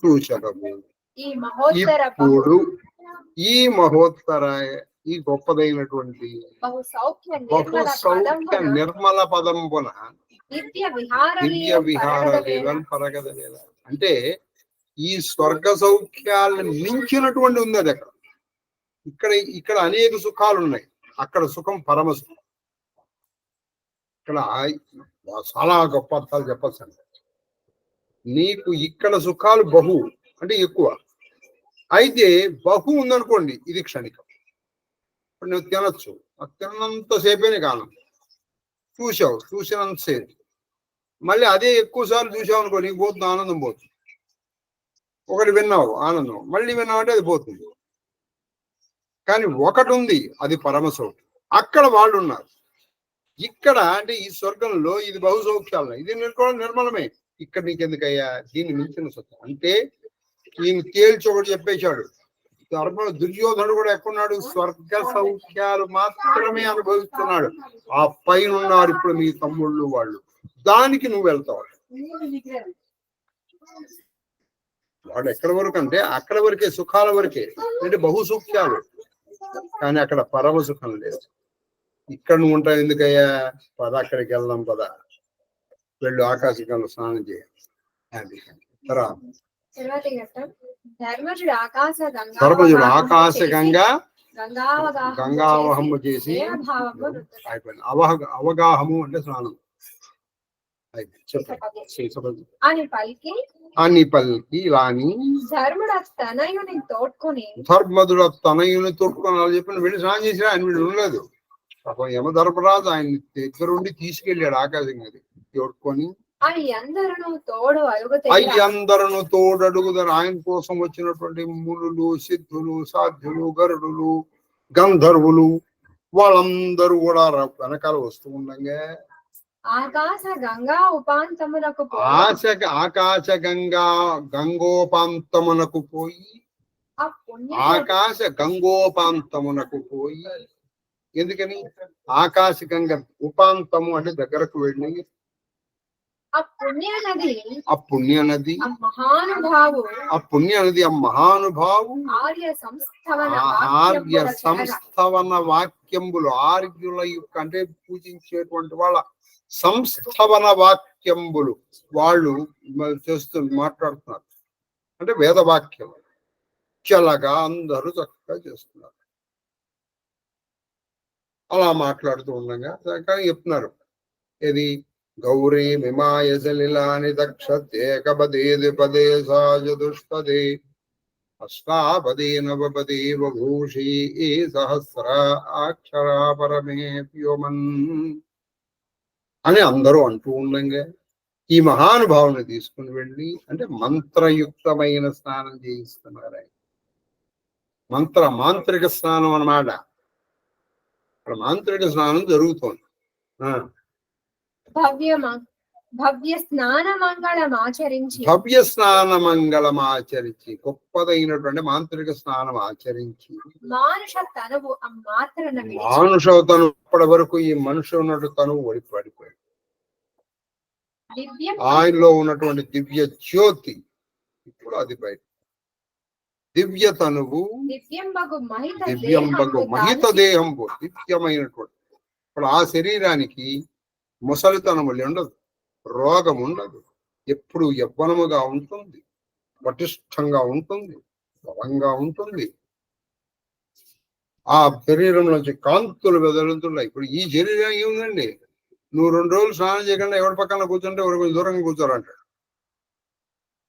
చూచదము. ఇప్పుడు ఈ మహోత్తర ఈ గొప్పదైనటువంటి బహు సౌఖ్య నిర్మల పదంబున దివ్య విహార పరగద లీల అంటే ఈ స్వర్గ సౌఖ్యాలను మించినటువంటి ఉంది అది. ఇక్కడ అనేక సుఖాలు ఉన్నాయి, అక్కడ సుఖం పరమ సుఖం. ఇక్కడ చాలా గొప్ప అర్థాలు చెప్పచ్చు. నీకు ఇక్కడ సుఖాలు బహు అంటే ఎక్కువ, అయితే బహు ఉందనుకోండి ఇది క్షణికం. ఇప్పుడు నువ్వు తినచ్చు, తిన్నంతసేపేనే కాలం చూసావు, చూసినంతసేపు మళ్ళీ అదే ఎక్కువ సార్లు చూసావు అనుకో నీకు పోతుంది, ఆనందం పోతుంది. ఒకటి విన్నావు ఆనందం, మళ్ళీ విన్నావు అంటే అది పోతుంది. కానీ ఒకటి ఉంది అది పరమ సౌఖ్యం, అక్కడ వాళ్ళు ఉన్నారు. ఇక్కడ అంటే ఈ స్వర్గంలో ఇది బహు సౌఖ్యాలు, ఇది నిర్మలమే. ఇక్కడ నీకెందుకయ్యా దీన్ని మించిన సుఖం అంటే ఈయన తేల్చి ఒకటి చెప్పేశాడు. దుర్యోధనుడు కూడా ఎక్కడున్నాడు, స్వర్గ సౌఖ్యాలు మాత్రమే అనుభవిస్తున్నాడు. ఆ పైన ఉన్నారు ఇప్పుడు మీ తమ్ముళ్ళు వాళ్ళు, దానికి నువ్వు వెళ్తావు. వాడు ఎక్కడి వరకు అంటే అక్కడ వరకే, సుఖాల వరకే, అంటే బహు సౌఖ్యాలు. కానీ అక్కడ పరమ సుఖం లేదు. ఇక్కడ నువ్వు ఉంటావు ఎందుకయ్యా, పద అక్కడికి వెళ్దాం, పద వెళ్ళు ఆకాశంలో స్నానం చేయాలి. తర్వాత ధర్మజుడు ఆకాశగంగా గంగావహము చేసి అయిపోయింది. అవగాహము అంటే స్నానం అని పలికి ఇలాని ధర్మదుడు తనయుని తోడ్కొని అలా చెప్పిన వెళ్ళి స్నానం చేసినా ఆయన వీడు ఉండలేదు. పాపం యమధర్మరాజు ఆయన దగ్గరుండి తీసుకెళ్ళాడు ఆకాశంగా తోడ్కొని. అయ్యందరూ తోడు అడుగుదారు. ఆయన కోసం వచ్చినటువంటి మునులు, సిద్ధులు, సాధ్యులు, గరుడులు, గంధర్వులు వాళ్ళందరూ కూడా వెనకాల వస్తూ ఉండగా ఆకాశ గంగా గంగోపాంతమునకు పోయి ఎందుకని ఆకాశ గంగ ఉపాంతము అంటే దగ్గరకు వెళ్ళి ఆ పుణ్య నది ఆ పుణ్య నది ఆ మహానుభావు ఆ పుణ్య నది ఆ మహానుభావు ఆర్య సంస్థవన ఆర్య వాక్యముల చెరగ. సంస్థవన వాక్యంబులు ఆర్యుల యొక్క అంటే పూజించేటువంటి వాళ్ళ సంస్థవన వాక్యంబులు వాళ్ళు మాట్లాడుతున్నారు అంటే వేద వాక్యం చల్లగా అందరూ చక్కగా చేస్తున్నారు. అలా మాట్లాడుతూ ఉండగా కానీ చెప్తున్నారు ఇది గౌరీ మిమాయ సలిలాని దక్షత్యేకపదేది పదే సాజదుష్పదే అష్టాపదే నవపదే బభూషి సహస్ర అక్షరా పరమే వ్యోమన్ అని అందరూ అంటూ ఉండగా ఈ మహానుభావుని తీసుకుని వెళ్ళి అంటే మంత్రయుక్తమైన స్నానం చేయిస్తున్నారు. ఆయన మాంత్రిక స్నానం అన్నమాట. ఇక్కడ మాంత్రిక స్నానం జరుగుతోంది. భవ్య స్నాన మంగళం ఆచరించి గొప్పదైనటువంటి మాంత్రిక స్నానం ఆచరించి మానుష తనువు ఇప్పటి వరకు ఈ మనుషు ఉన్నట్టు తనువు పడిపోయాడు. ఆయనలో ఉన్నటువంటి దివ్య జ్యోతి ఇప్పుడు అది బయట దివ్య తనువు దివ్యంబగు మహిత దేహంబు దివ్యమైనటువంటి ఇప్పుడు ఆ శరీరానికి ముసలితనము ఉండదు, రోగం ఉండదు, ఎప్పుడు యవ్వనముగా ఉంటుంది, పటిష్టంగా ఉంటుంది, బలంగా ఉంటుంది. ఆ శరీరం నుంచి కాంతులు వెదలుతున్నాయి. ఇప్పుడు ఈ శరీరం ఏముందండి, నువ్వు 2 రోజులు స్నానం చేయకుండా ఎవరి పక్కన కూర్చుంటే ఎవరు కొంచెం దూరంగా కూర్చోరంటాడు.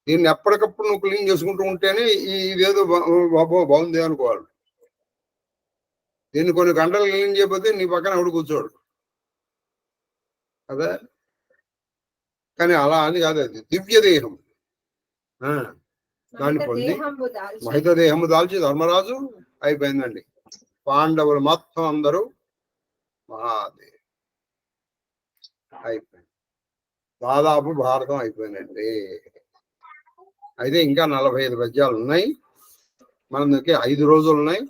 దీన్ని ఎప్పటికప్పుడు నువ్వు క్లీన్ చేసుకుంటూ ఉంటేనే ఇదేదో బాగుంది అనుకోవాలి. దీన్ని కొన్ని గంటలు క్లీన్ చేయకపోతే నీ పక్కన ఎవడు కూర్చోడు అదే. కానీ అలా అని కాదు, అది దివ్య దేహం. దాన్ని పొంది మహిత దేహము దాల్చి ధర్మరాజు అయిపోయిందండి. పాండవులు మొత్తం అందరూ మహాదేవ్ అయిపోయింది. దాదాపు భారతం అయిపోయిందండి. అయితే ఇంకా 45 పద్యాలు ఉన్నాయి. మన దగ్గర 5 రోజులు ఉన్నాయి.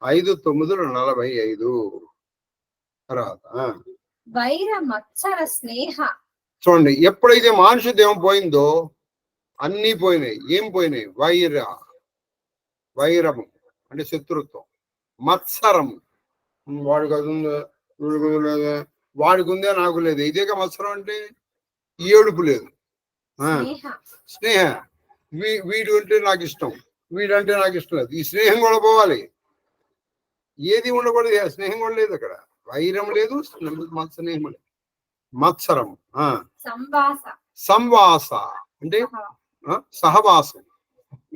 5 9 45 తర్వాత చూడండి. ఎప్పుడైతే మానుష దేహం పోయిందో అన్నీ పోయినాయి. ఏం పోయినాయి? వైరము అంటే శత్రుత్వం, మత్సరము వాడికి అది ఉందా వాడికి ఉందే నాకు లేదు, ఇదేగా మత్సరం అంటే. ఏడుపు లేదు, స్నేహ వీడు అంటే నాకు ఇష్టం, వీడంటే నాకు ఇష్టం లేదు, ఈ స్నేహం కూడా పోవాలి. ఏది ఉండకూడదు, స్నేహం కూడా లేదు అక్కడ. వైరం లేదు, స్నేహం లేదు, మత్సరం, సంవాస అంటే సహవాసం.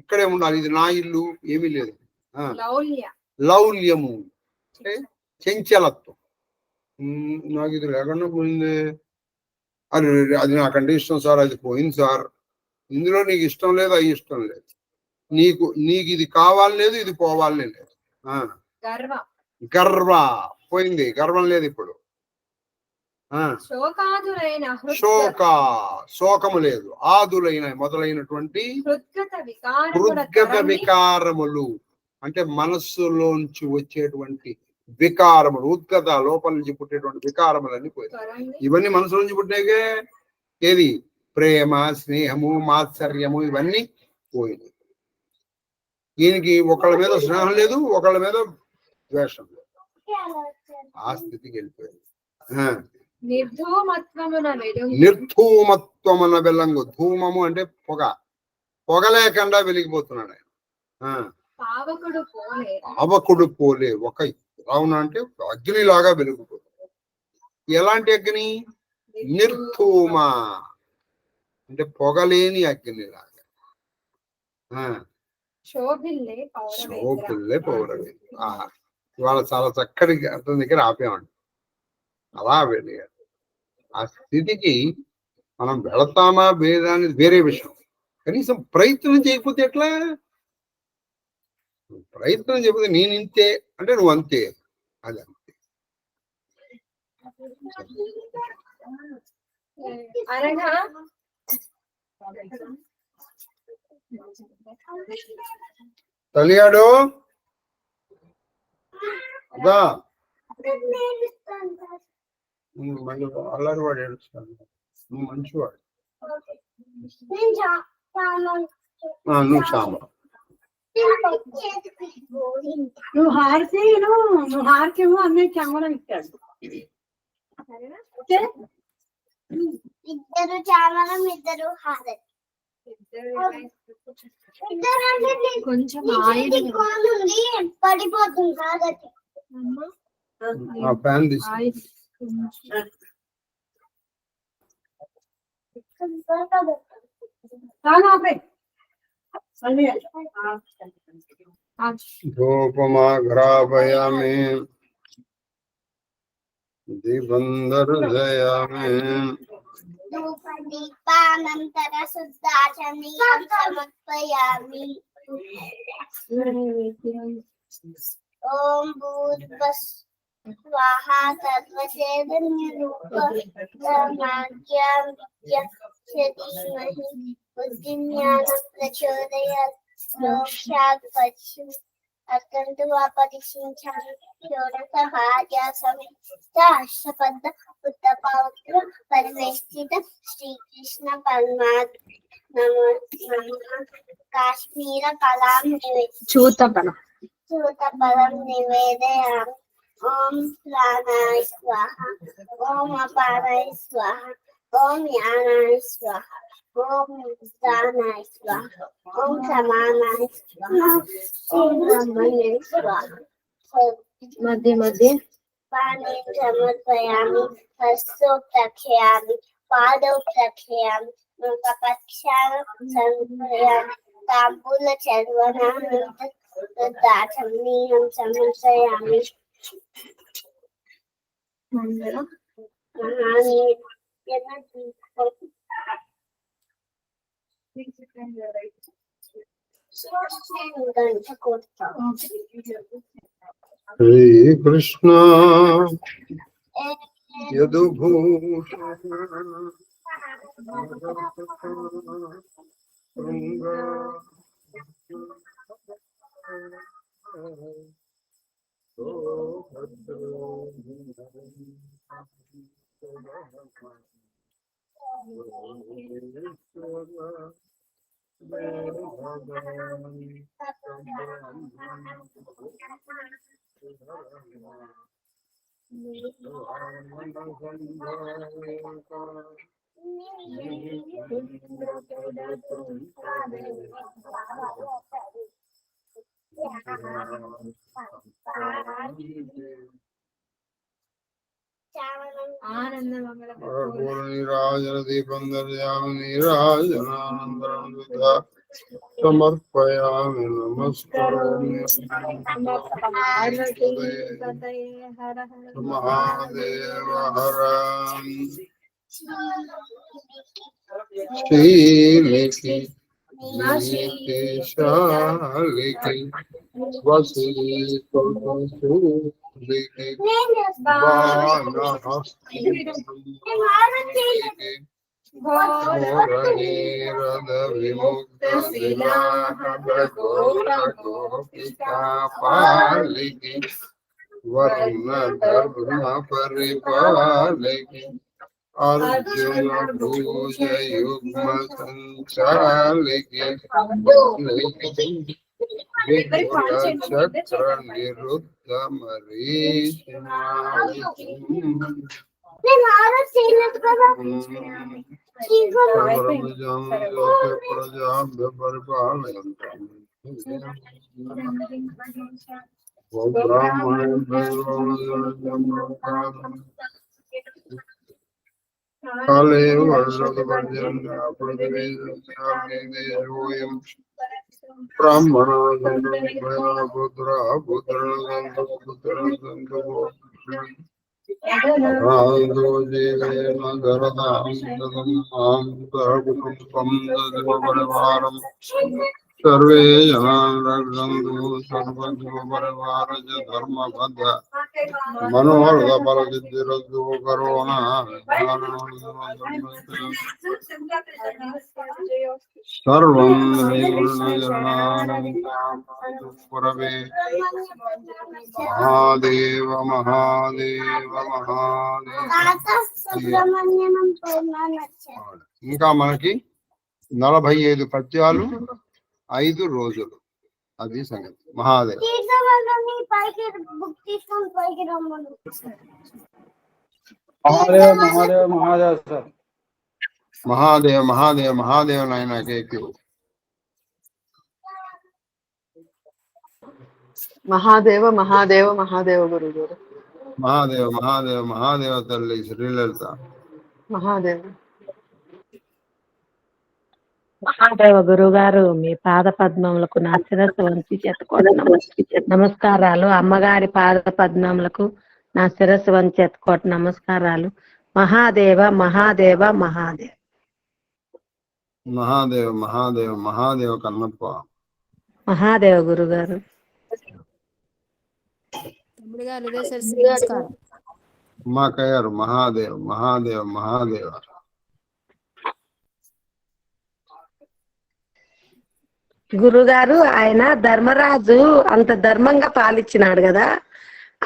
ఇక్కడే ఉండాలి, ఇది నా ఇల్లు ఏమీ లేదు. లౌల్యము అంటే చంచలత్వం. నాకు ఇది లేకుండా పోయింది, అది నాకంటే ఇష్టం సార్, అది పోయింది సార్. ఇందులో నీకు ఇష్టం లేదు, అది ఇష్టం లేదు, నీకు ఇది కావాలి లేదు, ఇది పోవాలని లేదు. గర్వ పోయింది, గర్వం లేదు ఇప్పుడు. శోకము లేదు, ఆదులైన మొదలైనటువంటి హృద్గత వికారములు అంటే మనస్సులోంచి వచ్చేటువంటి వికారములు, ఉద్గత లోపల నుంచి పుట్టేటువంటి వికారములన్నీ పోయింది. ఇవన్నీ మనసు నుంచి పుట్టినాకే. ఏది? ప్రేమ, స్నేహము, మాత్సర్యము ఇవన్నీ పోయింది. దీనికి ఒకళ్ళ మీద స్నేహం లేదు, ఒకళ్ళ మీద ద్వేషం లేదు. ఆ స్థితికి వెళ్ళిపోయింది. నిర్ధూమత్వమున వెలంగు. ధూమము అంటే పొగ లేకుండా వెలిగిపోతున్నాడు ఆయన. పావకుడు పోలే ఒక రావున అంటే అగ్నిలాగా వెలిగిపోతుంది. ఎలాంటి అగ్ని? నిర్ధూమ అంటే పొగలేని అగ్నిలాగా. శోభిల్లే పౌరవి. ఇవాళ చాలా చక్కటి అతని దగ్గర ఆపేమండి. అలా వెళ్ళారు. ఆ స్థితికి మనం వెళతామా వేదాన్ని వేరే విషయం. కనీసం ప్రయత్నం చేయకపోతే ఎట్లా? ప్రయత్నం చేయకపోతే నేను ఇంతే అంటే నువ్వు అంతే, అది అంతే. తలియాడు మళ్ళీ అల్లరి వాడు ఏడుస్తాను. నువ్వు మంచివాడు. నేను నువ్వు శ్యామ. నువ్వు హారకేమో అన్నయ్య కెమెరా ఇచ్చాడు. ఇద్దరు చామరం, ఇద్దరు హారతి. కొంచెం పడిపోతుంది హారతి. ఆ ఫ్యాన్ తీసు. ధూపమాఘ్రాపయామి దీపం దర్శయామి. ధూపదీపానంతర శుద్ధాచమనీయం సమర్పయామి. ఓం భూర్భువః సర్వచేతన్యరూపమాజ్ఞావిద్యధీమహి బుద్ధిజ్ఞానం ప్రచోదయాత్. సాక్షాత్ పశ్చిమ అర్కంతువాపదిశించామి షోడశ ఉత్తపౌత్ర పరివేష్టిత శ్రీకృష్ణ పరమాత్మ కాశ్మీర ఫలాం చూతఫలం నివేదయామి. ఓం ప్రాణాయ స్వాహ, ఓం అపానాయ స్వాహ, ఓం యానాయ స్వాహ, ఓం ఉదానాయ స్వాహ, ఓం సమానాయ స్వాహ, ఓం బ్రహ్మణ్య స్వాహ. మధ్య మధ్య పాణిం సమర్పయామి, హస్తో ప్రక్షయామి, పాదౌ ప్రక్షయామి, ముఖపక్షానం సమర్పయామి, తాంబూల చర్వణాచమనీయం సమర్పయామి. శ్రీకృష్ణ యదుభూషణ నీరాజన దీపం దర్శయామి, నీరాజనానందరం సమర్పయామి. నమస్కారం మహాదేవ హర శ్రీలికి శాలికి వసీలికి ఘోరనీరద విముక్త గోపికాపాలికి వర్ణ ధర్మ పరిపాలికి అర్జున భూజ యుగ్మ సంచాలికి చక్ర నిరుద్ధ మరీషిమాలికి ప్రజాభ్య పరిపాలయంతాం కాలే వర్షోయం బ్రాహ్మణ పుత్ర పుత్ర सर्वे जनान् रक्षन्तु सर्वजोपरिवारज धर्मबद्ध मनोहरफलसिद्धिरस्तु करोना सर्वं पुरवे महादेव महादेव महादेव. సుబ్రహ్మణ్యం పూర్ణ ఇంకా మనకి 45 పద్యాలు 5 రోజులు. అది సంగతి. మహాదేవ్ పైకి బుక్ తీసుకొని పైకి రమ్మను. మహాదేవ్ మహాదేవ్ మహాదేవ్ సార్. మహాదేవ్ మహాదేవ్ మహాదేవ్ నాయన కేకు. మహాదేవ మహాదేవ మహాదేవ గురుగారు. మహాదేవ్ మహాదేవ్ మహాదేవ తల్లి శ్రీలలిత. మహాదేవ మహాదేవ గురుగారు మీ పాద పద్మములకు నా శిరస్సు వంచి ఎత్తుకోవడం నమస్కారాలు. అమ్మగారి పాద పద్మములకు నా శిరస్సు వంచి ఎత్తుకోవడం నమస్కారాలు. మహాదేవ మహాదేవ మహాదేవ మహాదేవ్ మహాదేవ్ మహాదేవ కన్నప్ప. మహాదేవ గురుగారు. ఉమాకయ్యారు. మహాదేవ్ మహాదేవ్ మహాదేవ. గురుగారు ఆయన ధర్మరాజు అంత ధర్మంగా పాలించినాడు కదా,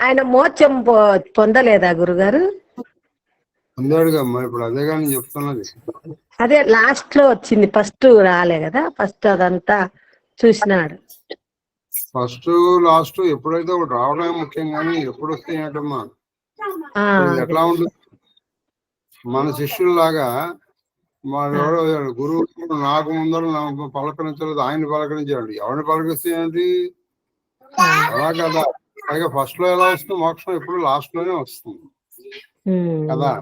ఆయన మోక్షం పొందలేదా గురుగారు? పొందాడుగా. మరి ఇప్పుడు అదే కానీ చెప్తున్నది. అదే లాస్ట్ లో వచ్చింది, ఫస్ట్ రాలే కదా. ఫస్ట్ అదంతా చూసినాడు. ఫస్ట్ లాస్ట్ ఎప్పుడైతే ఒకటి రావడమే ముఖ్యం, కానీ ఎప్పుడు వస్తే ఏంటమ్మా. ఇది ఎట్లా ఉంటుంది, మన శిష్యుల్లాగా ఎవరో గురువు నాకు ముందర పలకరించలేదు, ఆయన పలకరించాడు. ఎవరిని పలకరిస్తే ఏంటి అలా కదా. పైగా ఫస్ట్ లో ఎలా వస్తుంది మోక్షం, ఎప్పుడు లాస్ట్ లోనే వస్తుంది కదా.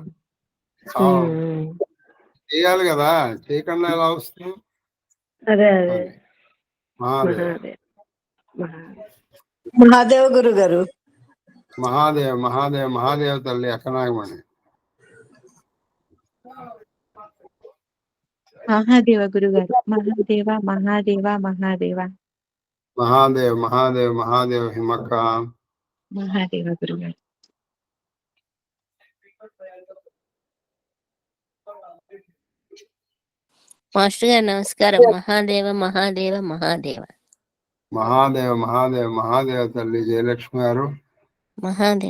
చేయాలి కదా, చేయకుండా ఎలా వస్తుంది. మహాదేవ గురుగారు. మహాదేవ్ మహాదేవ్ మహాదేవ తల్లి అక్కనాగమణి. మహాదేవ గురుగారు. మహాదేవ మహాదేవ మహాదేవ మహాదేవ్ మహాదేవ్ మహాదేవ్ హిమక్క. మహాదేవ గురుగారు. మాస్టర్ గారు నమస్కారం. మహాదేవ మహాదేవ మహాదేవ మహాదేవ్ మహాదేవ్ మహాదేవ తల్లి జయలక్ష్మి గారు. మహాదేవ